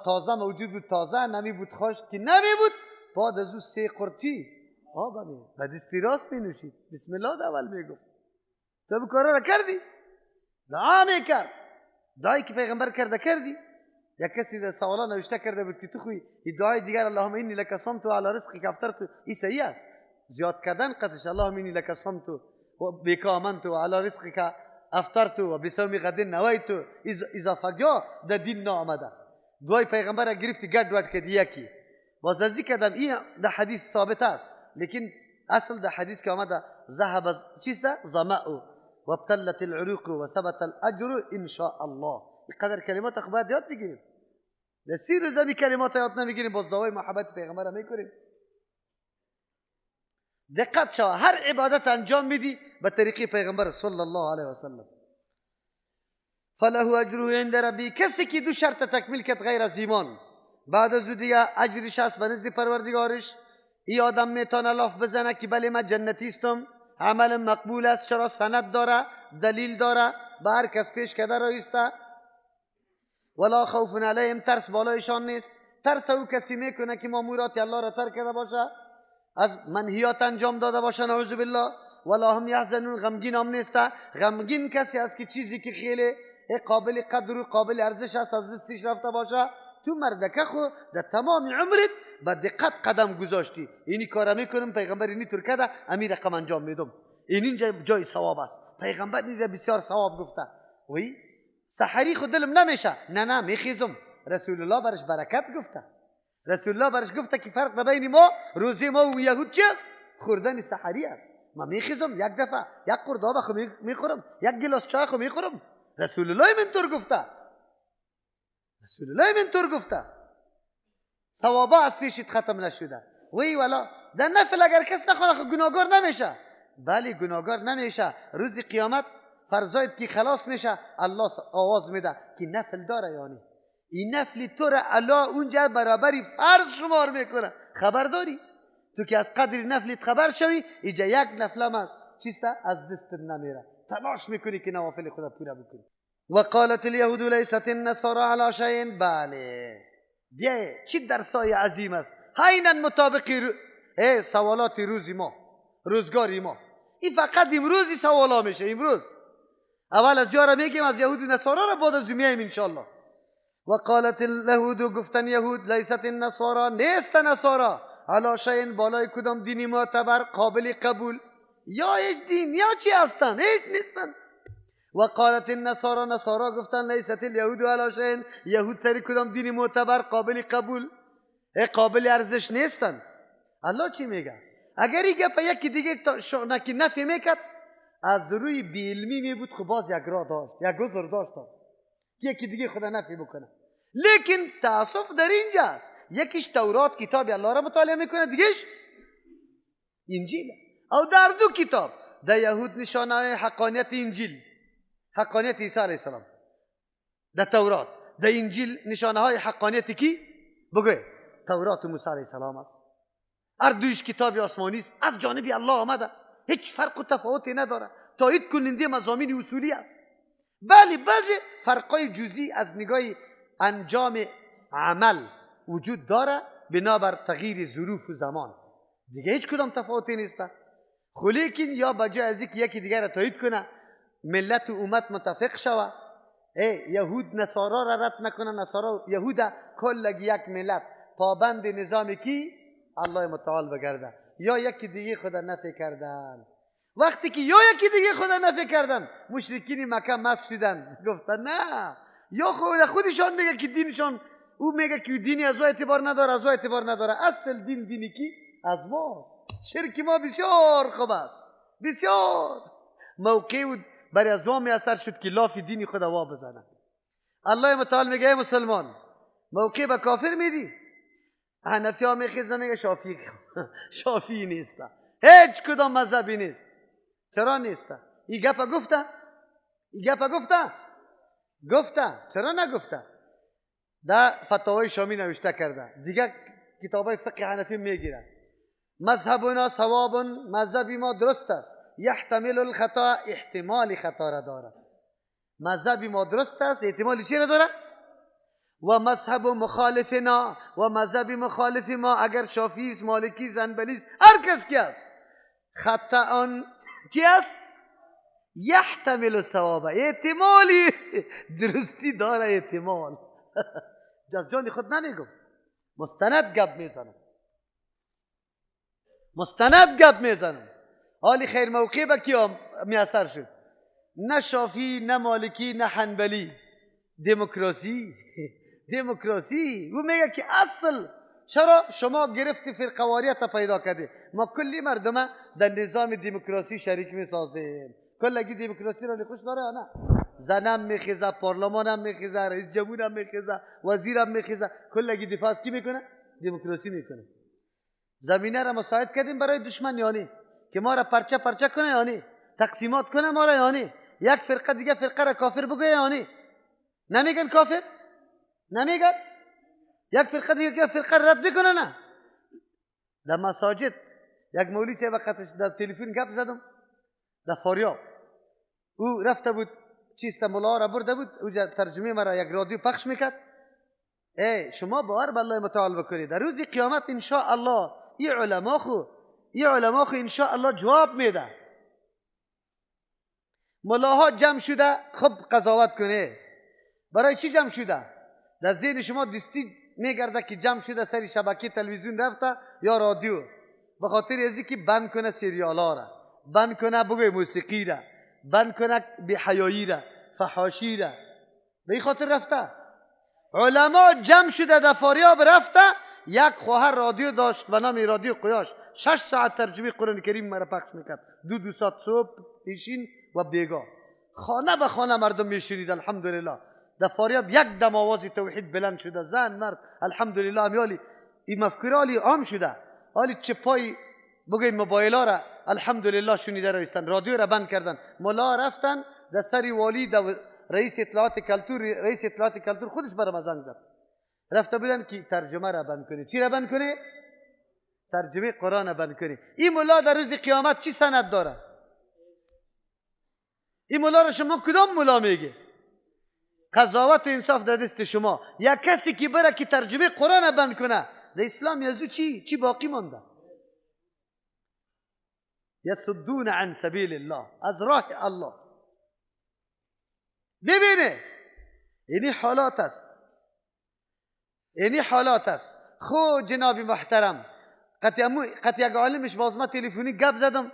تازه موجود بود، تازه نمی بود خشک که نمی بود، بعد از او 3 قرطی آب به دستی راست می نوشید. بسم الله اول می گفت. تو کارا را کردی؟ دعا می کرد. دعایی که پیغمبر کرده کردی؟ یک کسی در سوالا نوشته کرده بود که تو خوی این دعای دیگر اللهم انی لک صمت علی رزقک افطرت، این صحیح است. زیاد کردن قدش اللهم انی لک صمت و بک آمنت علی رزقک افطرت و بصوم غد نویت، اضافه جا در دین نآمده. دعای پیغمبر را گرفتی گرد کردی یکی. باز ازی کردم این در حدیث ثابت است، لیکن اصل در حدیث که آمده ذهب چیست؟ ظمأ و ابتلت العروق و ثبت الاجر ان شاء الله. اینقدر کلمات باید یاد بگیریم. در 30 روز می کلمات یاد نمیگیریم، باز دعای محبت پیغمبر را میکنیم. دقت شو، هر عبادت انجام میدی به طریق پیغمبر صلی الله علیه و سلم. فله اجره عند ربی، کسی که 2 شرط تکمیل کرد غیر از ایمان، بعد از دیگه اجرش هست به نزد پروردگارش. این آدم میتونه لاف بزنه که بله من جنتی استم، عمل مقبول است. چرا؟ سند داره، دلیل داره، به هر کس پیش کرده رایسته. ولا خوف علیهم، ترس بالایشان نیست. ترس او کسی میکنه که مامورات الله را ترک کرده باشه، از منهیات انجام داده باشه، نعوذ بالله. ولا هم یحزنون، غمگین هم نیسته. غمگین کسی است که چیزی که خیلی قابل قدر و قابل ارزش است از دستش رفته باشه، تو مردکه خو در تمام عمرت با دقت قدم گذاشتی اینی کارا میکنم پیغمبر اینی طور کرده امی رقم انجام میدم اینجا جای ثواب است پیغمبر اینجا بسیار ثواب گفته وی سحری خود دلم نمیشه نه میخیزم رسول الله برش برکت گفته رسول الله برش گفته که فرق بین ما روزی ما و یهود چی است خوردن سحری است ما میخیزم یک دفعه یک قرد آب خو میخورم یک گلاس چای خو میخورم رسول الله من طور گفته رسول الله من طور گفته ثوابا از پیشت ختم نشده وی والا در نفل اگر کس نخونه گناهگار نمیشه بله گناهگار نمیشه روز قیامت فرزایت که خلاص میشه الله آواز میده که نفل داره یعنی این نفل تو را الله اونجا برابری فرض شمار میکنه خبر داری تو که از قدر نفلت خبر شوی اینجا یک نفلم از چیسته از دست نمیره تلاش میکنی که نوافل خدا پورا بکنی وقالت اليهود ليست النصارى على شيء بله بیا چی درسای عظیم است عیناً مطابق سوالات روزی ما روزگاری ما این فقط امروزی سوالا میشه امروز اول از یارا میگیم از یهود و نصارا را بعد از میایم ان شاء الله وقالت اليهود گفتن یهود لیست النصارى نیست نصارا علی شیء بالای کدام دینی معتبر قابل قبول یا هیچ دین یا چی هستن هیچ نیستن وقالت النصارى نصارا گفتن لیست اليهود علی شیء یهود سری کدام دینی معتبر قابل قبول قابل ارزش نیستن الله چی میگه اگر این گپ یکی دیگه نکی نفی میکرد از روی بیلمی می بود خب باز یک راه داشت یک گذر داشت یکی دیگه خدا نفی بکنه لیکن تاسف در اینجاست یکیش تورات کتاب الله را مطالعه میکنه دیگهش انجیل او در دو کتاب در یهود نشانه حقانیت انجیل حقانیت عیسی علیه السلام در تورات در انجیل نشانه های حقانیت کی بگوی تورات و موسی علیه السلام است هر دویش کتاب آسمانی است از جانب الله آمده هیچ فرق و تفاوتی نداره تایید کننده مضامین اصولی است بله بعضی فرقای جزئی از نگاه انجام عمل وجود داره بنابر تغییر ظروف و زمان دیگه هیچ کدام تفاوتی نیست خو لیکن یا بجای از اینکه یکی دیگر را تایید کنه ملت و امت متفق شوه یهود نصارا را رد نکنه نصارا یهود کلگی یک ملت پابند نظام کی الله متعال بگرده یا یکی دیگه خدا نفی کردن وقتی که یا یکی دیگه خدا نفی کردن مشرکین مکه مست شدن گفتن نه یا خودشان میگه که دینشان او میگه که دینی از او اعتبار نداره از او اعتبار نداره اصل دینی کی از ما شرک ما بسیار خوب است بسیار موقع بود برای از ما میاثر شد که لاف دینی خدا وا بزنه الله متعال میگه مسلمان موقع به کافر میدی حنفی ها میخیزن میگه شافی نیست هیچ کدام مذهبی نیست چرا نیست این گپا گفته چرا نگفته در فتاوای شامی نوشته کرده دیگه کتابای فقه حنفی میگیرن مذهبنا صواب مذهبی ما درست است یحتمل الخطا احتمال خطا را دارد مذهبی ما درست است احتمالی چی را دارد و مذهب مخالفنا و مذهب مخالف ما اگر شافعی است مالکی است حنبلی است هر کس کی است خطا آن چی است یحتمل الصواب احتمالی درستی داره احتمال جز جان خود نمیگم مستند گپ میزنم حالی خیر موقع با کیا میاثر شد نه شافعی نه مالکی نه حنبلی دموکراسی او میگه که اصل چرا شما گرفتی فرقواریت پیدا کرده ما کلی مردم در نظام دموکراسی شریک میسازیم کلگی دموکراسی را خوش داره یا نه زنم میخیزه پارلمانم میخیزه رئیس جمهورم میخیزه وزیرم میخیزه کلگی دفاع کی میکنه دموکراسی میکنه زمینه را مساعد کردیم برای دشمن یعنی که ما را پرچه کنه یعنی تقسیمات کنه ما را یعنی یک فرقه دیگه فرقه را کافر بگه یعنی نمیگن کافر نمیگن یک فرقه دیگه فرقه رد میکنه نه در مساجد یک مولوی سی وقتش در تلفن گپ زدم در فاریاب او رفته بود چیست مولا را برده بود او ترجمه مرا یک رادیو پخش میکرد شما باور به الله متعال بکنید در روز قیامت ان شاء الله این علما خو ان شاء الله جواب میده ملاها جمع شده خب قضاوت کنه برای چی جمع شده در ذهن شما دستی میگرده که جمع شده سری شبکه تلویزیون رفته یا رادیو، به خاطر ازی که بند کنه سریالا را، بند کنه بگوی موسیقی را، بند کنه بی‌حیایی را، فحاشی را، به این خاطر رفته. علما جمع شده در فاریاب رفته. یک خواهر رادیو داشت به نام رادیو قیاش، 6 ساعت ترجمه قرآن کریم مرا پخش میکرد، دو ساعت صبح پیشین و بیگاه، خانه به خانه مردم میشنید. الحمدلله در فاریاب یک دم آواز توحید بلند شده، زن مرد الحمدلله. امیالی این مفکورالی عام شده، حالی چپای بگوی موبایلا را الحمدلله شنیده رویستن، رادیو را بند کردن. ملا رفتن در سری والی، در رئیس اطلاعات کلتور خودش برام زنگ زد، رفته بودن که ترجمه را بند کنی. چی را بند کنی؟ ترجمه قرآن را بند کنی. این ملا در روز قیامت چی سند داره؟ این ملا را شما کدام ملا میگه؟ قضاوت و انصاف در دست شما. یا کسی که بره که ترجمه قرآن را بند کنه، در اسلام یزو چی باقی مانده؟ یصدون عن سبیل الله، از راه الله. ببینه اینی حالات است. خو جناب محترم، قطع یک عالمش باز ما تلفنی گپ زدم،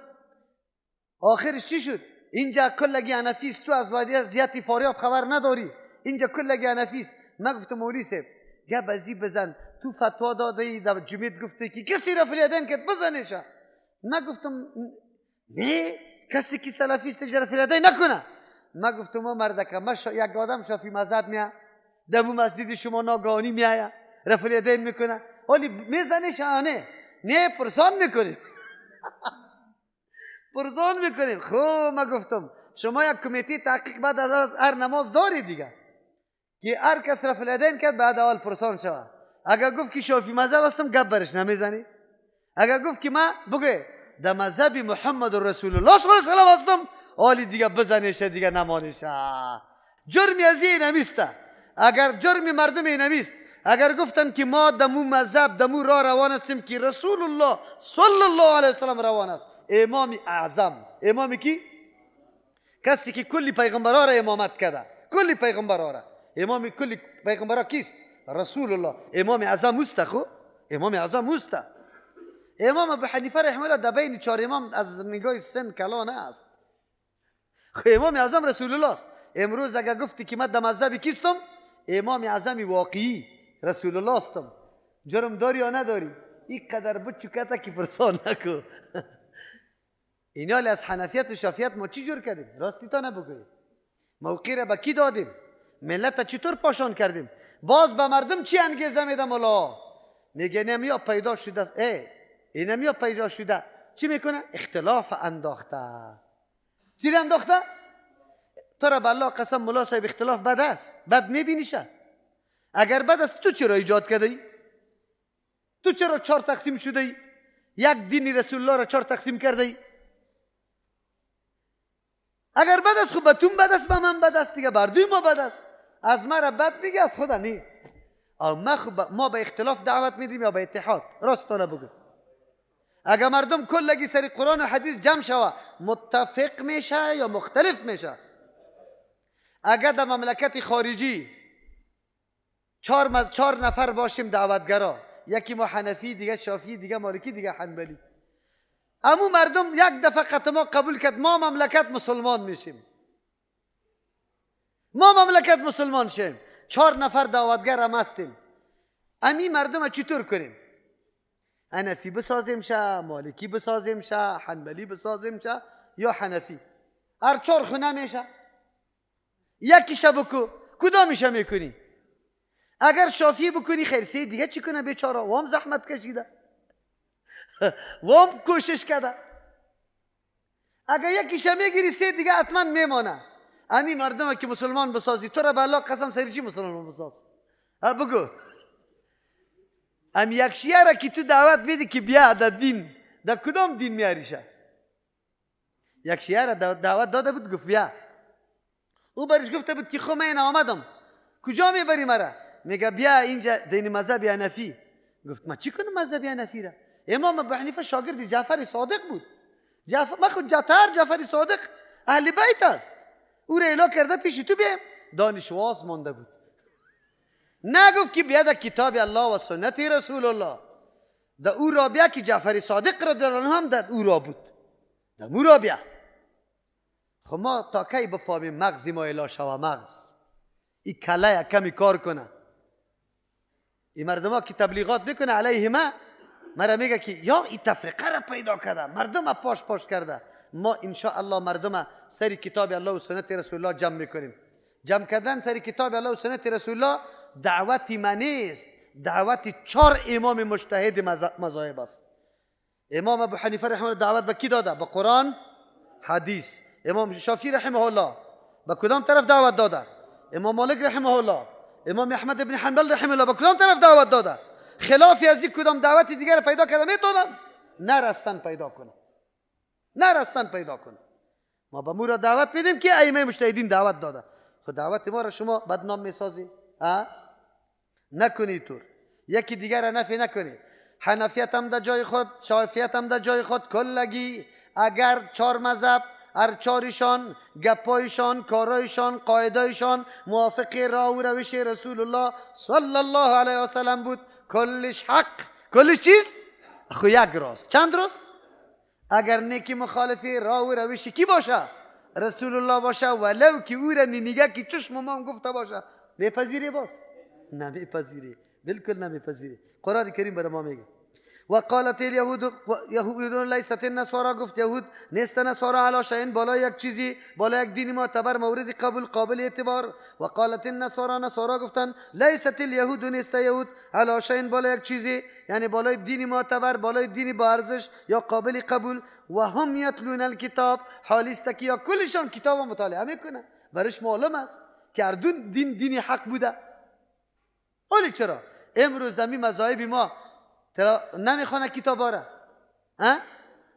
آخرش چی شد؟ اینجا کلگی انفیس، تو از وضعیت فاریاب خبر نداری، اینجا کلگی انفیس. من گفتم مولی صاحب گپ ازی بزن، تو فتوا داده در جمعیت گفته که کسی رفع الیدین که بزنشه. من گفتم نه، کسی که سلفیست رفع الیدین نکنه. من گفتم ما مردکه، یک آدم شافی مذهب میاد در مسجد شما ناگهانی میآید رفع الیدین میکنه، ولی میزنه شانه نه پرسان میکنیم پرسان میکنیم. خب من گفتم شما یک کمیته تحقیق بعد از هر نماز داری دیگه، که هر کس رفع الیدین کرد بعد اول پرسان شود. اگر گفت که شافی مذهب هستم گپ برش نمیزنی، اگر گفت که من بگه در مذهب محمد رسول الله صلی الله علیه و سلم هستم، حالی دیگه بزنیش دیگه نمانیش. جرمی از این نمیسته. اگر جرمی مردم این نمیست، اگر گفتن که ما دمو مذهب دمو راه روان هستیم که رسول الله صلی الله علیه و سلم روان است، امام اعظم، امام کی؟ کسی که کلی پیغمبرها را امامت کرده، کلی پیغمبرها را، امام کلی پیغمبرها کیست؟ رسول الله. امام اعظم است. خو امام اعظم است. امام ابو حنیفه رحمه الله در بین 4 امام از نگاه سن کلان است. امام اعظم رسول الله است. امروز اگر گفتی که من در مذهب کیستم، امام اعظم واقعی رسول الله استم، جرم داری یا نداری؟ این قدر بچکته که پرسان نکو. اینالی از حنفیت و شافیت ما چی جور کردیم؟ راستی تا نبگوید. موقع را به کی دادیم؟ ملت چطور پاشان کردیم؟ باز به مردم چی انگیزه میده مولا؟ میگه نمیا پیدا شده، اینمیا پیدا شده چی میکنه؟ اختلاف انداخته. چی انداخته؟ تو را به الله قسم مولا صاحب اختلاف بد است، بد میبینیشه. اگر بد است تو چرا ایجاد کرده ای؟ تو چرا 4 تقسیم شده ای؟ یک دین رسول الله را 4 تقسیم کرده ای؟ اگر بد است خب به تو بد است، به من بد است دیگه، بر دوی ما بد است. از ما را بد میگه، از خدا نه. او ما به اختلاف دعوت میدیم یا به اتحاد؟ راستانه بگو. اگر مردم کلگی سری قرآن و حدیث جمع شوه، متفق میشه یا مختلف میشه؟ اگر در مملکت خارجی 4 نفر باشیم دعوتگرا، یکی ما حنفی، دیگه شافعی، دیگه مالکی، دیگه حنبلی، امو مردم یک دفعه خط ما قبول کرد ما مملکت مسلمان میشیم، ما مملکت مسلمان شیم، 4 نفر دعوتگر هم هستیم. امی مردم چطور کنیم؟ حنفی بسازیم شه، مالکی بسازیم شه، حنبلی بسازیم شه یا حنفی؟ هر 4 خونه میشه. یکی شبکو کدامیشه میکنی؟ اگر شافعی بکنی خیر، 3 دیگه چی کنه بیچاره؟ وام زحمت کشیده، وام کوشش کرده. اگر یکیشه میگیری 3 دیگه حتما میمانه. امی مردم که مسلمان بسازی، تو را به الله قسم سری چی مسلمان بساز؟ بگو. امی یک شیعه را که تو دعوت میدی که بیا در دین، در کدام دین میاریشه؟ یک شیعه را دعوت داده بود، گفت بیا. او برش گفته بود که خب من آمدم، کجا میبری مرا؟ میگه بیا اینجا دین مذهب حنفی. گفت من چی کنم مذهب حنفی را؟ امام ابو حنیفه شاگرد جعفر صادق بود. من خود جعفر صادق اهل بیت است، او را اله کرده پیش تو بیم. دانشواز مانده بود، نگفت که بیاد کتاب الله و سنت رسول الله. در او رابعه که جعفر صادق رضی الله عنه هم در او را بود، در او رابعه. خب ما تا کی بفهمیم مغزی ما الا شوه مغز؟ این کله کمی کار کنه. این مردم ها که تبلیغات میکنه علیه مرا میگه که یا این تفریقه را پیدا کرده، مردم پاش کرده. ما انشاءالله مردم سری کتاب الله و سنت رسول الله جمع میکنیم. جمع کردن سری کتاب الله و سنت رسول الله دعوتی من نیست، دعوت 4 امام مجتهد مذاهب است. امام ابو حنیفه رحمه الله دعوت به کی داده؟ به قرآن حدیث. امام شافعی رحمه الله به کدام طرف دعوت داده؟ امام مالک رحمه الله. امام احمد ابن حنبل رحمه الله به کدام طرف دعوت داده؟ خلافی از این کدام دعوتی دیگر پیدا کرده میتونن؟ نرستن پیدا کنه، نرستن پیدا کنه. ما به مورا دعوت میدیم که ائمه مجتهدین دعوت داده. خود دعوت ما را شما بدنام میسازی؟ نکنی طور. یکی دیگر را نفی نکنی. حنفیت هم در جای خود، شافعیت هم در جای خود. کلگی اگر 4 مذهب هر 4شان گپایشان، کارایشان، قاعدایشان موافق راه و روش رسول الله صلی الله علیه و سلم بود، کلش حق، کلش چیز خو یک راست. چند راست؟ اگر نیکی مخالفی راه و روش کی باشه؟ رسول الله باشه، ولو که او را نگه که چشم ما گفته باشه. میپذیری باز؟ نمیپذیری، بالکل نمیپذیری. قرآن کریم برای ما میگه و قالت الیهود لیست النصارى، گفت یهود نیست نصارا علی شیء، بالا یک چیزی، بالا یک دین معتبر مورد قبول قابل اعتبار. و قالت النصارى، نصارا گفتن لیست الیهود، نیست یهود علی شیء، بالا یک چیزی، یعنی بالای دین معتبر، بالای دین با ارزش یا قابل قبول. و هم یتلون الکتاب، حالی است که یا کلشان کتاب مطالعه میکنن، برش معلوم است که هر دین حق بوده. ولی چرا امروز زمین مذاهب ما نمیخونه کتابا را؟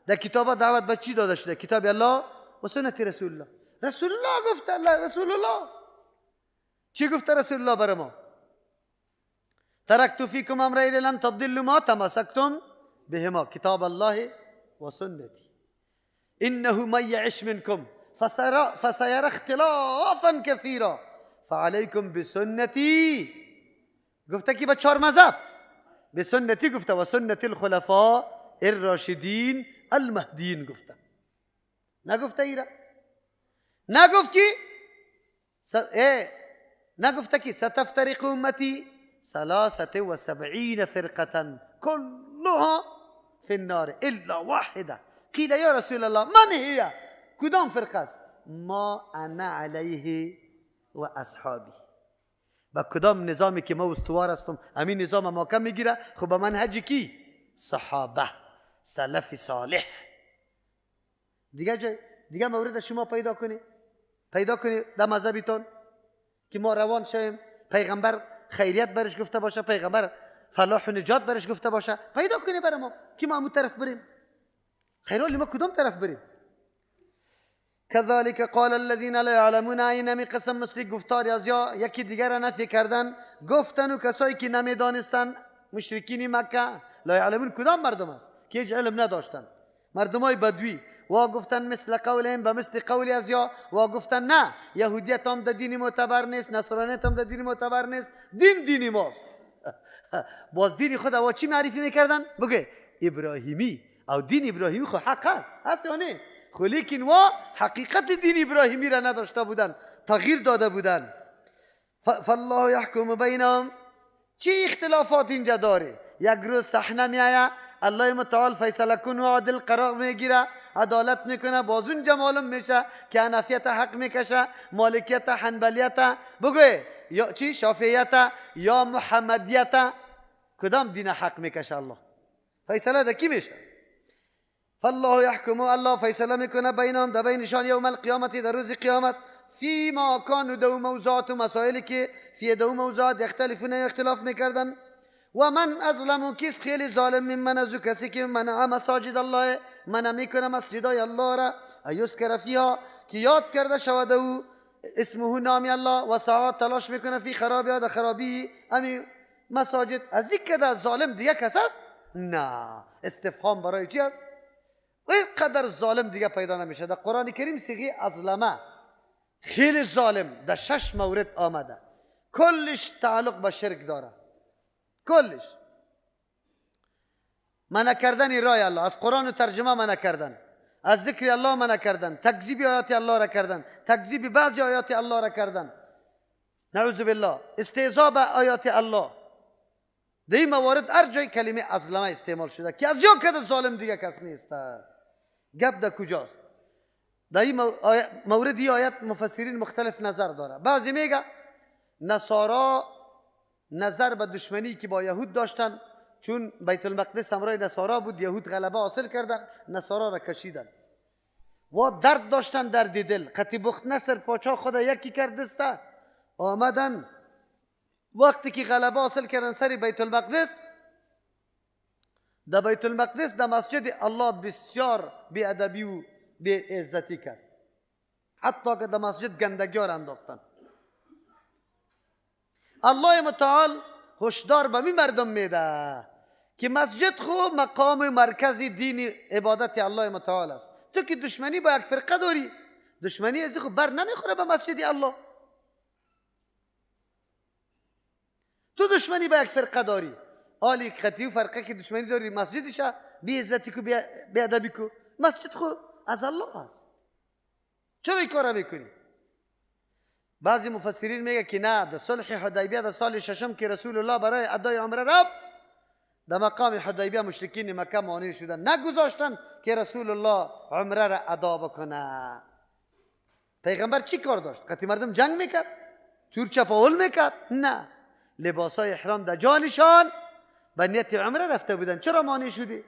در کتابا دعوت به چی داده شده؟ کتاب الله و سنت رسول الله. رسول الله گفته، الله رسول الله چی گفته رسول الله برای ما؟ ترکت فیکم امرین لن تضلوا ما تمسکتم بهما، کتاب الله و سنتی. انه من یعش منکم فسیر اختلافا کثیرا فعلیکم بسنتی. گفته که با 4 مذهب، به سنتی گفته و سنت الخلفاء الراشدین المهدیین گفته. نگفته ایرا؟ نگفته که ستفترق امتی 73 فرقه كلها في النار الا واحده. قیل یا رسول الله من هي؟ کدام فرقه است؟ ما انا علیه و اصحابی. با کدام نظامی که ما استوار هستم همین نظام ما کم میگیره. خب با منهج کی؟ صحابه، سلف صالح. دیگه مورد شما پیدا کنی در مذهبتون که ما روان شویم، پیغمبر خیریت برش گفته باشه، پیغمبر فلاح و نجات برش گفته باشه، پیدا کنی برای ما که ما همون طرف بریم. خیرالی ما کدام طرف بریم؟ كذلك قال الذين لا يعلمون، این قسم مثل گفتاری از یا یکی دیگر را نفی کردن. گفتن و کسایی که نمیدانستن، مشرکین مکه. لا يعلمون کدام مردم است که هیچ علم نداشتن؟ مردمای بدوی. و گفتن مثل قولهم، به مثل قولی از یا. و گفتن نه یهودیت هم در دین معتبر نیست، نصرانیت هم در دین معتبر نیست، دین ماست. باز دین خود او چی معرفی میکردن؟ بگه ابراهیمی، او دین ابراهیمی خود حق هست یا نه؟ خو لیکن وا حقیقت دین ابراهیمی را نداشته بودن، تغییر داده بودن. فالله یحکم بینهم. چی اختلافات اینجا داره؟ یک روز صحنه میآید، الله متعال فیصله کن و عادل قرار میگیره، عدالت میکنه. باز اونجا معلوم میشه که حنفیت حق میکشه، مالکیت، حنبلیت، بگوی یا چی شافعیت یا محمدیت، کدام دین حق میکشه؟ الله فیصله ده کی میشه؟ فالله یحکم، الله فیصله میکنه بینهم، در بینشان یوم القیامت، در روز قیامت. فی ما کانوا دو موضوعات، مسائلی که فی دو موضوعات اختلافون، اختلاف میکردن. و من ازلم، کس خیلی ظالم من از کسی که منع مساجد الله، منع میکنه مسجدای الله را، ایذکر فیها، که یاد کرده شود او اسمه، نامی الله، و ساعات تلاش میکنه فی خرابیها، در خرابی امی مساجد. از این که ظالم دیگه کس است؟ نه. استفهام برای چی است؟ و اینقدر ظالم دیگه پیدا نمیشه. در قرآن کریم صیغه ازلمه، خیلی ظالم، در 6 مورد آمده. کلش تعلق به شرک داره، کلش. منع کردن رای الله، از قرآن و ترجمه منع کردن، از ذکر الله منع کردن، تکذیب آیات الله را کردن، تکذیب بعضی آیات الله را کردن، نعوذ بالله، استهزاء به آیات الله. در این موارد هر جای کلمه ازلمه استعمال شده که از یا کده ظالم دیگه کس نیست. گپ در کجاست؟ در این مورد این آیت مفسرین مختلف نظر داره. بعضی میگه نصارا نظر به دشمنی که با یهود داشتن، چون بیت المقدس همراه نصارا بود، یهود غلبه حاصل کردن، نصارا را کشیدن و درد داشتن، درد دل. قتی بخت نصر پاچا خود یکی کردسته، آمدن وقتی که غلبه حاصل کردن سر بیت المقدس، در بیت المقدس در مسجد الله بسیار بی ادبی و بی عزتی کرد، حتی که در مسجد گندگی را انداختن. الله متعال هشدار به می مردم میده که مسجد خو مقام مرکزی دین عبادت الله متعال است. تو که دشمنی با یک فرقه داری، دشمنی از خو بر نمیخوره به مسجد الله. تو دشمنی با یک فرقه داری، آلی خطی و فرقه که دشمنی داری، مسجدش بی عزتی کو بی ادبی کو، مسجد خو از الله است، چرا این کار میکنی؟ بعضی مفسرین میگه که نه، در صلح حدیبیه در سال ششم که رسول الله برای ادای عمره رفت، در مقام حدیبیه مشرکین مکه مانع شدن، نگذاشتن که رسول الله عمره را ادا بکنه. پیغمبر چی کار داشت؟ قطعی مردم جنگ میکرد؟ چور چپاول میکرد؟ نه، لباسای احرام در جانشان به نیت عمره رفته بودن، چرا مانع شدی؟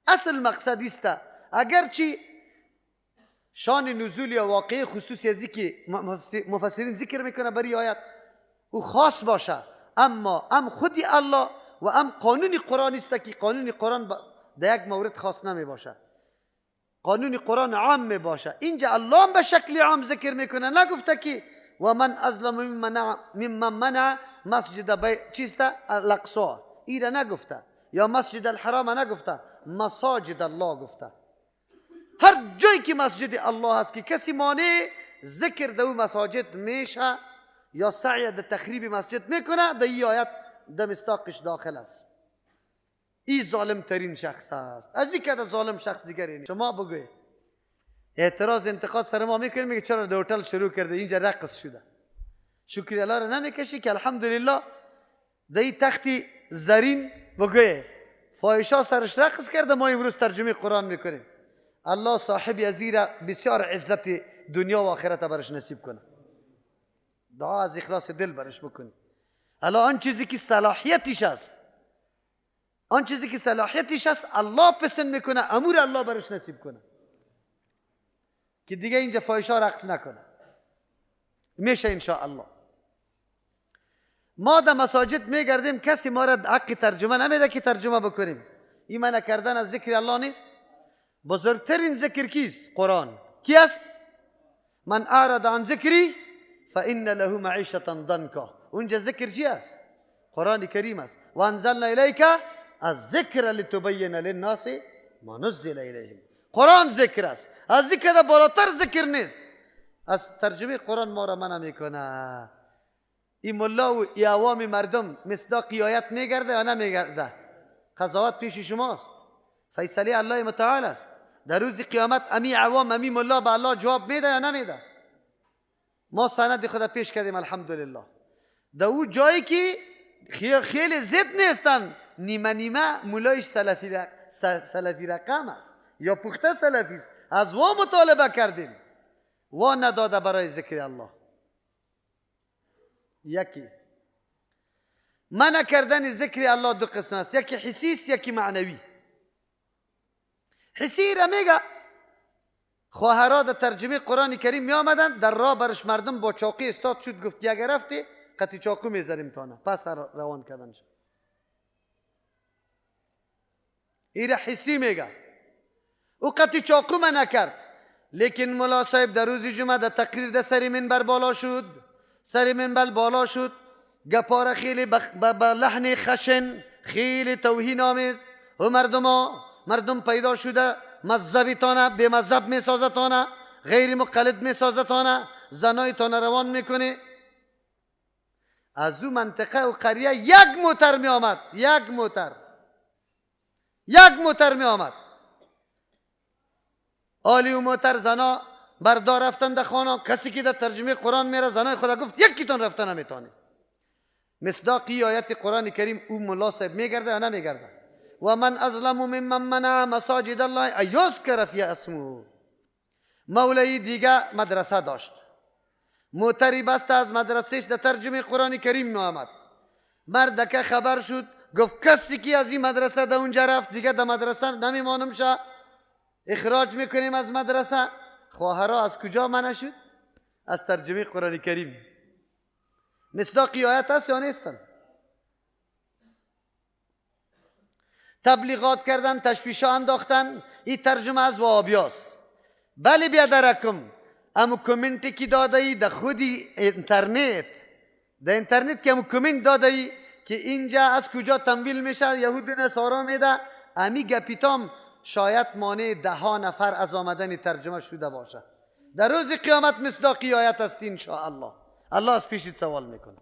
اصل مقصد است اگرچه شان نزول یا واقعی خصوصی ازی که مفسرین ذکر میکنه برای آیت او خاص باشه، اما هم خودی الله و هم قانون قرآن است که قانون قرآن در یک مورد خاص نمی باشه، قانون قرآن عام می باشه. اینجا الله هم به شکل عام ذکر میکنه، نگفته که و من ازلم ممن منع مسجد چیست الاقصی، ایره نگفته، یا مسجد الحرام نگفته، مساجد الله گفته. هر جایی که مسجد الله هست که کسی مانع ذکر در مساجد میشه یا سعی در تخریب مسجد میکنه، در این آیت در مصداقش داخل است. این ظالم ترین شخص است، از این که ظالم شخص دیگری نیست. شما بگوی اعتراض انتقاد سر ما میکنی، میگه چرا در هتل شروع کرده اینجا رقص شده؟ شکر الله را نمیکشی که الحمدلله در این تختی زرین بگوی فاحشا سرش رقص کرده، ما امروز ترجمه قرآن میکنیم. الله صاحب ازیره بسیار عزت دنیا و آخرت برش نصیب کنه. دعا از اخلاص دل برش بکنی. الان آن چیزی که صلاحیتش است، آن چیزی که صلاحیتش است الله پسند میکنه، امور الله برش نصیب کنه که دیگه اینجا فاحشا رقص نکنه. میشه انشاءالله. ما در مساجد میگردیم، کسی ما را حق ترجمه نمیده که ترجمه بکنیم. این منع کردن از ذکر الله نیست؟ بزرگترین ذکر کیست؟ قرآن. کی است؟ من اعرض عن ذکری فان له معیشة ضنکا. اونجا ذکر چی است؟ قرآن کریم است. و انزلنا الیک الذکر لتبین للناس ما نزل الیهم. قرآن ذکر است، از ذکر بالاتر ذکر نیست. از ترجمه قرآن ما را منع میکنه. این ملا و ای عوام مردم مصداق آیت میگرده یا نمیگرده؟ قضاوت پیش شماست، فیصله الله متعال است. در روز قیامت امی عوام امی ملا به الله جواب میده یا نمیده؟ ما سند خدا پیش کردیم الحمدلله. در اون جایی که خیلی زد نیستن، نیمه نیمه ملایش سلفی رقم است یا پخته سلفی است، از وا مطالبه کردیم و نداده برای ذکر الله. یکی منع کردن ذکر الله دو قسم است، یکی حسی است یکی معنوی. حسی را میگه خواهرها در ترجمه قرآن کریم می آمدن، در راه برش مردم با چاقی استاد شد، گفت اگر رفتی قطعی چاقو میذاریم تانه، پس روان کردن شد. این را حسی میگه. او قطعی چاقو منع کرد، لیکن ملا صاحب در روز جمعه در تقریر در سر منبر بالا شد، سر منبر بالا شد، گپاره خیلی با لحن خشن خیلی توهین آمیز و مردم پیدا شده مذهبی تانه به مذهب می سازتانه، غیر مقلد می سازتانه، زنای تانه روان میکنه. از او منطقه و قریه یک موتر می آمد، یک موتر می آمد. آلی و موتر زنا بردار رفتن در خانه. کسی که در ترجمه قرآن میره زنای خدا گفت یکی تون رفتن نمیتونه. مصداقی آیت قرآن کریم او ملا صاحب میگرده یا نمیگرده؟ و من ازلم ممن منع مساجد الله ان یذکر فی اسمه. مولای دیگه مدرسه داشت، موتری بسته از مدرسهش در ترجمه قرآن کریم می آمد. مرد که خبر شد گفت کسی که از این مدرسه در اونجا رفت دیگه در مدرسه نمیمانم شه، اخراج میکنیم از مدرسه. خواهرها از کجا منع شد؟ از ترجمه قرآن کریم. مصداقی آیت هست یا نیستن؟ تبلیغات کردن، تشویشا انداختن این ترجمه از وهابیاست. بله بیادرکم، امو کمنتی که داده ای در خودی اینترنت، در اینترنت که امو کمنت داده ای که اینجا از کجا تمویل میشه یهود نصارا میده، امی گپیتام شاید مانع 10 نفر از آمدن ترجمه شده باشه. در روز قیامت مصداقی آیت است انشاءالله. الله از پیشت سوال میکنه.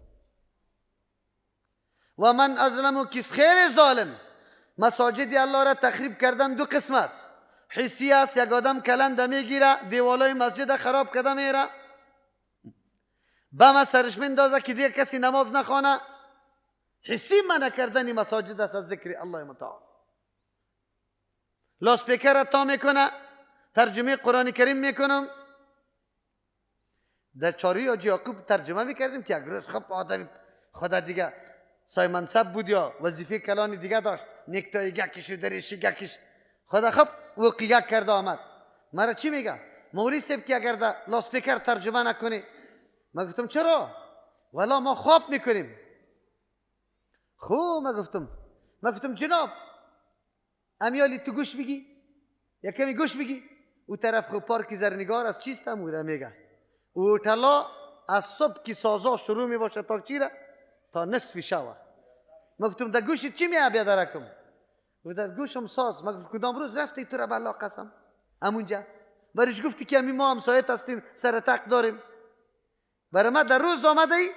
و من ازلمو کس خیر ظالم. مساجد الله را تخریب کردن دو قسم است. حسی است، یک آدم کلنده میگیره دیوالای مسجد خراب کرده میره، بم سرش میندازه که دیگه کسی نماز نخوانه. حسی منع کردن مساجد است از ذکر الله متعال. لاسپیکر تا میکنه، ترجمه قرآن کریم میکنم. در چاری حاجی یعقوب ترجمه میکردیم که یک روز خب آدم خدا دیگه سای منصب بود یا وظیفه کلانی دیگه داشت، نکتای گکش و دریشی گکش خدا خب وقیه کرده آمد. مرا چی میگه؟ مولی صاحب که اگر در لاسپیکر ترجمه نکنی. من گفتم چرا؟ والا ما خواب میکنیم. خب من گفتم جناب امیالی تو گوش بگی، یکمی گوش بگی. او طرف خب پارک زرنگار از چیست هم او میگه او تلا از صبح که سازا شروع می باشه تا چی را؟ تا نصف شوه. من گفتم در گوشت چی میه بیادرکم؟ و در گوشم ساز. من گفتم کدام روز رفتی تو را بالله قسم امونجا برش گفتی که ما همسایت هستیم سر تق داریم. برای ما در روز آمده ای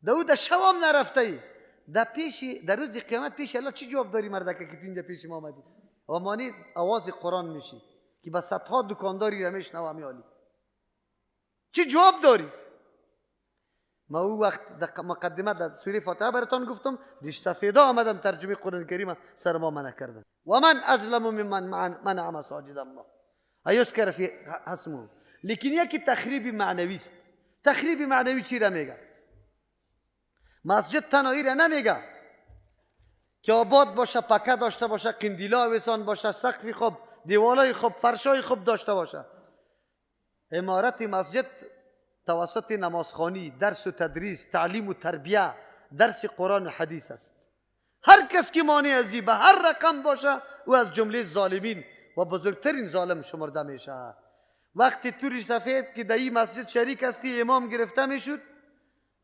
در او در شوام نرفته ای در روز قیامت پیش الله چی جواب داری مردکه که تو اینجا پیش ما آمدی؟ و مانی آواز قرآن میشی که با صدها دکانداری را میشنوه میالی چی جواب داری؟ ما او وقت در مقدمه در سوره فاتحه براتون گفتم ریش سفیدا آمدم ترجمه قرآن کریم سر ما منع کردن. و من ازلم ممن منع مساجد الله ایذکر فی اسمه. لیکن یکی تخریب معنوی است. تخریب معنوی چی را میگه؟ مسجد تنهایی را نمیگه که آباد باشه، پکه داشته باشه، قندیلا ویسان باشه، سقفی خوب، دیوالای خوب، فرشای خوب داشته باشه. عمارت مسجد توسط نمازخوانی، درس و تدریس، تعلیم و تربیه، درس قرآن و حدیث است. هر کس که مانع از به هر رقم باشه او از جمله ظالمین و بزرگترین ظالم شمرده میشه. وقتی تو ریش سفید که در این مسجد شریک هستی امام گرفته میشد،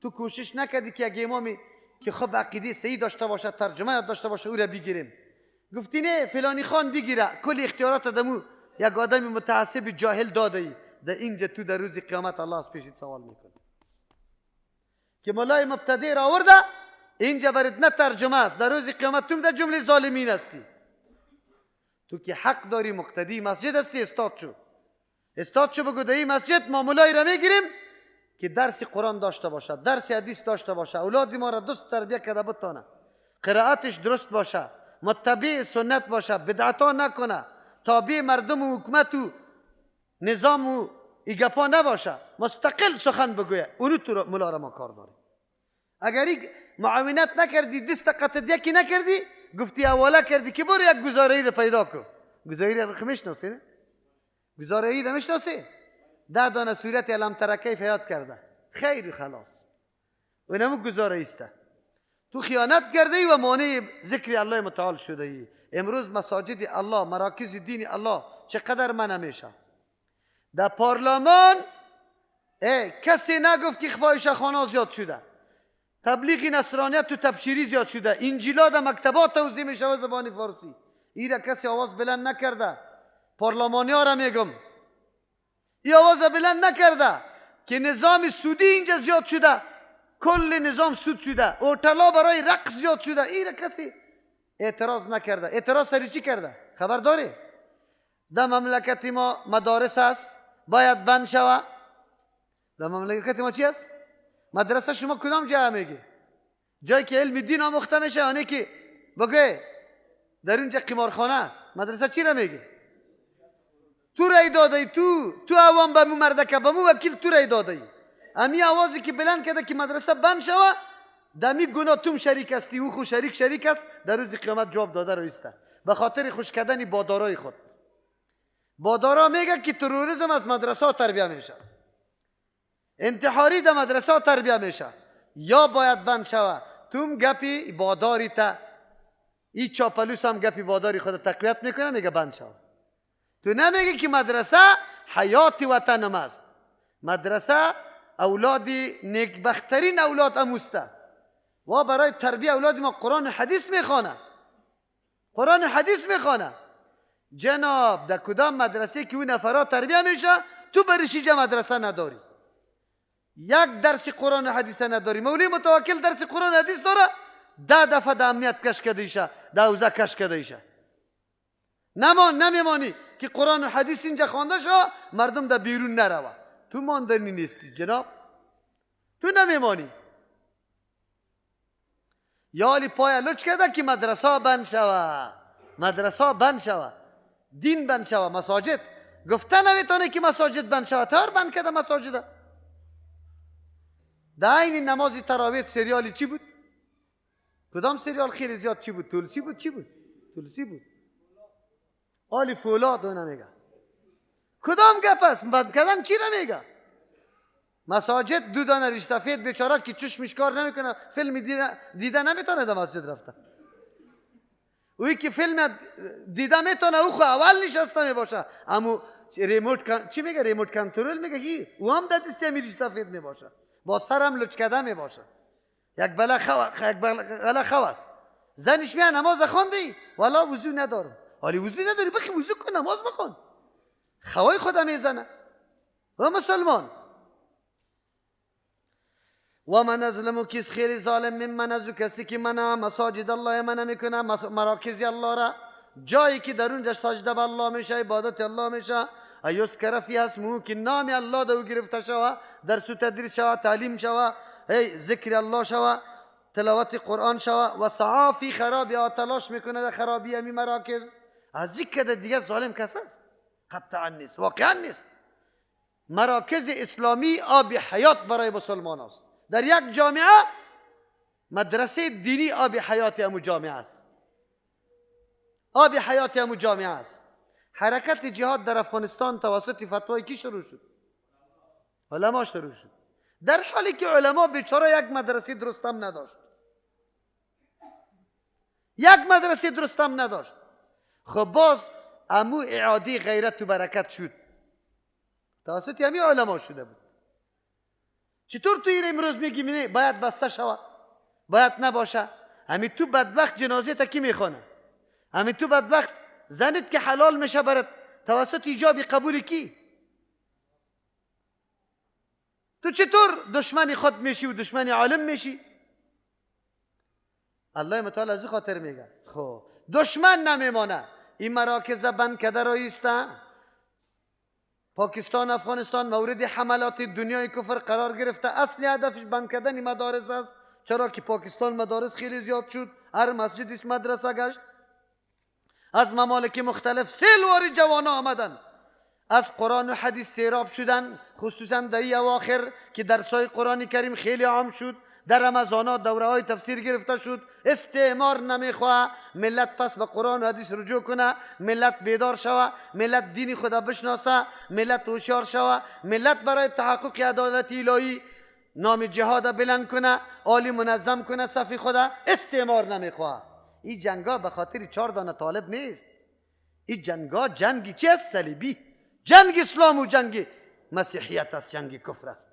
تو کوشش نکردی که یک امامی که خب عقیده صحیح داشته باشه، ترجمه یاد داشته باشه او را بگیریم. گفتی نه فلانی خان بگیره، کل اختیارات دمو یک آدم متعصب جاهل داده ای. در اینجا تو در روز قیامت الله از پیشت سوال میکنه که مولای مبتدی را آورده اینجا برات نه ترجمه است. در روز قیامت تو در جمله ظالمین هستی. تو که حق داری مقتدی مسجد هستی استاد شو بگو در این مسجد ما مولای را میگیریم که درس قرآن داشته باشه، درس حدیث داشته باشه، اولاد ما را درست تربیه کرده بتونه، قرائتش درست باشه، متبع سنت باشه، بدعتا نکنه، تابع مردم و حکومت و نظام و ایگپا نباشه، مستقل سخن بگویه. اونو تو مولا را ما کار داریم. اگر یک معاونت نکردی، دست قطع یکی نکردی، گفتی اولا کردی که برو یک گزاره‌ای را پیدا کن. گزاره‌ای را میشناسی نه؟ گزاره‌ای را میشناسی؟ 10 دانه سورت علم تر کیف یاد کرده، خیلی خلاص. اونم گزاره‌ای است. تو خیانت کردی و مانع ذکر الله متعال شده ای. امروز مساجد الله، مراکز دین الله چقدر منع میشه. در پارلمان کسی نگفت که فاحشه‌خوانه زیاد شده، تبلیغ نصرانیت و تبشیری زیاد شده، انجیلا در مکتبات توزیع میشه به زبان فارسی. ایرا کسی آواز بلند نکرده. پارلمانی ها را میگم این آواز بلند نکرده که نظام سودی اینجا زیاد شده، کل نظام سود شده، هتل‌ها برای رقص زیاد شده. این کسی اعتراض نکرده. اعتراض سری چی کرده؟ خبر داری؟ در مملکت ما مدارس هست باید بند شوه. در مملکت ما چی هست؟ مدرسه شما کدام جای میگی؟ جایی که علم دین آموخته میشه یا نه که بگه در اونجا قمارخانه است؟ مدرسه چی را میگی؟ تو رای داده، تو عوام به مو مردکه به مو وکیل تو رای داده. امی آوازی که بلند کرده که مدرسه بند شوه، دمی گناه توم شریک هستی، او خو شریک است. در روز قیامت جواب داده رویسته به خاطر خوش کردن بادارای خود. بادارا میگه که تروریسم از مدرسه تربیه میشه، انتحاری در مدرسه تربیه میشه. یا باید بند شوه. توم گپی باداری تا ای چاپلوس هم گپی باداری خود تقویت میکنه، میگه بند شوه. تو نمیگی که مدرسه حیات وطنم است. مدرسه اولادی نیکبخترین اولاد اموسته و برای تربیه اولاد ما قرآن و حدیث میخوانه. قرآن و حدیث میخوانه. جناب در کدام مدرسه که اون نفرات تربیه میشه تو برشیجه مدرسه نداری، یک درس قرآن و حدیث نداری. مولی متوکل درس قرآن و حدیث داره، 10 دفعه در امنیت کش کده ایشه، در حوزه کش کده ایشه. نمیمانی که قرآن و حدیث اینجا خوانده شو مردم در بیرون نروه. تو ماندنی نیستی جناب، تو نمیمانی. یا علی پای لچ کرده که مدرسه بند شوه، مدرسه بند شوه، دین بند شوه. مساجد گفته نمیتونه که مساجد بند شوه، تار بند کرده مساجد. در این نماز تراویح سریالی چی بود؟ کدام سریال خیلی زیاد چی بود؟ تولسی بود. چی بود؟ تولسی بود. آلی فولاد و نمیگه. کدام گپ است؟ بند کردن چی نمیگه؟ مساجد 2 دانه ریش سفید بیچاره که چشمش کار نمیکنه، فیلم دیده نمیتونه در مسجد رفته. اوی که فیلم دیده میتونه او خو اول نشسته میباشه، اما ریموت چی میگه؟ ریموت کنترل میگه کی؟ او هم در دستی ریش سفید میباشه، با سرم لچ کرده میباشه. یک بلا خواست. زنش میاد نماز خواندی؟ والا وضو ندارم. حالی وضو نداری؟ بخی وضو کن نماز بخون. خوای خدا میزنه. و مسلمان و من ازلمو کس خیلی ظالم من از کسی که منع مساجد الله منع میکنه، مراکز الله را، جایی که در اونجا سجده به الله میشه، عبادت الله میشه، ایذکر فی اسمه که نام الله دو گرفته شوه، درس و تدریس شوه، تعلیم شوه، ذکر الله شوه، تلاوت قرآن شوه. و سعی فی خرابی تلاش میکنه در خرابی امی مراکز. از ذکر دیگه ظالم کس است؟ قطعا نیست، واقعا نیست. مراکز اسلامی آب حیات برای مسلمان است. در یک جامعه مدرسه دینی آب حیات امو جامعه است، آب حیات امو جامعه است. حرکت جهاد در افغانستان توسط فتوای کی شروع شد؟ علما شروع شد، در حالی که علما بیچاره یک مدرسه درست هم نداشت، یک مدرسه درست هم نداشت. خب باز امو اعاده غیرت و برکت شد توسط همین علما شده بود. چطور تو این امروز میگی باید بسته شوه، باید نباشه؟ همین تو بدبخت جنازه تا کی میخونه؟ همین تو بدبخت زنت که حلال میشه برات توسط ایجابی قبول کی؟ تو چطور دشمن خود میشی و دشمن عالم میشی؟ الله متعال از خاطر میگه خب دشمن نمیمانه. این مراکز بند کده رایسته. پاکستان افغانستان مورد حملات دنیای کفر قرار گرفته. اصلی هدفش بند کردن مدارس است. چرا که پاکستان مدارس خیلی زیاد شد، هر مسجدش مدرسه گشت. از ممالک مختلف سیلواری جوانا آمدن، از قرآن و حدیث سیراب شدن، خصوصا در این اواخر که درسای قرآن کریم خیلی عام شد. در رمضانات دوره های تفسیر گرفته شد. استعمار نمیخواه ملت پس به قرآن و حدیث رجوع کنه، ملت بیدار شوه، ملت دین خدا بشناسه، ملت هوشیار شوه، ملت برای تحقق عدالت الهی نام جهاد بلند کنه، عالی منظم کنه صف خدا. استعمار نمیخواه. این جنگا به خاطر 4 دانه طالب نیست. این جنگا جنگی چی است؟ صلیبی. جنگ اسلام و جنگ مسیحیت است، جنگ کفر است.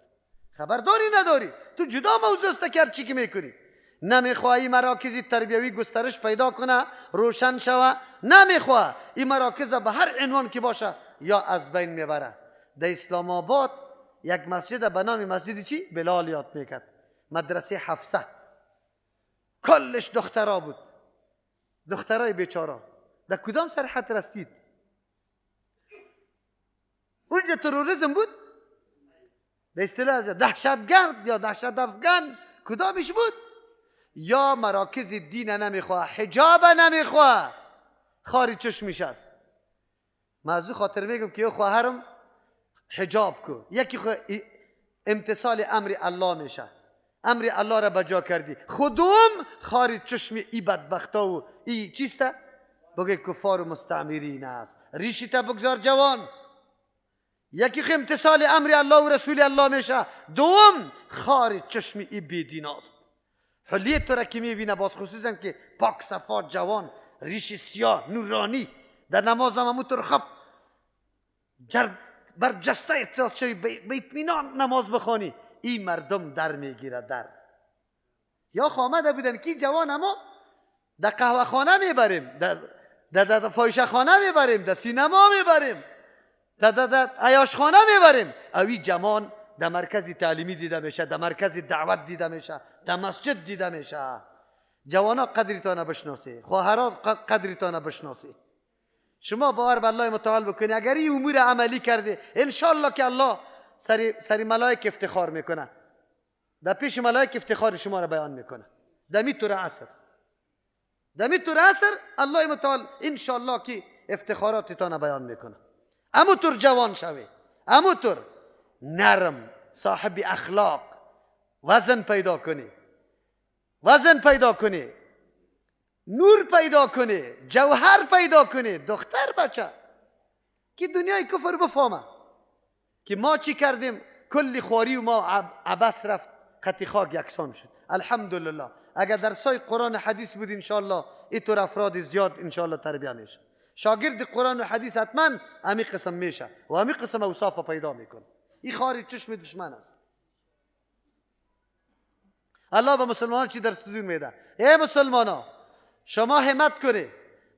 خبرداری نداری؟ تو جدا موضوع است که چی که میکنی. نمیخواهی مراکز تربیوی گسترش پیدا کنه، روشن شوه، نمیخواه این مراکز به هر عنوان که باشه یا از بین میبره. در اسلام آباد یک مسجد به نام مسجد چی؟ بلال یاد میکرد. مدرسه حفصه، کلش دخترا بود، دخترای بیچارا. در کدام سرحد رسید؟ اونجا تروریسم بود، به اصطلاح دهشتگرد یا دهشت افغان کدامش بود؟ یا مراکز دین نمیخواه، حجاب نمیخواه، خارج چشمش است. موضوع خاطر میگم که یه خواهرم حجاب کو، یکی امتصال امر الله میشه، امر الله را بجا کردی، خودم خارج چشم ای بدبختا و ای چیسته بگه کفار و مستعمرین است. ریشیتا بگذار جوان. یکی که امتصال امر الله و رسول الله میشه، دوم خارج چشم ای بیدین است. حلیه تو را که میبینه باز خصوصا که پاک صفا جوان، ریش سیاه نورانی، در نماز هم همونطور خب برجسته اطلاع شوی به اطمینان نماز بخوانی، این مردم در میگیره. در یا خامده بودن که جوان اما در قهوه خانه میبریم، در فاحشه خانه میبریم، در سینما میبریم، در عیاش خانه میبریم. اوی جوان در مرکز تعلیمی دیده میشه، در مرکز دعوت دیده میشه، در مسجد دیده میشه. جوانا قدرتان بشناسه، خواهران قدرتان بشناسه. شما باور به الله متعال بکنی، اگر این امور عملی کرده انشالله که الله سری ملائک افتخار میکنه، در پیش ملائک افتخار شما را بیان میکنه. دمی طور عصر الله متعال انشالله که افتخاراتتان بیان میکنه. اموتور جوان شوی، اموتور نرم، صاحب اخلاق، وزن پیدا کنی، نور پیدا کنی، جوهر پیدا کنی. دختر بچه که دنیای کفر بفهمه که ما چی کردیم، کلی خواری و ما عبس رفت، قطی خاک یکسان شد. الحمدلله اگر در سای قرآن و حدیث بود انشاءالله اینطور افراد زیاد انشاءالله تربیه میشه. شاگرد قرآن و حدیث حتما امی قسم میشه و امی قسم اوصاف پیدا میکنه. این خارج چشم دشمن است. الله به مسلمانان چی درس میده؟ ای مسلمانا، شما همت کنی،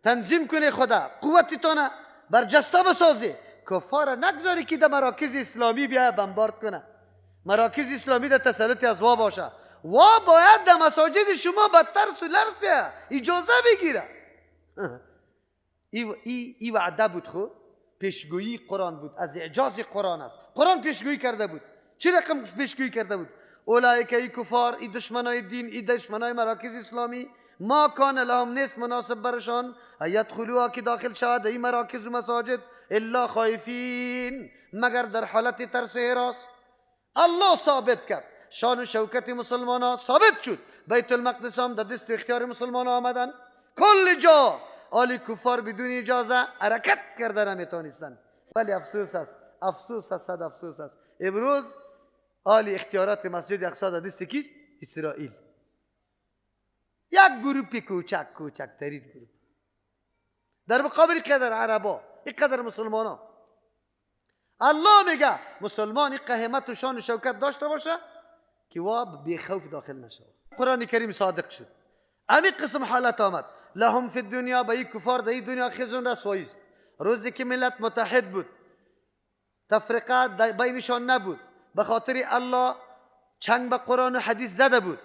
تنظیم کنی، خدا قوتتون برجسته بسازی، کفار نگذاری که در مراکز اسلامی بیا بمبارد کنه، مراکز اسلامی در تسلط از وا باشه. وا باید در مساجد شما بدتر سولرس بیا اجازه بگیره. ای وعده بود، خود پیشگویی قرآن بود، از اعجاز قرآن است. قرآن پیشگویی کرده بود. چه رقم پیشگویی کرده بود؟ اولئک ای کفار، ای دشمنای دین، ای دشمنای مراکز اسلامی، ما کان لهم نیست مناسب برشان یدخلوها که داخل شود این مراکز و مساجد الا خائفین، مگر در حالت ترس و هراس. الله ثابت کرد، شان و شوکت مسلمان ها ثابت شد. بیت المقدس هم در دست اختیار مسلمان ها آمدن. کل جا آلی کفار بدون اجازه حرکت کرده نمیتونستن. ولی افسوس است، افسوس است، صد افسوس است. امروز آلی اختیارات مسجد اقصی در دست کیست؟ اسرائیل. یک گروپی کوچک ترین گروپ در مقابل قدر عربا، این قدر مسلمان ها. الله میگه مسلمان این همت و شان و شوکت داشته باشه که وا بی خوف داخل نشه. قرآن کریم صادق شد. امی قسم حالت آمد. لهم فی الدنیا، به این کفار در این دنیا خزون رسوایی است. روزی که ملت متحد بود، تفرقه بینشان نبود، به خاطر الله چنگ به قرآن و حدیث زده بود.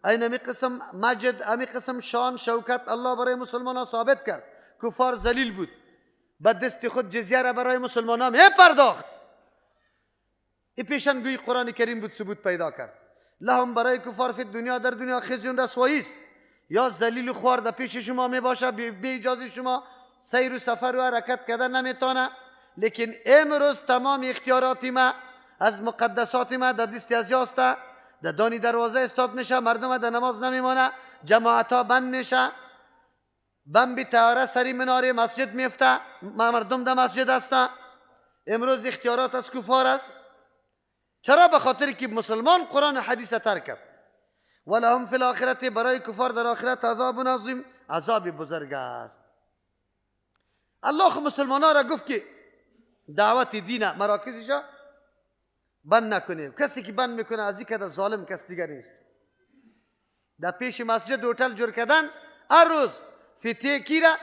این امی قسم مجد، امی قسم شان شوکت الله برای مسلمان ها ثابت کرد. کفار ذلیل بود، به دست خود جزیه را برای مسلمان ها می پرداخت. این پیشنگوی قرآن کریم بود، ثبوت پیدا کرد. لهم، برای کفار فی دنیا، در دنیا خزیون رسوایی است. یا ذلیل و خوار در پیش شما می باشه، بی اجازه شما سیر و سفر و حرکت کردن نمیتونه. لیکن امروز تمام اختیاراتی ما از مقدسات ما در دست از یاسته، در دانی دروازه استاد میشه، مردم در نماز نمیمانه، جماعت ها بند میشه، بمبی تیاره سری مناره مسجد میفته، مردم در مسجد هسته. امروز اختیارات از کفار است. چرا؟ به خاطر که مسلمان قرآن و حدیث ترک کرد. ولهم فی الاخرت، برای کفار در آخرت عذاب عظیم، عذاب بزرگ است. الله خود مسلمانان را گفت که دعوت دین مراکزش بند نکنه. کسی که بند میکنه از این که ظالم کس دیگر نیست. در پیش مسجد هتل جور کردن، هر روز فتیه کی را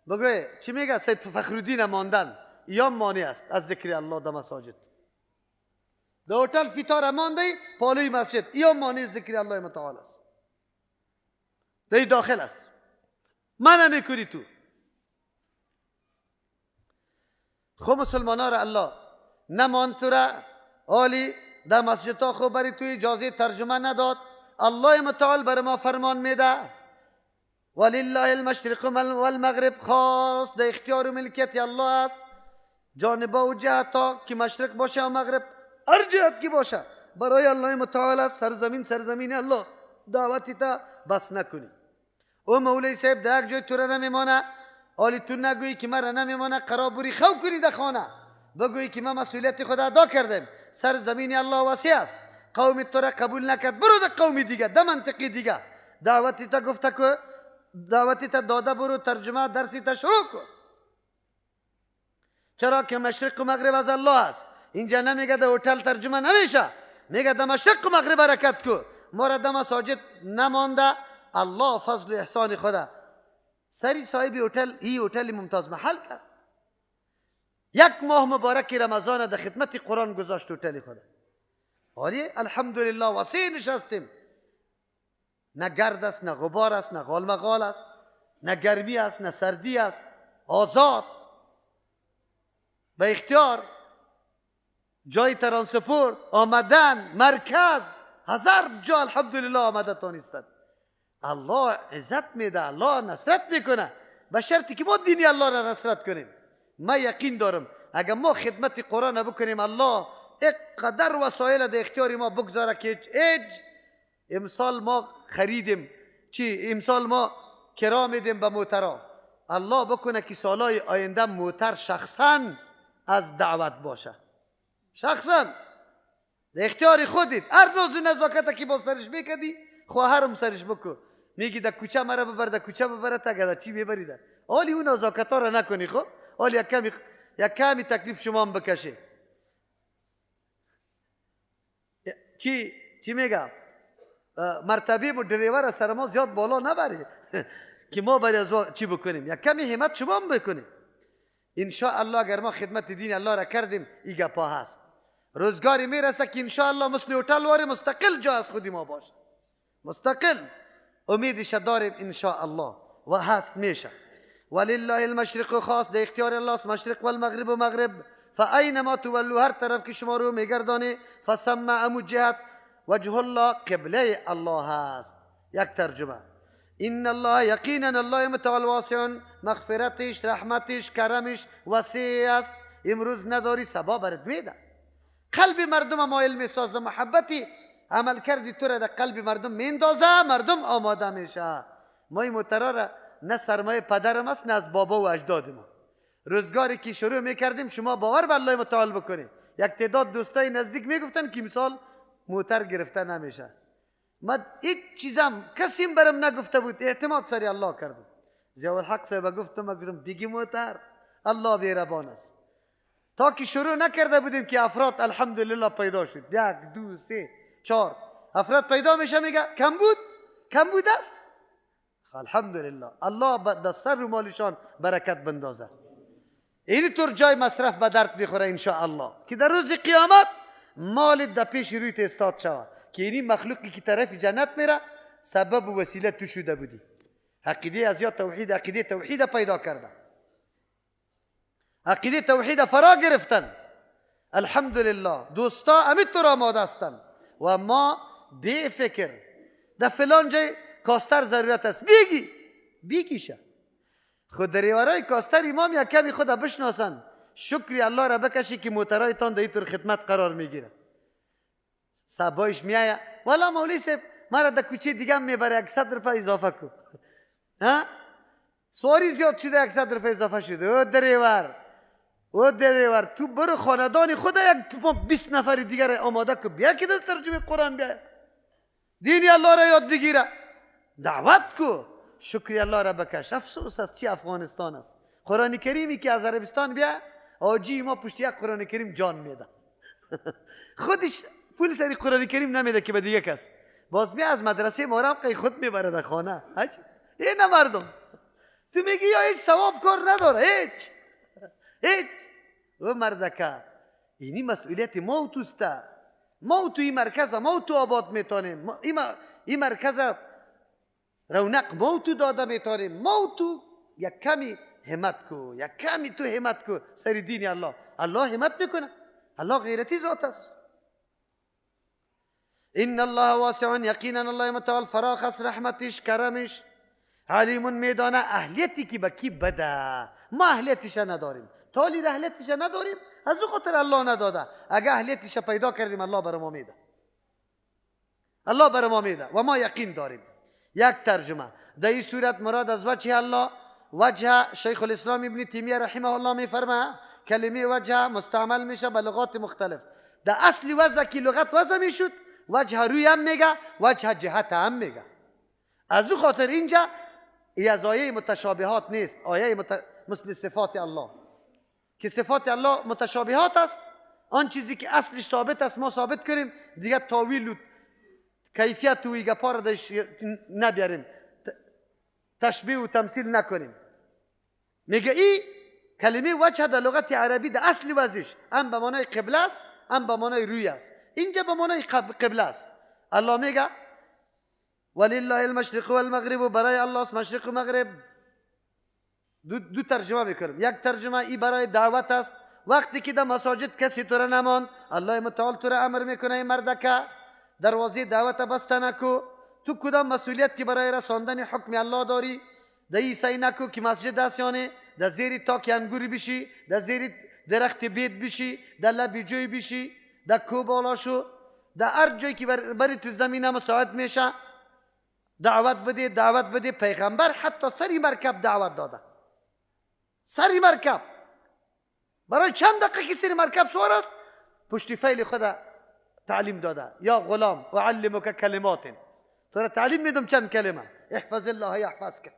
بگوی چی میگه؟ سید فخرالدین ماندن یا مانع است از ذکر الله در مساجد. در هتل فیتار مانده پالوی مسجد، یا مانع ذکر الله متعال است، در داخل است، منع میکنی تو. خب مسلمان ها را الله نمان تو را آلی در مسجد ها خوب بری توی اجازه ترجمه نداد. الله متعال بر ما فرمان میده ولله المشرق والمغرب، خاص در اختیار و ملکیت الله است، جانبا و جهت ها که مشرق باشه و مغرب، هر جهت که باشه برای الله متعال است. سرزمین الله، دعوتی تا بس نکنی. او مولای صاحب در یک جای تو را نمیمانه، حالی تو نگویی که من را نمیمانه، قرار بری خو کنی در خانه، بگویی که من مسئولیت خود ادا کردم. سرزمین الله وسیع است، قوم تو را قبول نکرد، برو در قوم دیگه، در منطقی دیگه دعوتی تا گفته که دعوتی تا داده، برو ترجمه درسی تا شروع کن. چرا که مشرق و مغرب از الله است. اینجا نمیگه در هتل ترجمه نمیشه، میگه در مشرق و مغرب حرکت کو. ما را در مساجد نمانده، الله فضل و احسان خدا سری صاحب هتل این هتل ممتاز محل کرد. 1 ماه مبارک رمضان در خدمت قرآن گذاشت هتل خدا. حالی الحمدلله وسیع نشستیم، نه گرد است، نه غبار است، نه غالمغال است، نه گرمی است، نه سردی است، آزاد به اختیار، جای ترانسپورت آمدن، مرکز، 1000 جا الحمدلله آمده تانستند. الله عزت میده، الله نصرت میکنه، به شرطی که ما دینی الله را نصرت کنیم. من یقین دارم اگر ما خدمت قرآن بکنیم، الله اقدر وسایل در اختیار ما بگذاره که هیچ امسال ما خریدیم امسال ما کرا میدیم به موترها، الله بکنه که سالهای آینده موتر شخصا از دعوت باشه، شخصا در اختیار خودت. هر روز نزاکت که با سرش میکدی خواهرم سرش بکن، میگی در کوچه مرا ببر، در کوچه ببره، تا در چی میبریده. حالی اون نزاکت ها را نکنی. خب حالی یک کمی تکلیف شما هم بکشه. چی میگم؟ مرتبه و دریور از سر ما زیاد بالا نبری که ما برای از چی بکنیم. یک کمی همت شما هم بکنیم. انشاءالله اگر ما خدمت دین الله را کردیم، این گپا هست. روزگاری میرسه که انشاءالله مثل هتل واری مستقل جا از خودی ما باشه، مستقل. امیدش داریم انشاءالله و هست میشه. ولله المشرق، خاص در اختیار الله است مشرق و المغرب و مغرب. فاینما تولوا، هر طرف که شما رو میگردانی، فثم امو جهت وجه الله، قبله الله هست. یک ترجمه، ان الله، یقینا الله متعال واسع، مغفرتش، رحمتش، کرمش وسیع است. امروز نداری سبا برد میده، قلب مردم مایل میسازه، محبتی عمل کردی تو را در قلب مردم میندازه، مردم آماده میشه. ما این موترا را نه سرمایه پدرم است نه از بابا و اجداد ما. روزگاری که شروع میکردیم، شما باور به الله متعال بکنید، یک تعداد دوستای نزدیک میگفتن که مثال موتر گرفته نمیشه. من هیچ چیزم کسیم برم نگفته بود، اعتماد سری الله کردم. ضیاءالحق صاحب گفتم بگی موتر، الله بیربان است. تا که شروع نکرده بودیم که افراد الحمدلله پیدا شد، 1 2 3 4 افراد پیدا میشه، میگه کم بود است. الحمدلله الله در سر و مالشان برکت بندازه. این طور جای مصرف به درد میخوره انشاءالله که در روز قیامت مال در پیش رویت استاد شود که این مخلوقی که طرف جنت میره سبب و وسیله تو شده بودی. عقیده از یا توحید، عقیده توحید پیدا کردن، عقیده توحید فرا گرفتن. الحمدلله دوستا همینطور آماده هستند و ما بی فکر در فلان جای کاستر ضرورت است، بگیشه. خود دریورای کاستر امام یک کمی خود بشناسن، شکری الله را بکشی که موترایتان در اینطور خدمت قرار میگیره. صبایش میایه والا مولی صاحب مرا در کوچه دیگه میبره 100 روپیه اضافه کن. سواری زیاد شده 100 روپیه اضافه شده. او دریور تو برو خاندان خود 20 نفر دیگر آماده کن، بیا که در ترجمه قرآن بیا، دینی الله را یاد بگیره، دعوت کو، شکری الله را بکش. افسوس است چی افغانستان است. قرآن کریمی که از عربستان بیا، آجی ما پشت یک قرآن کریم جان میده. خودش پول سری قرآن کریم نمیده که به دیگه کس. باز بیا از مدرسه محرم قی خود میبره در خانه. این مردم تو میگی یا هیچ ثواب کار نداره، هیچ. او مردکه اینی مسئولیت ما و توسته. ما تو این مرکز ما تو آباد میتونیم، این مرکز رونق ما تو داده میتونیم. ما تو یک کمی همت کو، یک کمی تو همت کو سر دین الله. الله همت میکنه، الله غیرتی ذات است. ان الله واسع، یقینا الله متعال فراخ است، رحمتش کرمش. علیم میدانه اهلیتی که به کی بده. ما اهلیتش نداریم، تالی اهلیتش نداریم، از او خاطر الله نداده. اگه اهلیتش پیدا کردیم الله بر ما میده، الله بر ما میده و ما یقین داریم. یک ترجمه در این صورت مراد از وجه الله، وجه شیخ الاسلام ابن تیمیه رحمه الله میفرمه کلمه وجه مستعمل میشه به لغات مختلف. در اصل وجه که لغت وجه میشد، وجه روی هم میگه، وجه جهت هم میگه. از او خاطر اینجا ای از آیه متشابهات نیست، آیه مثل صفات الله که صفات الله متشابهات است. آن چیزی که اصلش ثابت است ما ثابت کنیم، دیگه تاویل و کیفیت و ایگه پار داشت نبیاریم، تشبیه و تمثیل نکنیم. میگه ای کلمه وجه در لغت عربی در اصل وزش هم به معنای قبله است، هم به معنای روی است. اینجا به معنای قبله است. الله میگه ولله المشرق والمغرب، و برای الله است مشرق و مغرب. دو ترجمه میکنم. یک ترجمه ای برای دعوت است. وقتی که در مساجد کسی تو را نماند، الله متعال تو را امر میکنه ای مردکه دروازه دعوت بسته نکو. تو کدام مسئولیت که برای رساندن حکم الله داری، در این سعی نکو که مسجد دستیانه در زیر تاک انگوری بشی، در زیر درخت بید بشی، در لب جوی بشی، در کو بالا شو، در هر جایی که بری تو زمین مساعد میشه دعوت بده، دعوت بده. پیغمبر حتی سری مرکب دعوت داده، سری مرکب. برای چند دقیقه که سری مرکب سوار است، پشت فیل خود تعلیم داده. یا غلام اعلمک کلمات، تو را تعلیم میدم چند کلمه. احفظ الله یحفظک،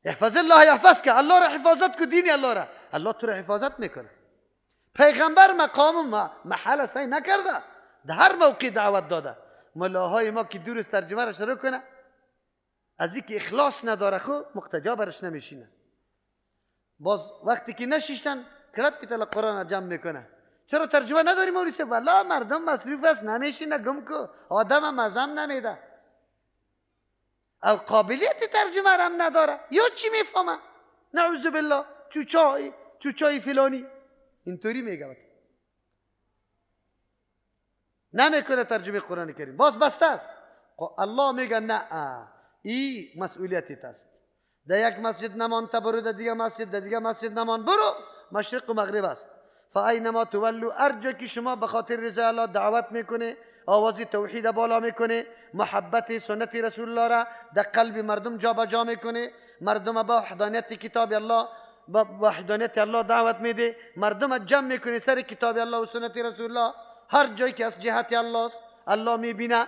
احفظ الله یحفظک. الله را حفاظت کو، دین الله را، الله تو را حفاظت میکنه. پیغمبر مقام و محل سعی نکرده، در هر موقع دعوت داده. ملاهای ما که درست ترجمه را شروع کنه، از اینکه اخلاص نداره خو مقتدا برش نمیشینه. باز وقتی که نشیشتن کلت پیتل قرآن جمع میکنه. چرا ترجمه نداری مولوی صاحب؟ والله مردم مصروف است، نمیشینه، گم کو، آدم مزم نمیده، او قابلیت ترجمه هم نداره، یا چی میفهمه؟ نعوذ بالله، چوچای فلانی اینطوری میگه، نمیکنه ترجمه قرآن کریم. باز بسته است. الله میگه نه، این مسئولیتت است. در یک مسجد نمان برو، در دیگه مسجد، در دیگه مسجد نمان برو. مشرق و مغرب است. فاینما تولوا، ارجا که شما به خاطر رضا الله دعوت میکنه، آواز توحید بالا میکنه، محبت سنت رسول الله را در قلب مردم جا به جا میکنه، مردم با وحدانیت کتاب الله، با وحدانیت الله دعوت میده، مردم جمع میکنه سر کتاب الله و سنت رسول الله. هر جایی که از جهت الله است، الله میبینه،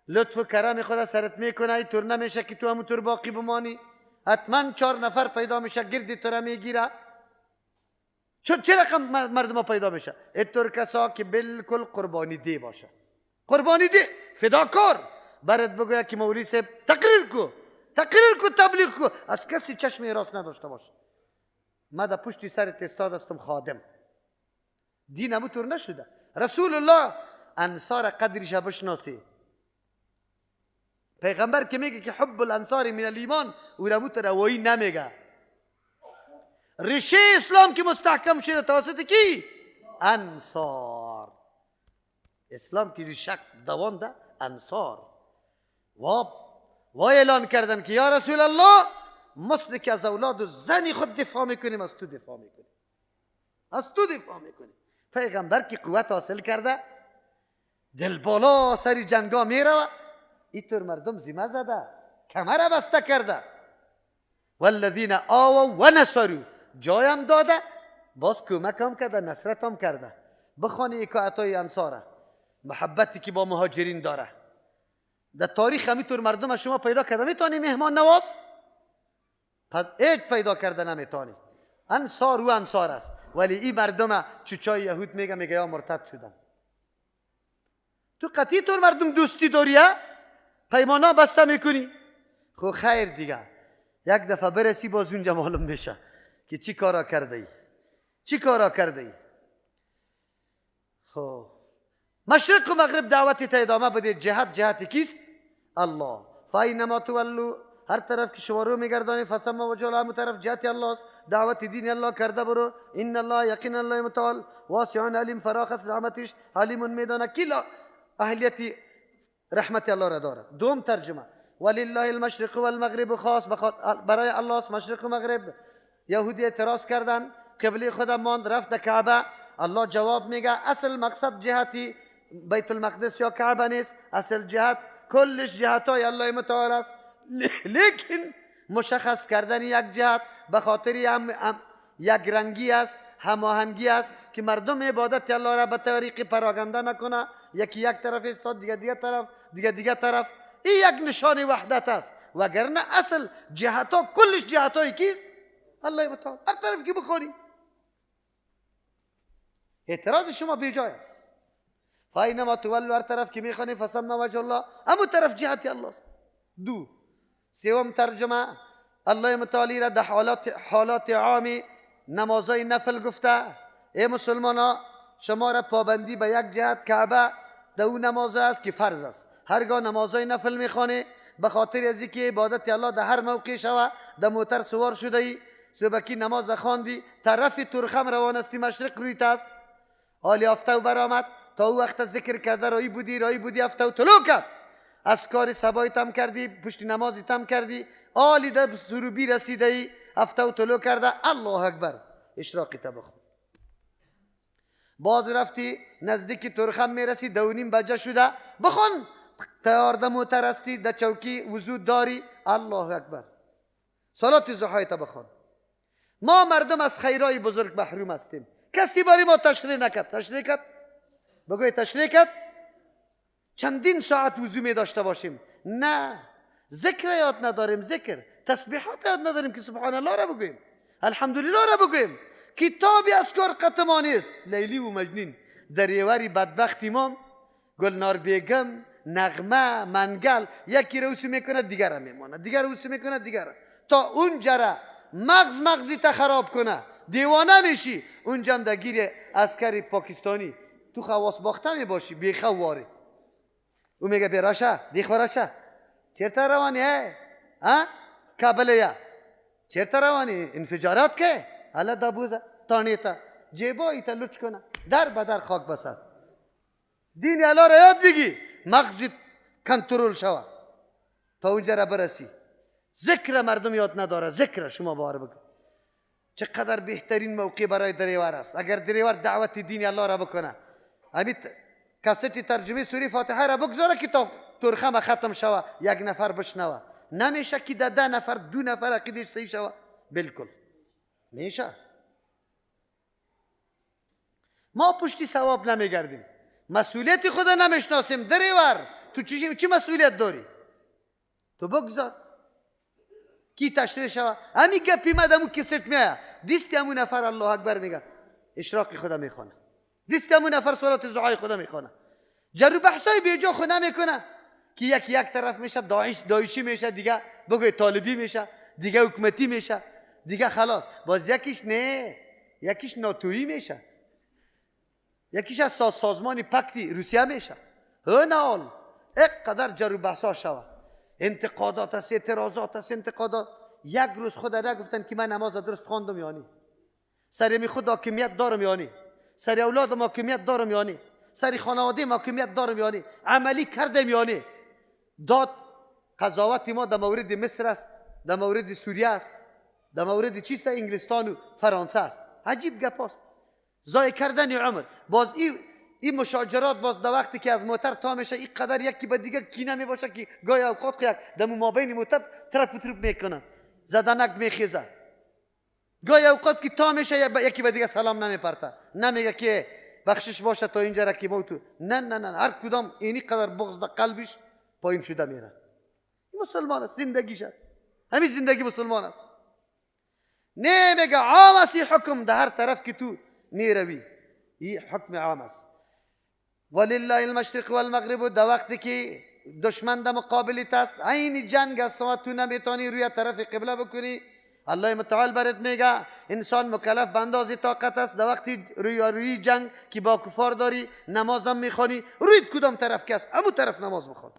لطف و کرم خدا سرت میکنه. اینطور نمیشه که تو همونطور باقی بمانی، حتما 4 نفر پیدا میشه گرد تو را میگیره. چه رقم مردم پیدا میشه؟ اینطور کسا که بالکل قربانی دی باشه، قربانی دی، فداکار. برات بگوید که مولوی صاحب تقریر کو، تبلیغ کو، از کسی چشم راست نداشته باشه. من در پشت سرت استاد هستم، خادم. دین همونطور نشده. رسول الله انصار قدرش بشناسی. پیغمبر که میگه که حب الانصار من الایمان، او را متروایی نمیگه. ریشه اسلام که مستحکم شده توسط کی؟ انصار. اسلام که ریشه دوانده انصار. و اعلان کردن که یا رسول الله، مثل که از اولاد و زنی خود دفاع میکنیم، از تو دفاع میکنیم، از تو دفاع میکنیم. پیغمبر که قوت حاصل کرده، دل بالا سری جنگا میره، اینطور مردم زیمه زده، کمر بسته کرده. والذین آووا و نصروا، جایم داده، باز کمک هم کرده، نصرت هم کرده. بخوانی حکایتای انصاره، محبتی که با مهاجرین داره. در تاریخ همینطور مردم شما پیدا کرده میتونی مهمان نواز؟ هیچ پیدا کرده نمیتونی. انصار و انصار است، ولی این مردم چوچای یهود میگه یا مرتد شدن. تو قطعی طور مردم دوستی داری، پیمانا بسته میکنی. خب خیر دیگه، یک دفعه برسی باز اونجا معلوم میشه که چی کارا کرده ای. خب مشرق و مغرب دعوتی تا ادامه بده. جهت کیست؟ الله. فاینما تولوا، هر طرف که شما رو میگردانی فثم وجه الله، همون طرف جهت الله است. دعوت دین الله کرده برو. ان الله یقین الله متعال واسع علیم، فراخ است رحمتش، علیم میدانه کلا اهلیت رحمت الله را داره. دوم ترجمه ولله المشرق والمغرب، خاص برای الله است مشرق و مغرب. یهودی اعتراض کردن قبله خودم ماند رفت کعبه. الله جواب میگه اصل مقصد جهتی بیت المقدس یا کعبه نیست، اصل جهت کلش جهتای الله متعال است، لیکن مشخص کردن یک جهت به خاطر یک رنگی است، هماهنگی است که مردم عبادت الله را به طریق پراگنده نکنه، یکی یک طرف است دیگه طرف، دیگه طرف. این یک نشان وحدت است، وگرنه اصل جهتا کلش جهتای کیست؟ الله متعال. هر طرف که بخونی اعتراض شما بیجای است. فاینما تولوا، هر طرف که میخونی فثم وجه الله، همون طرف جهت الله است. دو. سوم ترجمه الله متعالی را در حالات عامی نمازای نفل گفته. ای مسلمانا، شما را پابندی به یک جهت کعبه در اون نماز است که فرض است. هرگاه نمازای نفل میخوانی به خاطر از اینکه عبادت الله در هر موقع شوه، در موتر سوار شده ای، صبحکی نماز خواندی، طرف ترخم روانستی مشرق رویت است، حالی افتو برآمد، تا او وقت ذکر کرده رایی بودی افتو طلوع کرد، از کار سبایی تم کردی، پشت نمازی تم کردی، حالی در سروبی رسیده ای، افتو طلوع کرده، الله اکبر، اشراقی تبخون. باز رفتی نزدیک ترخم میرسی، 2:30 بجه شده، بخون، تیار در موتر هستی، در چوکی وضو داری، الله اکبر، صلات ضحی بخون. ما مردم از خیرای بزرگ محروم هستیم. کسی باری ما تشریح نکرد. تشریح کرد؟ بگوی تشریح کرد؟ چندین ساعت وضو می داشته باشیم، نه ذکر یاد نداریم، ذکر تسبیحات یاد نداریم که سبحان الله را بگویم، الحمدلله را بگویم. کتابی از کار قطع نیست. لیلی و مجنون، دریوری بدبخت امام، گلنار بیگم، نغمه، منگل، یکی رو وصو میکنه دیگر را میمانه، دیگر رو وصو میکنه دیگر را، تا اون جره مغزی تا خراب کنه، دیوانه میشی. اونجا هم دگیر عسکری پاکستانی تو خواص باخته میباشی، بیخواری، او میگه بیراشه دیخوراشه، چرتا روانی ها کابلیه، چرتا روانی انفجارات که حالا دابوزه تانیتا جیبایی تا لچ کنه، در بدر خاک بسد. دین الله را یاد بگی، مغزت کنترل شوه تا اونجا را برسی. ذکر مردم یاد نداره، ذکر شما بار بگو. چقدر بهترین موقع برای دریور است. اگر دریور دعوت دین الله را بکنه، همین کاستی ترجمه سوره فاتحه را بگذاره که تا ترخم ختم شوه، یک نفر بشنوه، نمیشه که 10 نفر 2 نفر عقیدش صحیح شوه، بالکل میشه. ما پشتی ثواب نمیگردیم، مسئولیت خود نمیشناسیم. دریور تو چی مسئولیت داری؟ تو بگذار کی تشریح شوه. همین گپی مدامو کست میایه، دیستی همون نفر الله اکبر میگه، اشراقی خدا میخونه، دیستی همون نفر صلات ضحی خدا میخونه، جرو بحثای بیجا خود نمیکنه که یک طرف میشه داعشی میشه، دیگه بگوی طالبی میشه، دیگه حکومتی میشه، دیگه خلاص. باز یکیش نه، یکیش ناتویی میشه، یکیش از سازمان پکتی روسیه میشه. هنال اقدر جرو بحثا شوه، انتقادات است، اعتراضات است، انتقادات. یک روز خدا نگفتن که من نماز درست خواندم یعنی، سر می خود حاکمیت دارم یعنی، سر اولادم حاکمیت دارم یعنی، سر خانواده حاکمیت دارم یعنی، عملی کردم یعنی. داد قضاوت ما در مورد مصر است، در مورد سوریه است، در مورد چیست، انگلستان و فرانسه است. عجیب گپ است، ضایع کردن عمر. باز این مشاجرات باز در وقتی که از موتر تا میشه، این قدر یکی به دیگه کینه میباشه که گاهی اوقات یک در مابین موتر ترپ میکنن، زدنک میخیزه. گاهی اوقات که تا میشه یکی به دیگه سلام نمیپرته، نمیگه که بخشش باشه تا اینجا رکی موتو، نه هر کدام اینی قدر بغض در قلبش پایین شده میره. این مسلمان است، زندگیش است، همین زندگی مسلمان است. نمیگه عام است این حکم در هر طرف که تو میروی، این حکم عام است. ولله المشرق والمغرب، در وقتی که دشمن در مقابلت است، عین جنگ است و تو نمیتونی روی طرف قبله بکنی، الله متعال برات میگه انسان مکلف به اندازه طاقت است. در وقتی روی جنگ که با کفار داری نمازم میخوانی، روی کدام طرف کس همون طرف نماز بخون.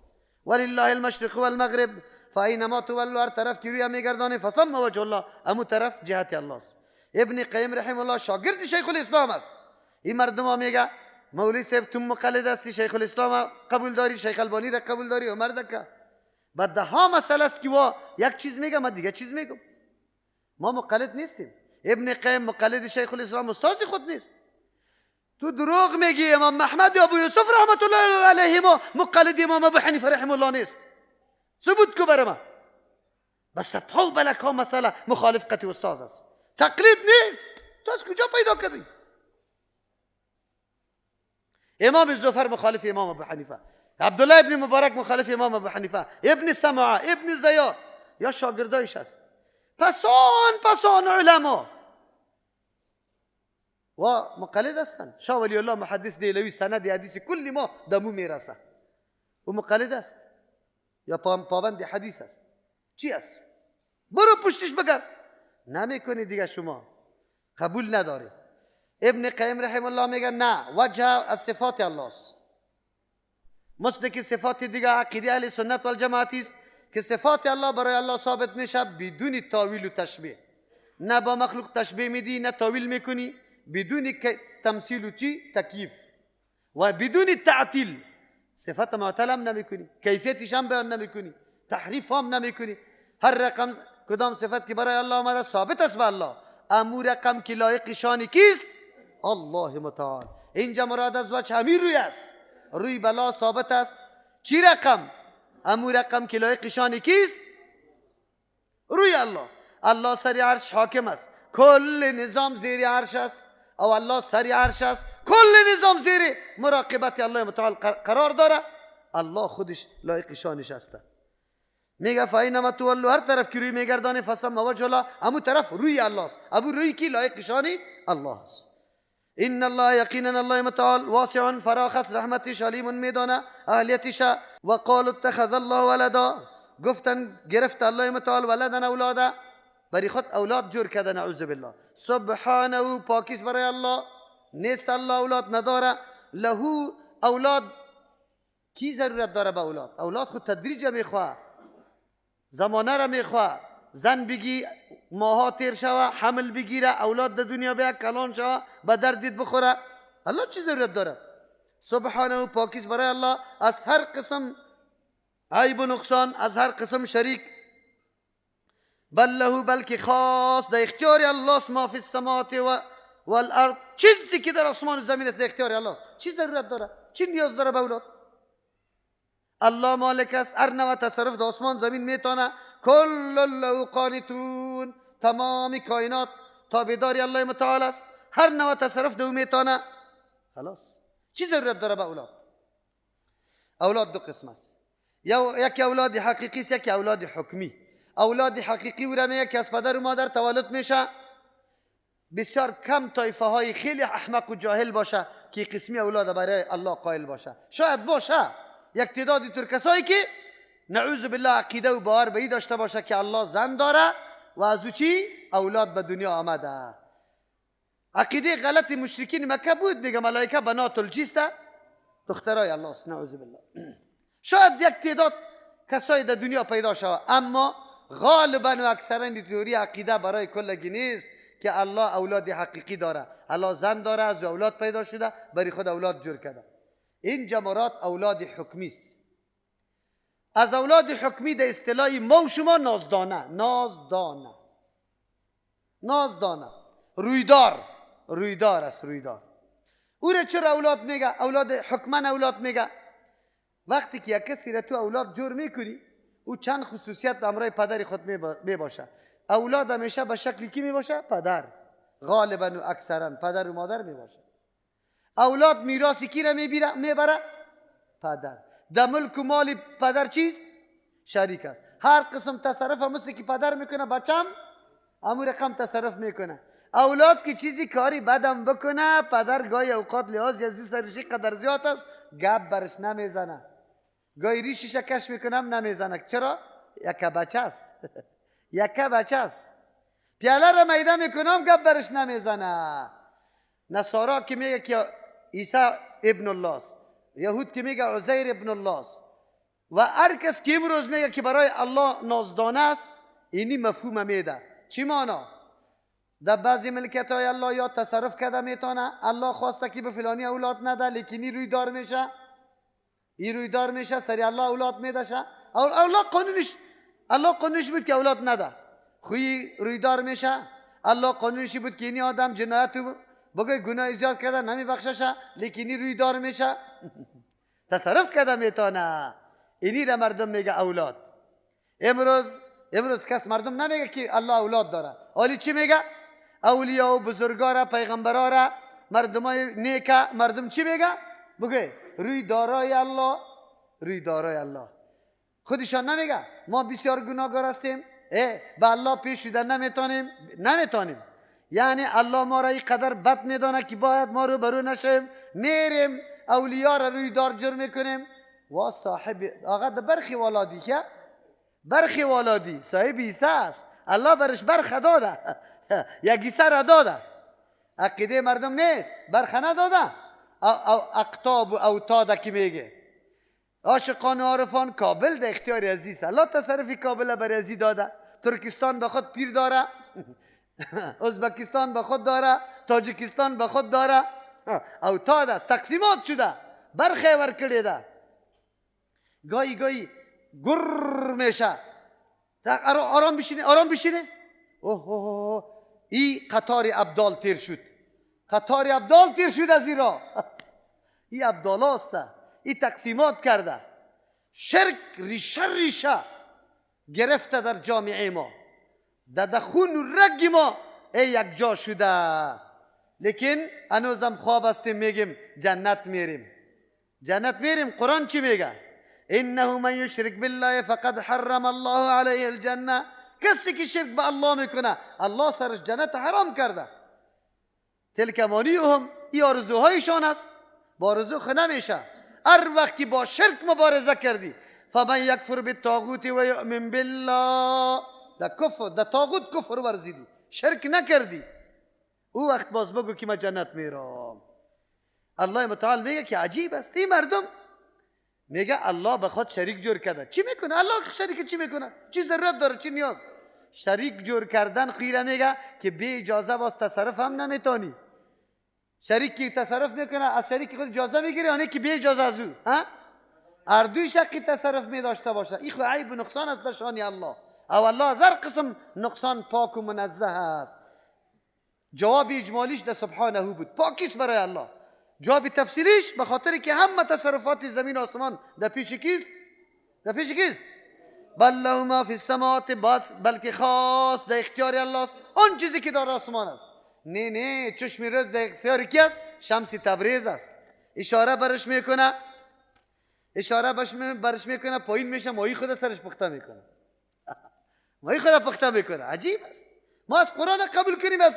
ولله المشرق والمغرب فاینما تولوا، هر طرف که روی میگردانی فثم وجه الله، همون طرف جهت الله است. ابن قیم رحمه الله شاگرد شیخ الاسلام است. این مردم ها میگه مولوی صاحب تو مقلد هستی، شیخ الاسلام قبول داری، شیخ البانی را قبول داری، عمر دکه بعد ده ها مسئله است که وا یک چیز میگه من دیگه چیز میگم. ما مقلد نیستیم. ابن قیم مقلد شیخ الاسلام استاد خود نیست. تو دروغ میگی امام محمد و ابو یوسف رحمت الله علیهما مقلد امام ابو حنیفه رحمه الله نیست. ثبوت کو برام. بس تو بلک ها مسئله مخالفت استاد است، تقلید نیست. تو از کجا پیدا کردی؟ امام زفر مخالف امام ابو حنیفه، عبدالله ابن مبارک مخالف امام ابو حنیفه، ابن سمعه، ابن زیاد یا شاگردایش است. پسان علما و مقلد هستند. شاه ولی الله محدث دیلوی سند حدیث کلی ما دمو میرسه و مقلد است یا پابند حدیث است. چی است؟ برو پشتش بگر. نمیکنی دیگه، شما قبول نداری. ابن قیم رحمه الله میگه نه، وجه از صفات الله است. مثل که صفات دیگه عقیده اهل سنت والجماعت است که صفات الله برای الله ثابت میشه بدون تاویل و تشبیه. نه با مخلوق تشبیه میدی نه تاویل میکنی، بدون تمثیل و چی تکییف و بدون تعطیل. صفات معطل هم نمیکنی، کیفیتش هم بیان نمیکنی، تحریف هم نمیکنی. هر رقم کدام صفت که برای الله آمده ثابت است به الله. امو رقم که لایق شانی کیست؟ الله متعال. اینجا مراد از وجه همین روی است، روی بلا ثابت است. چی رقم؟ امو رقم که لایق شانی کیست؟ روی الله. الله سر عرش حاکم است، کل نظام زیر عرش است، او الله سر عرش است، کل نظام زیر مراقبت الله متعال قرار داره. الله خودش لایق شانش است. میگه فاینما تولوا، هر طرف که روی میگردانی فثم وجه الله، همون طرف روی الله است. ابو روی کی لایق شانی الله است. ان الله یقینا الله متعال واسع فراخ است، رحمتش علیم میدانه اهلیتش. و قالوا اتخذ الله ولدا، گفتن گرفت الله متعال ولدن اولاده، بری خود اولاد جور کرده. نعوذ بالله. سبحانه پاکیز برای الله، نیست الله اولاد نداره. له اولاد کی ضرورت داره به اولاد؟ اولاد خود تدریج میخواه، زمانه را میخواه. زن بگی ماها تیر شوه، حمل بگیره، اولاد در دنیا بیا کلان شوه، به دردت بخوره. الله چی ضرورت داره؟ سبحانه پاکیز برای الله از هر قسم عیب و نقصان، از هر قسم شریک. بل له، بلکه خاص در اختیار الله است ما فی السماوات و الارض، چیزی که در آسمان و زمین است در اختیار الله است. چی ضرورت داره؟ چی نیاز داره به اولاد؟ الله مالک است، هر نوع تصرف در آسمان زمین میتونه. کل له قانتون، تمام کائنات تابعداری الله متعال است، هر نوع تصرف در میتونه. خلاص چی ضرورت داره به اولاد؟ اولاد دو قسم است، یکی اولاد حقیقی است، یکی اولاد حکمی. اولاد حقیقی او را میگه که از پدر و مادر تولد میشه. بسیار کم طایفه های خیلی احمق و جاهل باشه که قسمی اولاد برای الله قائل باشه. شاید باشه یک تعدادی تر کسایی که نعوذ بالله عقیده و باور به این داشته باشه که الله زن داره و از او چی اولاد به دنیا آمده. عقیده غلط مشرکین مکه بود، میگه ملائکه بنات الجیست، دخترای الله است. نعوذ بالله. شاید یک تعداد کسایی در دنیا پیدا شود، اما غالبا و اکثرا این تئوری عقیده برای کلگی نیست که الله اولاد حقیقی داره. الله زن داره، از اولاد پیدا شده، برای خود اولاد جور کرده. این جمرات اولاد حکمی است. از اولاد حکمی در اصطلاح ما و شما نازدانه رویدار است. رویدار او را چرا اولاد میگه؟ اولاد حکمن اولاد میگه. وقتی که یک کسی را تو اولاد جور میکنی، او چند خصوصیت امرای پدر خود میباشه. اولاد همیشه به شکلی کی میباشه؟ پدر. غالبا و اکثرا پدر و مادر میباشه. اولاد میراثی کی را میبره؟ پدر. در ملک و مال پدر چیست؟ شریک است. هر قسم تصرف مثل که پدر میکنه بچم همو رقم تصرف میکنه. اولاد که چیزی کاری بدم بکنه، پدر گاهی اوقات لحاظ از سرشی قدر زیاد است گپ برش نمیزنه، گاهی ریشش کش میکنم نمیزنه. چرا؟ یک بچه است. پیاله را میده میکنم گپ برش نمیزنه. نصارا که میگه که عیسی ابن الله است، یهود که میگه عزیر ابن الله است، و هر کس که امروز میگه که برای الله نازدانه است، اینی مفهوم میده. چی معنا؟ در بعضی ملکت های الله یا تصرف کرده میتونه، الله خواسته که به فلانی اولاد نده، لیکن این روی دار میشه، این روی دار میشه، سری الله اولاد میده. الله قانونش بود که اولاد نده، خوی روی دار میشه. الله قانونش بود که این آدم جنایت بگه گناه زیاد کرده نمیبخششه، لیکن این روی دار میشه. تصرف کرده میتونه. اینی را مردم میگه اولاد. امروز کس مردم نمیگه که الله اولاد داره. حالی چی میگه؟ اولیاء و بزرگا پیغمبرا را، مردمای نیکه، مردم چی میگه؟ بگه روی دارای الله، روی دارای الله. خودشان نمیگه ما بسیار گناهگار هستیم، به الله پیش شدن نمیتونیم. یعنی الله ما را این قدر بد میدانه که باید ما رو برو نشیم، میریم اولیاء را روی دار جرم میکنیم. و صاحب آقا ده برخی ولادی که برخی ولادی صاحب عیسی است، الله برش برخ داده، یک عیسی را داده. عقیده مردم نیست، برخ نداده. اقطاب و اوتاده که میگه عاشقان و عارفان کابل ده اختیار عزیز، الله تصرفی کابل بر عزیز داده. ترکستان به خود پیر داره، ازبکستان به خود داره، تاجیکستان به خود داره. اوتاد است، تقسیمات شده، برخه ور کرده ده. گاهی گر میشه، آرام بشینه. اوه ای قطار ابدال تیر شد، از این راه. ای ابدال است، ای تقسیمات کرده. شرک ریشه گرفته در جامعه ما، در خون و رگ ما یک جا شده. لیکن هنوزم خواب هستیم، میگیم جنت میریم. قرآن چی میگه؟ انه من یشرک بالله فقد حرم الله علیه الجنه. کسی که شرک به الله میکنه الله سرش جنت حرام کرده. تلک امانیهم، این آرزوهایشان است، با آرزو خود نمیشه. هر وقت که با شرک مبارزه کردی، فمن یکفر بالطاغوت و یؤمن بالله، در طاغوت کفر ورزیدی، شرک نکردی، او وقت باز بگو که من جنت میرم. الله متعال میگه که عجیب است، این مردم میگه الله به خود شریک جور کرده. چی میکنه الله شریک؟ چی میکنه؟ چی ضرورت داره؟ چی نیاز؟ شریک جور کردن خیره میگه که بی اجازه باز تصرف هم نمیتونی. شریک که تصرف میکنه از شریک خود اجازه میگیره، یعنی که بی اجازه از او اردوی شقی تصرف میداشته باشه. این خو عیب و نقصان است در شان الله. او الله از هر قسم نقصان پاک و منزه است. جواب اجمالیش در سبحانه بود، پاکیست برای الله. جواب تفصیلیش به خاطر که همه تصرفات زمین و آسمان در پیش کیست؟ بل له ما فی السماوات، بلکه خاص در اختیار الله است آن چیزی که در آسمان است. نه چشم روز در اختیار کی است؟ شمس تبریز است. اشاره برش میکنه، پایین میشه، ماهی خود سرش پخته میکنه. عجیب است. ما از قرآن قبول کنیم، از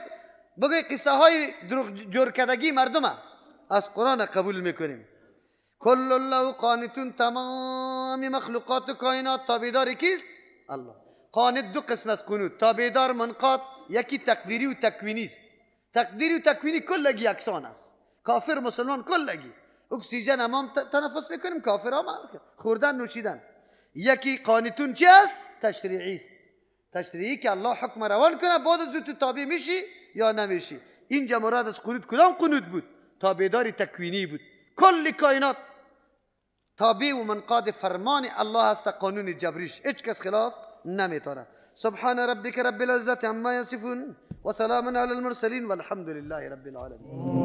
بگوی قصه های دروغ جور کردگی مردمه از قرآن قبول میکنیم. کل الله قانتون، تمام مخلوقات و کائنات تابعدار کیست؟ الله. قانت دو قسم از قنوت، تابعدار منقاد، یکی تقدیری و تکوینی است. تقدیری و تکوینی کلگی یکسان است، کافر مسلمان کلگی. اکسیژن امام تنفس میکنیم، کافر هم خوردن نوشیدن. یکی قانتون چی است؟ تشریعی است. تشریعی که الله حکم روان کنه، بعد از تو تابع میشی یا نمیشی. اینجا مراد از قنوت کدام قنوت بود؟ تابعداری تکوینی بود. کل کائنات تابع و منقاد فرمان الله هست، قانون جبریش هیچ کس خلاف نمیتونه. سبحان ربک رب العزة عما یصفون و سلام علی المرسلین والحمد لله رب العالمین.